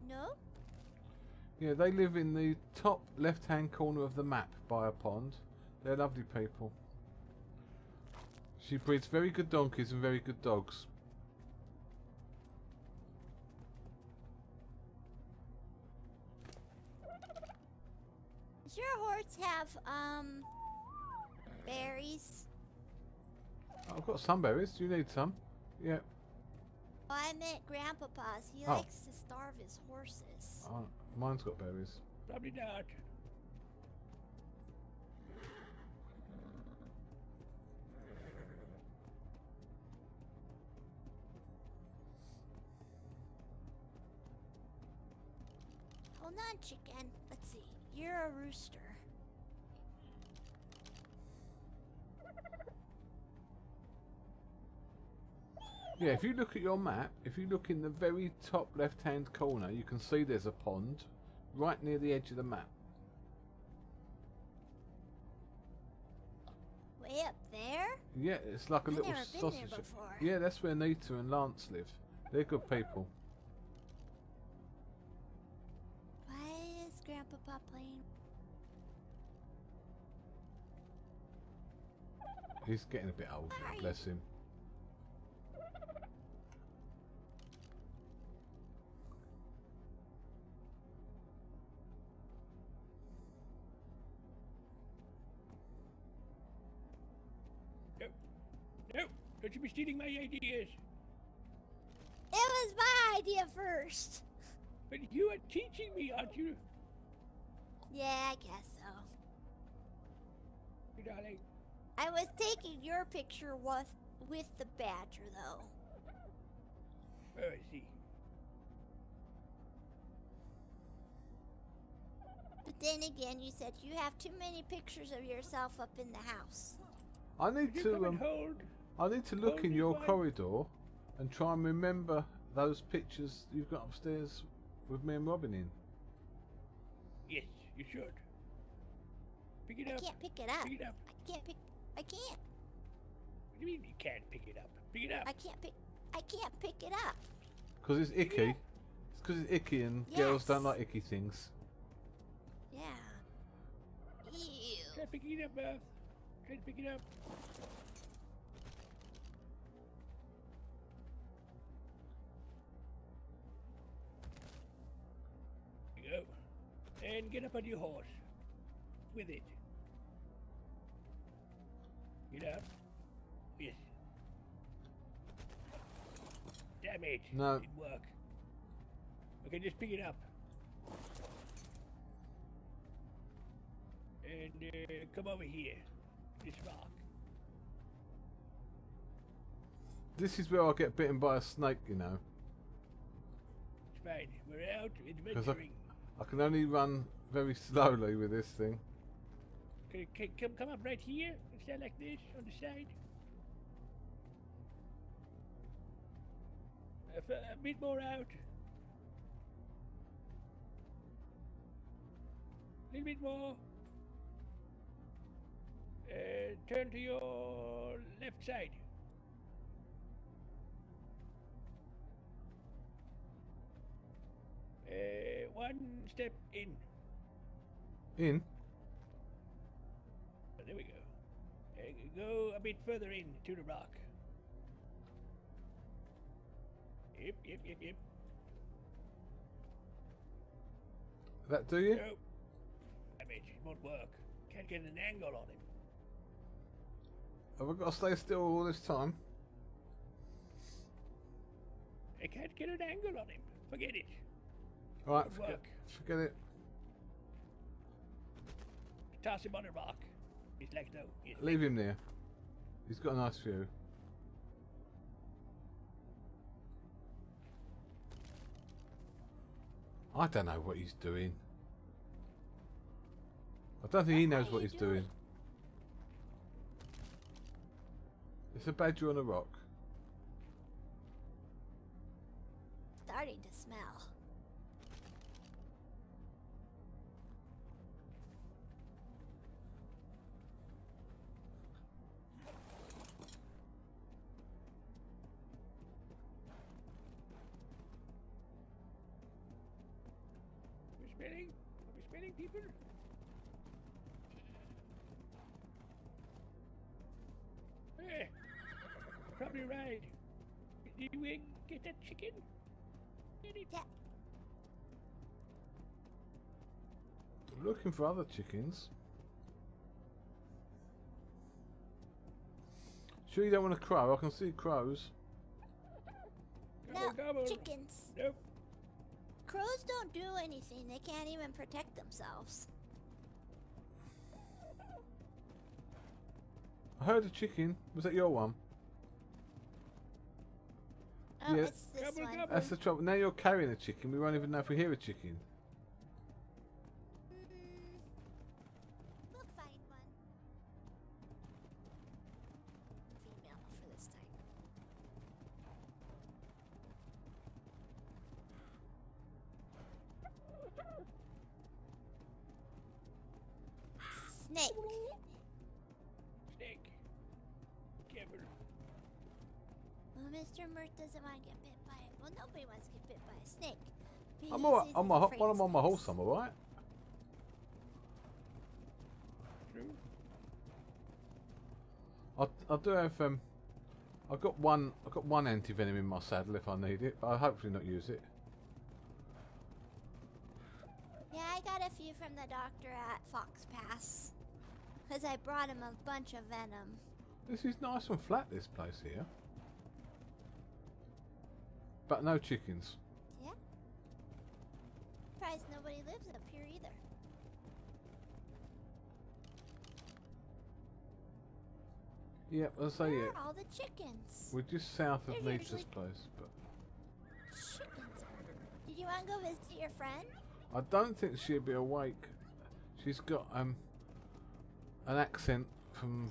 Speaker 5: No?
Speaker 1: Yeah, they live in the top left-hand corner of the map by a pond. They're lovely people. She breeds very good donkeys and very good dogs.
Speaker 5: Does your horse have, berries?
Speaker 1: I've got some berries. Do you need some? Yeah.
Speaker 5: Oh, I meant Grandpapa's. He
Speaker 1: Oh.
Speaker 5: likes to starve his horses.
Speaker 1: Mine's got berries.
Speaker 4: Probably not.
Speaker 5: Hold on, chicken. Let's see. You're a rooster.
Speaker 1: Yeah, if you look at your map, if you look in the very top left-hand corner, you can see there's a pond right near the edge of the map.
Speaker 5: Way up there?
Speaker 1: Yeah, it's like a
Speaker 5: I've
Speaker 1: little
Speaker 5: never been
Speaker 1: sausage.
Speaker 5: there before.
Speaker 1: Yeah, that's where Nita and Lance live. They're good people.
Speaker 5: Why is Grandpapa playing?
Speaker 1: He's getting a bit old,
Speaker 5: Where are you?
Speaker 1: bless him.
Speaker 4: No, don't you be stealing my ideas.
Speaker 5: It was my idea first.
Speaker 4: But you are teaching me, aren't you?
Speaker 5: Yeah, I guess so.
Speaker 4: Hey, darling.
Speaker 5: I was taking your picture with the badger, though.
Speaker 4: Oh, I see.
Speaker 5: But then again, you said you have too many pictures of yourself up in the house.
Speaker 1: I need
Speaker 4: Could you come
Speaker 1: to
Speaker 4: and hold?
Speaker 1: I need to look in
Speaker 4: Only
Speaker 1: your
Speaker 4: one.
Speaker 1: corridor and try and remember those pictures you've got upstairs with me and Robin in.
Speaker 4: Yes, you should. Pick it
Speaker 5: I
Speaker 4: up.
Speaker 5: can't pick it up.
Speaker 4: Pick it up.
Speaker 5: I can't.
Speaker 4: What do you mean you can't pick it up? Pick it up.
Speaker 5: I can't pick it up.
Speaker 1: Because it's icky. It's because it's icky and girls don't
Speaker 5: Yes.
Speaker 1: like icky things.
Speaker 5: Yeah. Ew.
Speaker 4: Try picking it up, Mirth. Try to pick it up. There you go. And get up on your horse. With it. Get out. Yes. Damn it.
Speaker 1: No.
Speaker 4: Didn't work. Okay, just pick it up. And come over here. This rock.
Speaker 1: This is where I get bitten by a snake, you know.
Speaker 4: It's fine. We're out
Speaker 1: 'Cause
Speaker 4: adventuring.
Speaker 1: I can only run very slowly with this thing.
Speaker 4: Okay, come up right here. Stand like this on the side. A bit more out. A little bit more. Turn to your left side. One step in.
Speaker 1: In?
Speaker 4: There we go. Go a bit further in to the rock. Yep.
Speaker 1: That do you?
Speaker 4: No. Damn it won't work. Can't get an angle on him.
Speaker 1: Have I got to stay still all this time?
Speaker 4: I can't get an angle on him. Forget it.
Speaker 1: Right,
Speaker 4: Won't work.
Speaker 1: forget it.
Speaker 4: Toss him on a rock. He's like no. Yes.
Speaker 1: Leave him there. He's got a nice view. I don't know what he's doing. I don't think he knows what he's doing. It's a badger on a rock.
Speaker 5: Starting to smell.
Speaker 4: Are we smelling people? Hey, probably right. Did we get that chicken? Get it?
Speaker 5: Yeah.
Speaker 1: I'm looking for other chickens. Sure you don't want a crow? I can see crows.
Speaker 5: No,
Speaker 4: Gobble.
Speaker 5: chickens.
Speaker 4: Nope.
Speaker 5: Crows don't do anything. They can't even protect themselves.
Speaker 1: I heard a chicken. Was that your one?
Speaker 5: Oh,
Speaker 1: Yeah.
Speaker 5: it's this
Speaker 4: Gobble,
Speaker 5: one.
Speaker 4: gobble.
Speaker 1: That's the trouble. Now you're carrying a chicken. We won't even know if we hear a chicken.
Speaker 5: We'll find one. Female for this time. Snake.
Speaker 4: Snake. Careful.
Speaker 5: Well, Mr. Mirth doesn't want to get bit by it. Well, nobody wants to get bit by a snake.
Speaker 1: I'm
Speaker 5: Because
Speaker 1: alright.
Speaker 5: he's
Speaker 1: On my
Speaker 5: afraid
Speaker 1: when
Speaker 5: of
Speaker 1: I'm on my horse,
Speaker 5: snakes.
Speaker 1: I'm alright.
Speaker 4: True.
Speaker 1: I do have I've got one anti-venom in my saddle if I need it, but I'll hopefully not use it.
Speaker 5: Yeah, I got a few from the doctor at Fox Pass. Because I brought him a bunch of venom.
Speaker 1: This is nice and flat, this place here. But no chickens.
Speaker 5: Yeah. Surprised nobody lives up here either.
Speaker 1: Yep, I'll say
Speaker 5: Where
Speaker 1: it.
Speaker 5: are all the chickens?
Speaker 1: We're just south of
Speaker 5: They're
Speaker 1: Nita's
Speaker 5: usually-
Speaker 1: place, but
Speaker 5: Chickens. Did you want to go visit your friend?
Speaker 1: I don't think she'll be awake. She's got an accent from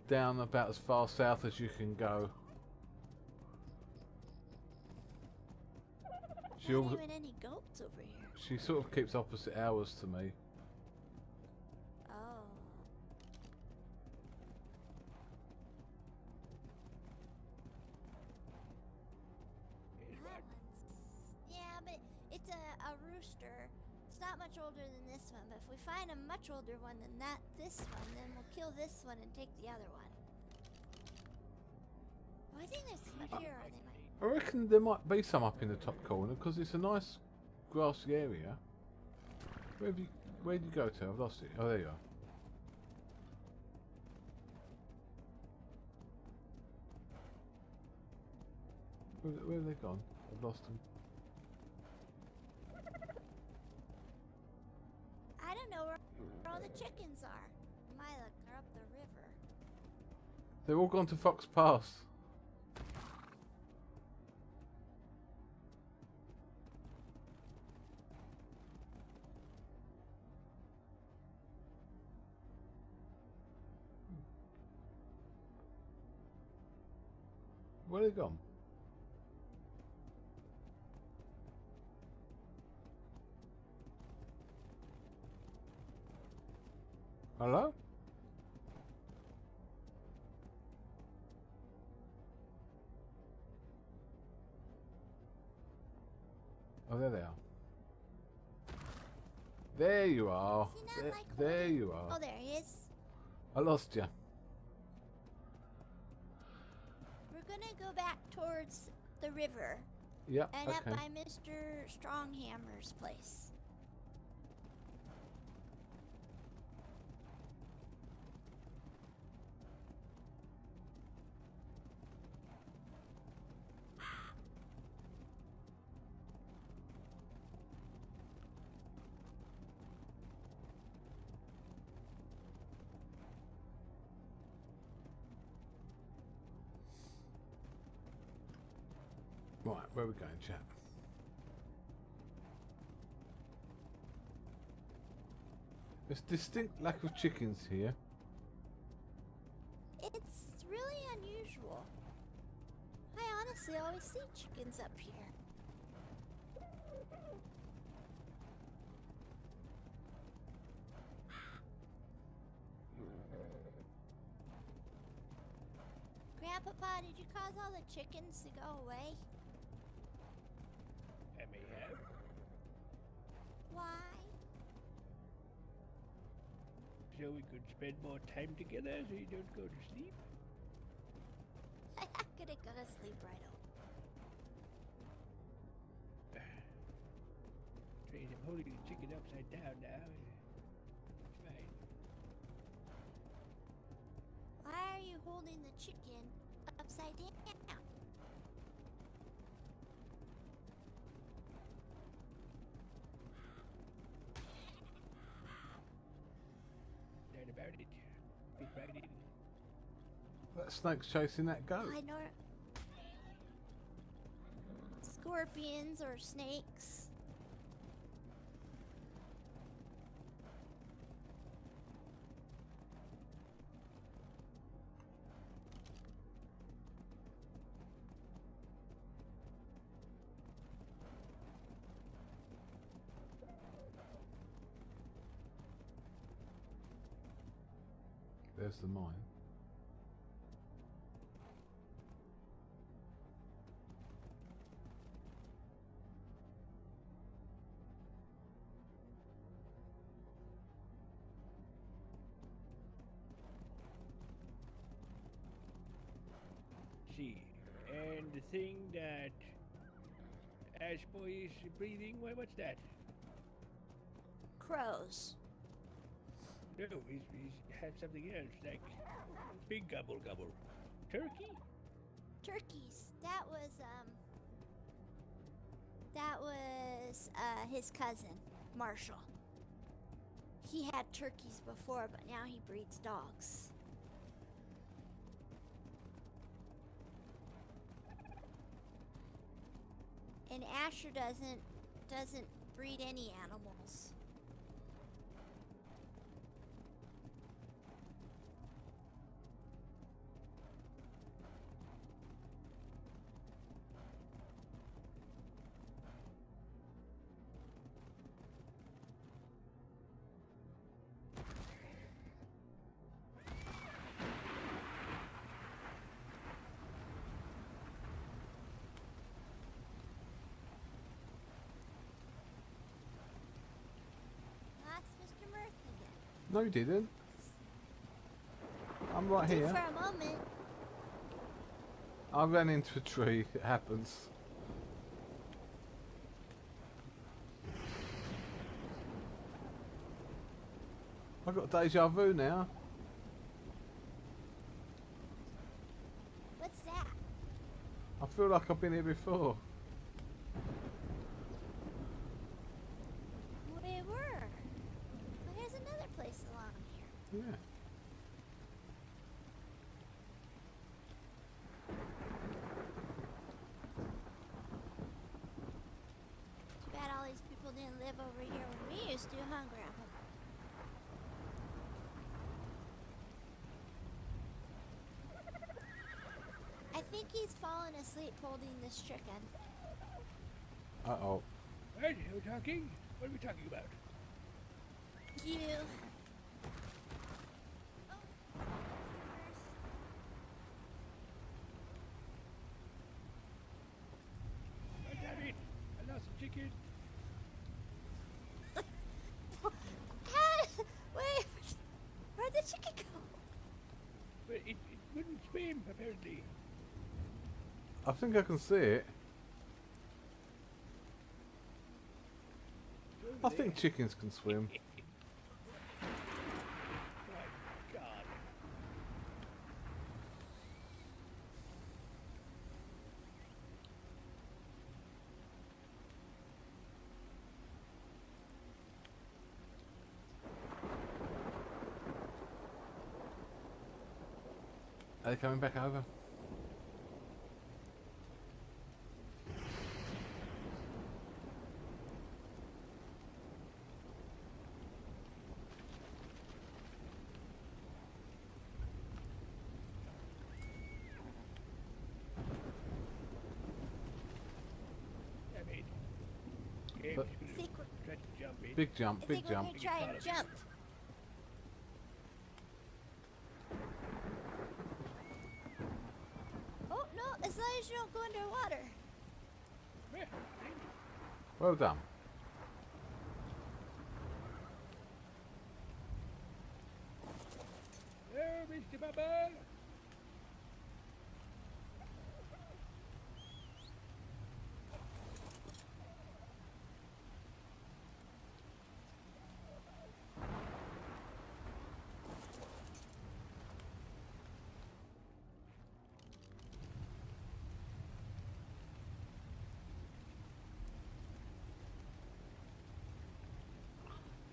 Speaker 1: down about as far south as you can go. She
Speaker 5: Not
Speaker 1: al-
Speaker 5: even any goats over here.
Speaker 1: she sort of keeps opposite hours to me.
Speaker 5: Oh. That one's... Yeah, but it's a rooster. It's not much older than this one, but if we find a much older one than this one, then we'll kill this one and take the other one. Well, I think there's some here, or they might...
Speaker 1: I reckon there might be some up in the top corner because it's a nice grassy area. Where'd you go to? I've lost it. Oh, there you are. Where have they gone? I've lost them.
Speaker 5: I don't know where all the chickens are. My luck, they're up the river.
Speaker 1: They're all gone to Fox Pass. Where are they gone? Hello? Oh, there they are. There you are.
Speaker 5: Is he not like
Speaker 1: There
Speaker 5: holding-
Speaker 1: you are.
Speaker 5: Oh, there he is.
Speaker 1: I lost you.
Speaker 5: We're gonna go back towards the river
Speaker 1: Yep.
Speaker 5: and up
Speaker 1: Okay.
Speaker 5: by Mr. Stronghammer's place.
Speaker 1: Right, where are we going, chap? There's distinct lack of chickens here.
Speaker 5: It's really unusual. I honestly always see chickens up here. Grandpapa, did you cause all the chickens to go away?
Speaker 4: I may have.
Speaker 5: Why?
Speaker 4: So we could spend more time together so you don't go to sleep?
Speaker 5: I'm not gonna go to sleep right away.
Speaker 4: Trace, I'm holding the chicken upside down now. It's fine.
Speaker 5: Why are you holding the chicken upside down?
Speaker 4: Learn about it. Fit right in.
Speaker 1: That snake's chasing that goat.
Speaker 5: I know. Scorpions or snakes.
Speaker 1: There's the mine.
Speaker 4: See. And the thing that Ash Boy is breathing, what's that?
Speaker 5: Crows.
Speaker 4: No, he's had something else, like big gobble gobble. Turkey?
Speaker 5: Turkeys. That was his cousin, Marshall. He had turkeys before, but now he breeds dogs. And Asher doesn't breed any animals. That's Mr. Mirth again.
Speaker 1: No, you didn't. I'm right
Speaker 5: Did
Speaker 1: here.
Speaker 5: for a moment.
Speaker 1: I ran into a tree. It happens. I've got deja vu now.
Speaker 5: What's that?
Speaker 1: I've feel like I've been here before.
Speaker 5: We were. But there's another place along here.
Speaker 1: Yeah.
Speaker 5: Too bad all these people didn't live over here when we used to, huh, Grandpa? I think he's fallen asleep holding this chicken.
Speaker 1: Uh-oh.
Speaker 4: What? Are we talking? What are we talking about?
Speaker 5: You.
Speaker 4: Oh, damn it! I lost the chicken.
Speaker 5: Wait, where'd the chicken go?
Speaker 4: But it wouldn't swim, apparently.
Speaker 1: I think I can see it. I think chickens can swim.
Speaker 4: My God.
Speaker 1: Are they coming back over?
Speaker 4: Damn it. Okay,
Speaker 1: But-
Speaker 4: I'm just
Speaker 5: Think
Speaker 4: gonna try to jump in.
Speaker 1: Big jump,
Speaker 5: I
Speaker 1: big
Speaker 5: think we're
Speaker 1: jump.
Speaker 5: gonna try and jump. Oh no! As long as you don't go underwater.
Speaker 4: Yeah.
Speaker 1: Well done.
Speaker 4: Hello, Mr. Bubba.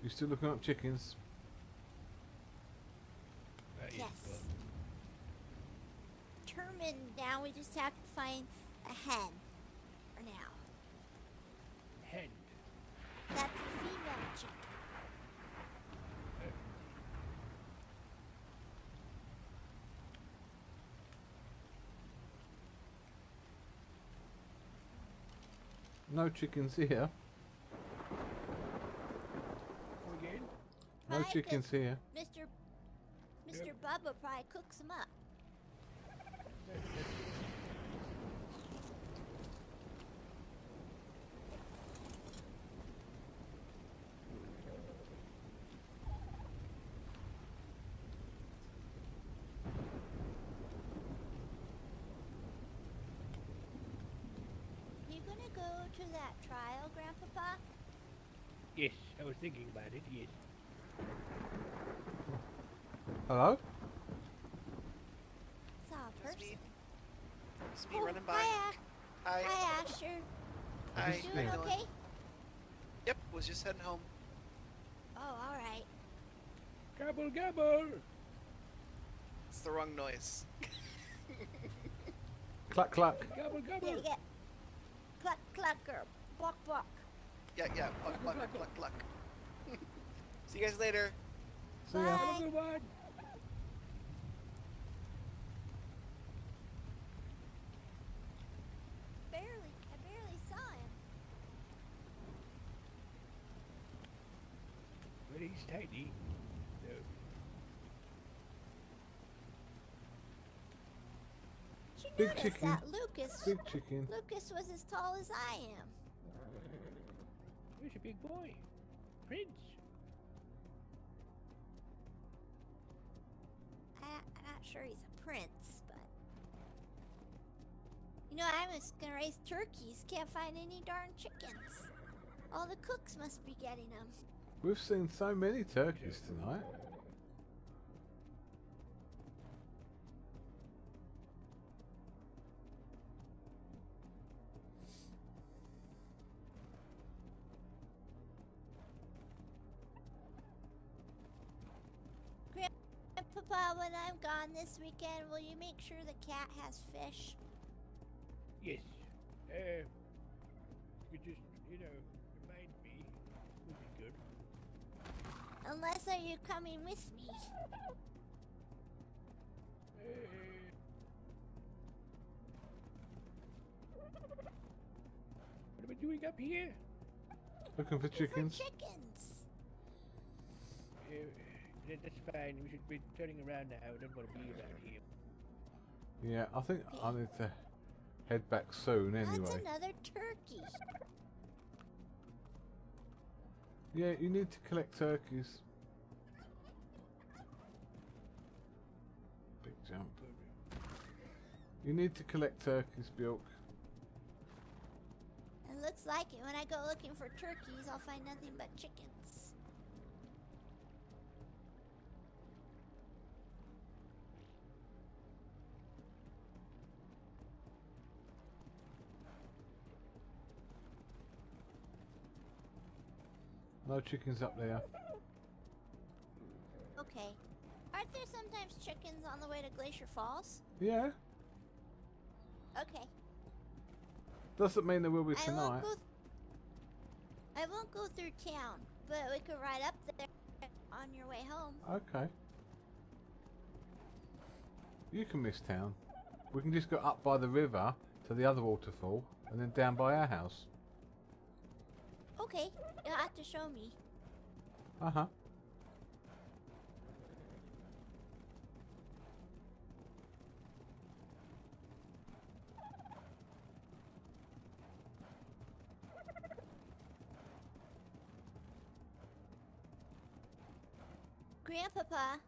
Speaker 1: You still looking up chickens?
Speaker 5: Yes. Determined now. We just have to find a hen. For now.
Speaker 4: Hen.
Speaker 5: That's a female chicken.
Speaker 1: No chickens here.
Speaker 4: Again.
Speaker 1: No
Speaker 5: Right,
Speaker 1: chickens here.
Speaker 5: Mr. Bubba probably cooks them up. You gonna go to that trial, Grandpapa?
Speaker 4: Yes, I was thinking about it, yes.
Speaker 1: Hello?
Speaker 5: Saw a
Speaker 11: That's
Speaker 5: person.
Speaker 11: me. It's me
Speaker 5: Oh,
Speaker 11: running by.
Speaker 5: Hi,
Speaker 11: Hi.
Speaker 5: hi, Asher.
Speaker 11: Hi.
Speaker 1: Just
Speaker 5: Doing
Speaker 1: me.
Speaker 11: How you
Speaker 5: okay?
Speaker 11: Yep, was just heading home.
Speaker 5: Oh, all right.
Speaker 4: Gobble, gobble.
Speaker 11: It's the wrong noise.
Speaker 1: Cluck, cluck.
Speaker 4: Gobble,
Speaker 5: Here
Speaker 4: gobble.
Speaker 5: we get cluck, clucker, buck, buck.
Speaker 11: Yeah, cluck, cluck, cluck, cluck. See you guys later.
Speaker 1: See ya.
Speaker 5: Bye.
Speaker 4: Have a good one.
Speaker 5: I barely saw him.
Speaker 4: But he's tiny. So,
Speaker 5: Did you
Speaker 1: Big
Speaker 5: notice
Speaker 1: chicken.
Speaker 5: that Lucas?
Speaker 1: Big chicken.
Speaker 5: Lucas was as tall as I am.
Speaker 4: he's a big boy. Prince.
Speaker 5: I'm not sure he's a prince, but you know, I was gonna raise turkeys. Can't find any darn chickens. All the cooks must be getting them.
Speaker 1: We've seen so many turkeys tonight.
Speaker 5: Grandpapa, when I'm gone this weekend, will you make sure the cat has fish?
Speaker 4: Yes. You just, remind me. Would be good.
Speaker 5: Unless are you coming with me?
Speaker 4: What am I doing up here?
Speaker 1: Looking for chickens.
Speaker 5: Chickens.
Speaker 4: That's fine. We should be turning around now. I don't want to be around here.
Speaker 1: Yeah, I think I need to head back soon anyway.
Speaker 5: That's another turkey.
Speaker 1: Yeah, you need to collect turkeys. Big jump. You need to collect turkeys, Bjork.
Speaker 5: It looks like it. When I go looking for turkeys, I'll find nothing but chickens.
Speaker 1: No chickens up there.
Speaker 5: Okay. Aren't there sometimes chickens on the way to Glacier Falls?
Speaker 1: Yeah.
Speaker 5: Okay.
Speaker 1: Doesn't mean there will be tonight.
Speaker 5: I won't go through town, but we could ride up there on your way home.
Speaker 1: Okay. You can miss town. We can just go up by the river to the other waterfall and then down by our house.
Speaker 5: Okay, you'll have to show me.
Speaker 1: Uh-huh.
Speaker 5: Grandpapa,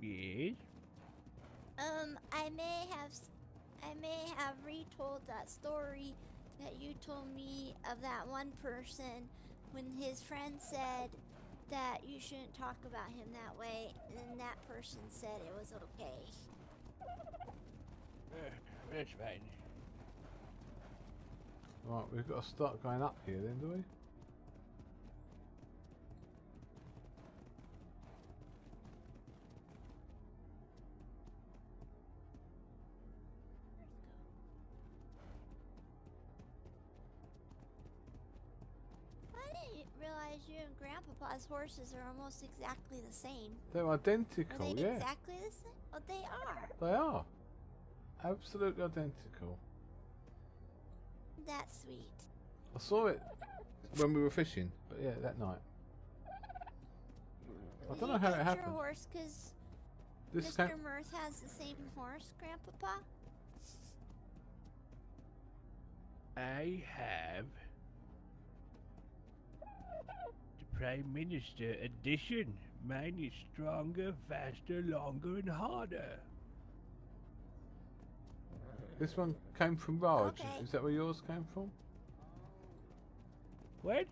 Speaker 4: Yes?
Speaker 5: I may have retold that story that you told me of that one person when his friend said that you shouldn't talk about him that way, and that person said it was okay.
Speaker 4: That's fine.
Speaker 1: Right, we've got to start going up here then, do we?
Speaker 5: I didn't realize you and Grandpapa's horses are almost exactly the same.
Speaker 1: They're identical,
Speaker 5: Are they
Speaker 1: yeah.
Speaker 5: exactly the same? Oh, they are.
Speaker 1: They are. Absolutely identical.
Speaker 5: That's sweet.
Speaker 1: I saw it when we were fishing, but yeah, that night. I don't know how it happened.
Speaker 5: Your horse, because
Speaker 1: This
Speaker 5: Mr.
Speaker 1: came,
Speaker 5: Mirth has the same horse, Grandpapa.
Speaker 4: I have the Prime Minister edition. Mine is stronger, faster, longer, and harder.
Speaker 1: this one came from Raj.
Speaker 5: Okay.
Speaker 1: Is that where yours came from?
Speaker 4: What?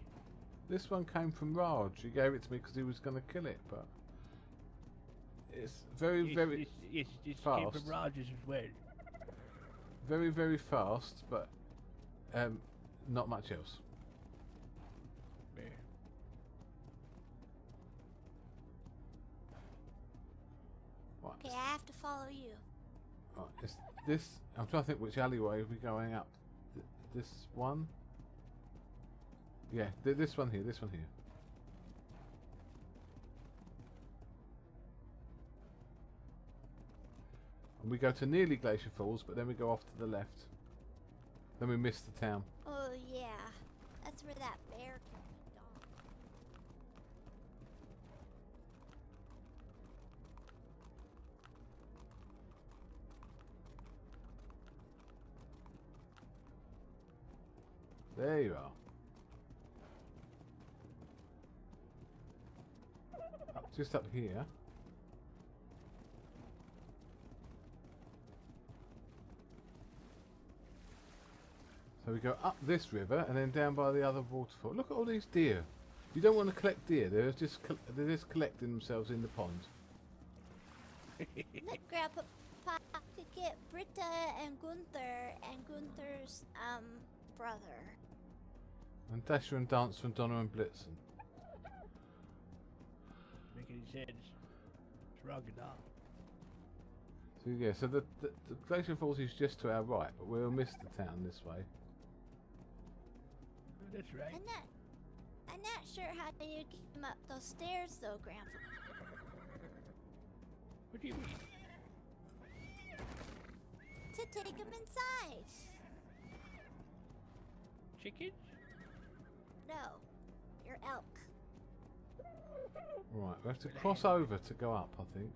Speaker 1: This one came from Raj. He gave it to me because he was going to kill it, but it's very, very
Speaker 4: Yes, this came
Speaker 1: fast.
Speaker 4: from Rogers as well.
Speaker 1: Very, very fast, but not much else. Right,
Speaker 5: Okay, I have to follow you.
Speaker 1: right, it's this. I'm trying to think which alleyway we're going up. This one. Yeah, this one here. This one here. And we go to nearly Glacier Falls, but then we go off to the left. Then we miss the town.
Speaker 5: Oh, yeah. That's where that bear killed my dog.
Speaker 1: There you are. Just up here. So we go up this river and then down by the other waterfall. Look at all these deer. You don't want to collect deer. They're just collecting themselves in the pond.
Speaker 5: Look, Grandpapa could get Britta and Gunther's brother.
Speaker 1: And Dasher and Dancer and Donna and Blitzen.
Speaker 4: sense. It's wrong enough.
Speaker 1: So yeah, so the Glacier Falls is just to our right, but we'll miss the town this way.
Speaker 4: Oh, that's right.
Speaker 5: I'm not sure how you came up those stairs though, Grandpa.
Speaker 4: What do you mean?
Speaker 5: To take them inside.
Speaker 4: Chickens?
Speaker 5: No, your elk.
Speaker 1: Right, we have to cross over to go up, I think.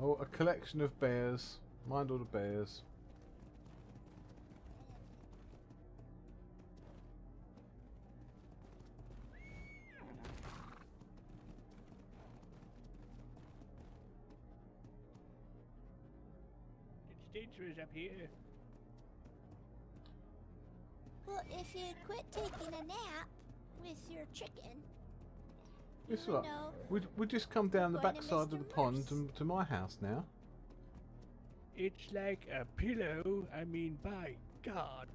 Speaker 1: Oh, a collection of bears. Mind all the bears.
Speaker 4: It's dangerous up here.
Speaker 5: Well, if you'd quit taking a nap with your chicken,
Speaker 1: It's
Speaker 5: you
Speaker 1: all right.
Speaker 5: know,
Speaker 1: We just come down the
Speaker 5: going to
Speaker 1: backside of the
Speaker 5: Mr.
Speaker 1: pond
Speaker 5: Mirth's.
Speaker 1: to my house now.
Speaker 4: It's like a pillow. I mean, by God.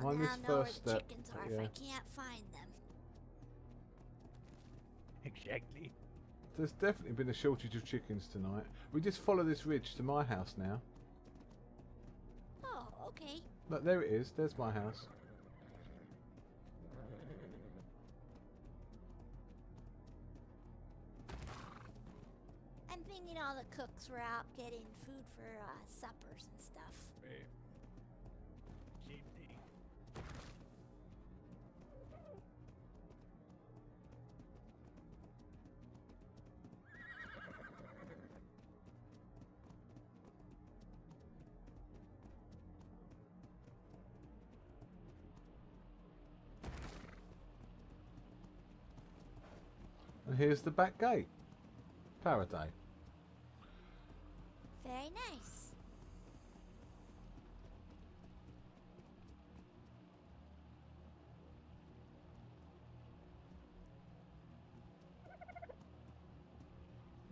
Speaker 1: Mine is
Speaker 5: I don't know where
Speaker 1: first
Speaker 5: the
Speaker 1: step.
Speaker 5: chickens
Speaker 1: but
Speaker 5: are
Speaker 1: yeah.
Speaker 5: if I can't find them.
Speaker 4: Exactly.
Speaker 1: There's definitely been a shortage of chickens tonight. We just follow this ridge to my house now.
Speaker 5: Oh, okay.
Speaker 1: Look, there it is. There's my house.
Speaker 5: I'm thinking all the cooks were out getting food for suppers and stuff.
Speaker 4: Same thing.
Speaker 1: And here's the back gate. Faraday.
Speaker 5: Very nice.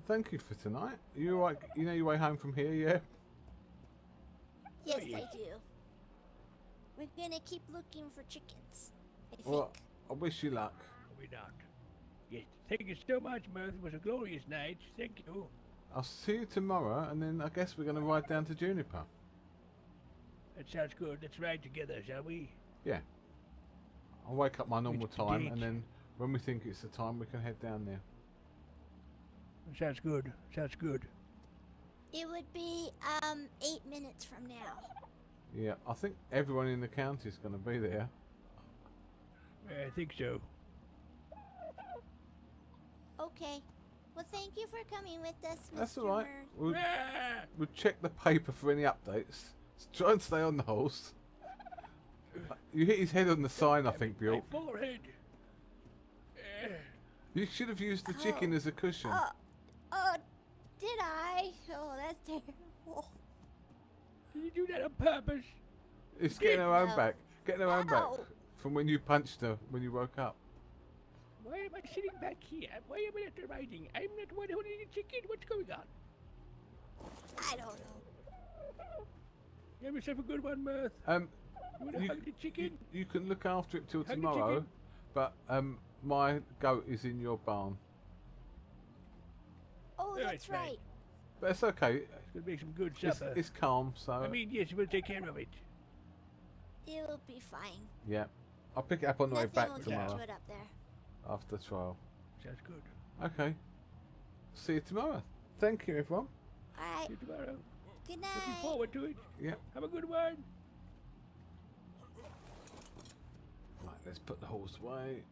Speaker 1: Thank you for tonight. You right? You know your way home from here, yeah?
Speaker 5: Yes,
Speaker 4: yeah.
Speaker 5: I do. We're gonna keep looking for chickens, I think.
Speaker 1: Well, I wish you luck.
Speaker 4: We not. Yes. Thank you so much, Mirth. It was a glorious night. Thank you.
Speaker 1: I'll see you tomorrow, and then I guess we're going to ride down to Juniper.
Speaker 4: That sounds good. Let's ride together, shall we?
Speaker 1: Yeah. I'll wake up my normal
Speaker 4: Which
Speaker 1: time,
Speaker 4: date?
Speaker 1: and then when we think it's the time, we can head down there.
Speaker 4: Sounds good. Sounds good.
Speaker 5: It would be 8 minutes from now.
Speaker 1: Yeah, I think everyone in the county is going to be there.
Speaker 4: I think so.
Speaker 5: Okay. Well, thank you for coming with us, Mr.
Speaker 1: That's all right.
Speaker 5: Mirth.
Speaker 1: We'll check the paper for any updates. Try and stay on the horse. You hit his head on the sign, I think,
Speaker 4: My
Speaker 1: Bjork.
Speaker 4: forehead.
Speaker 1: You should have used the chicken as a cushion.
Speaker 5: Oh, did I? Oh, that's terrible.
Speaker 4: Did you do that on purpose?
Speaker 1: It's getting her own
Speaker 5: No.
Speaker 1: back. Getting her own back
Speaker 5: Ow.
Speaker 1: from when you punched her when you woke up.
Speaker 4: Why am I sitting back here? Why am I not riding? I'm not one holding the chicken. What's going on?
Speaker 5: I don't know.
Speaker 4: Have yourself a good one, Mirth.
Speaker 1: Um,
Speaker 4: You wanna
Speaker 1: you,
Speaker 4: hug the chicken?
Speaker 1: you can look after it till
Speaker 4: Hug the
Speaker 1: tomorrow,
Speaker 4: chicken.
Speaker 1: but my goat is in your barn.
Speaker 5: Oh,
Speaker 4: Yeah,
Speaker 5: that's
Speaker 4: it's right.
Speaker 5: right.
Speaker 1: But it's okay.
Speaker 4: It's gonna make some good
Speaker 1: It's,
Speaker 4: supper.
Speaker 1: it's calm, so
Speaker 4: I mean, yes, we'll take care of it.
Speaker 5: It'll be fine.
Speaker 1: yeah. I'll pick it up on the way
Speaker 5: Nothing
Speaker 1: back
Speaker 5: will get
Speaker 1: tomorrow
Speaker 5: to it up there.
Speaker 1: after the trial.
Speaker 4: Sounds good.
Speaker 1: Okay. See you tomorrow. Thank you, everyone.
Speaker 5: All right.
Speaker 4: See you tomorrow.
Speaker 5: Good
Speaker 4: Looking
Speaker 5: night.
Speaker 4: forward to it.
Speaker 1: Yeah.
Speaker 4: Have a good one.
Speaker 1: Right, let's put the horse away.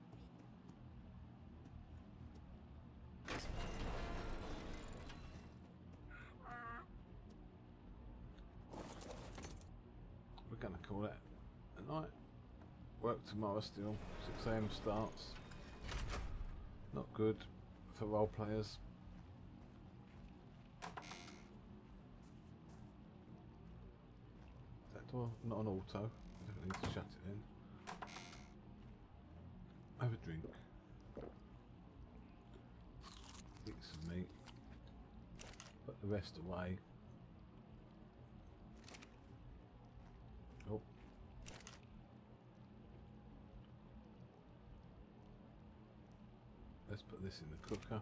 Speaker 1: We're gonna call it a night. Work tomorrow still. 6 AM starts. Not good for role players. That door not on auto. Definitely need to shut it in. Have a drink. Eat some meat. Put the rest away. Oh. Let's put this in the cooker.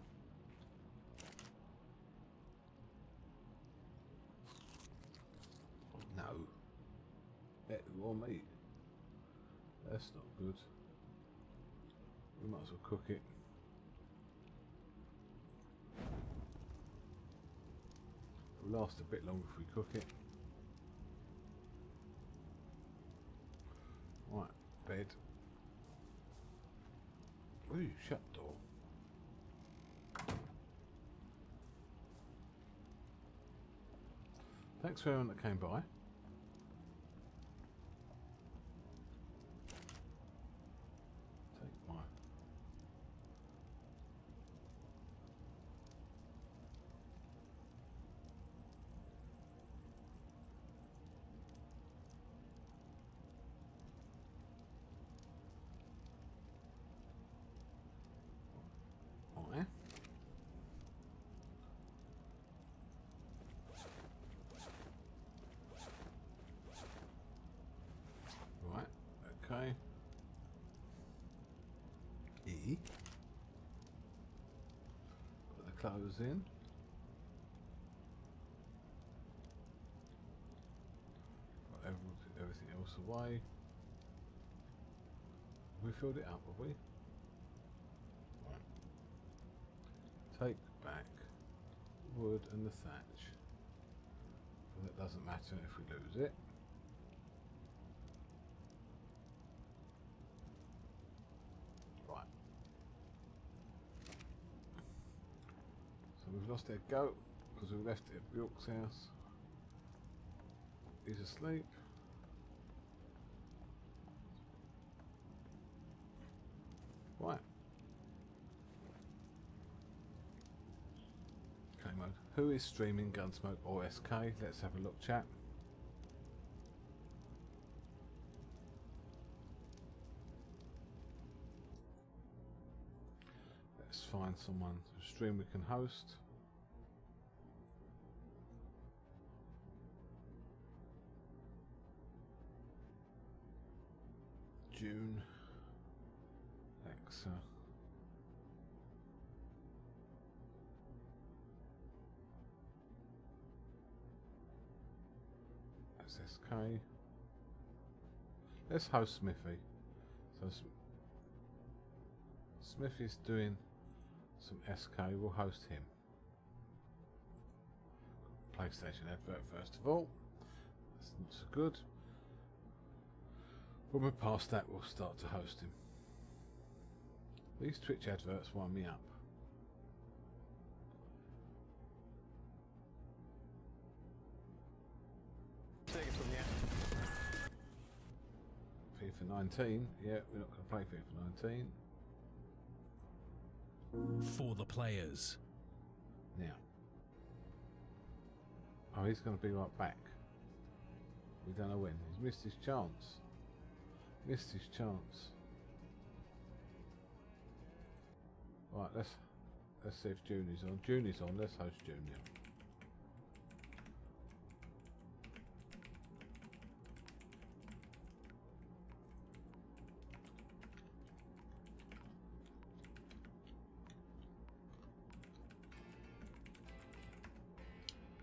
Speaker 1: No. Raw meat. That's not good. We might as well cook it. It'll last a bit longer if we cook it. Right, bed. Ooh, shut door. Thanks for everyone that came by. Take my... Right. Right, okay. E. Put the clothes in. Put everything else away. We filled it up, have we? Right. Take back wood and the thatch. But that doesn't matter if we lose it. Right. So we've lost our goat because we left it at Bjork's house. He's asleep. Right. Okay, mode. Who is streaming Gunsmoke or SK? Let's have a look, chat. Let's find someone to stream we can host. June. Alexa. SK. Let's host Smithy. So Smithy's doing some SK. We'll host him. PlayStation advert first of all. That's not so good. When we're past that, we'll start to host him. These Twitch adverts wind me up.
Speaker 11: Take it from here.
Speaker 1: FIFA 19. Yeah, we're not going to play FIFA 19.
Speaker 12: For the players.
Speaker 1: Now. Oh, he's going to be right back. We don't know when. He's missed his chance. Missed his chance. Right, let's see if Junie's on. Junie's on. Let's host Junior.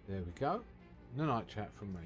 Speaker 1: There we go. No night chat from me.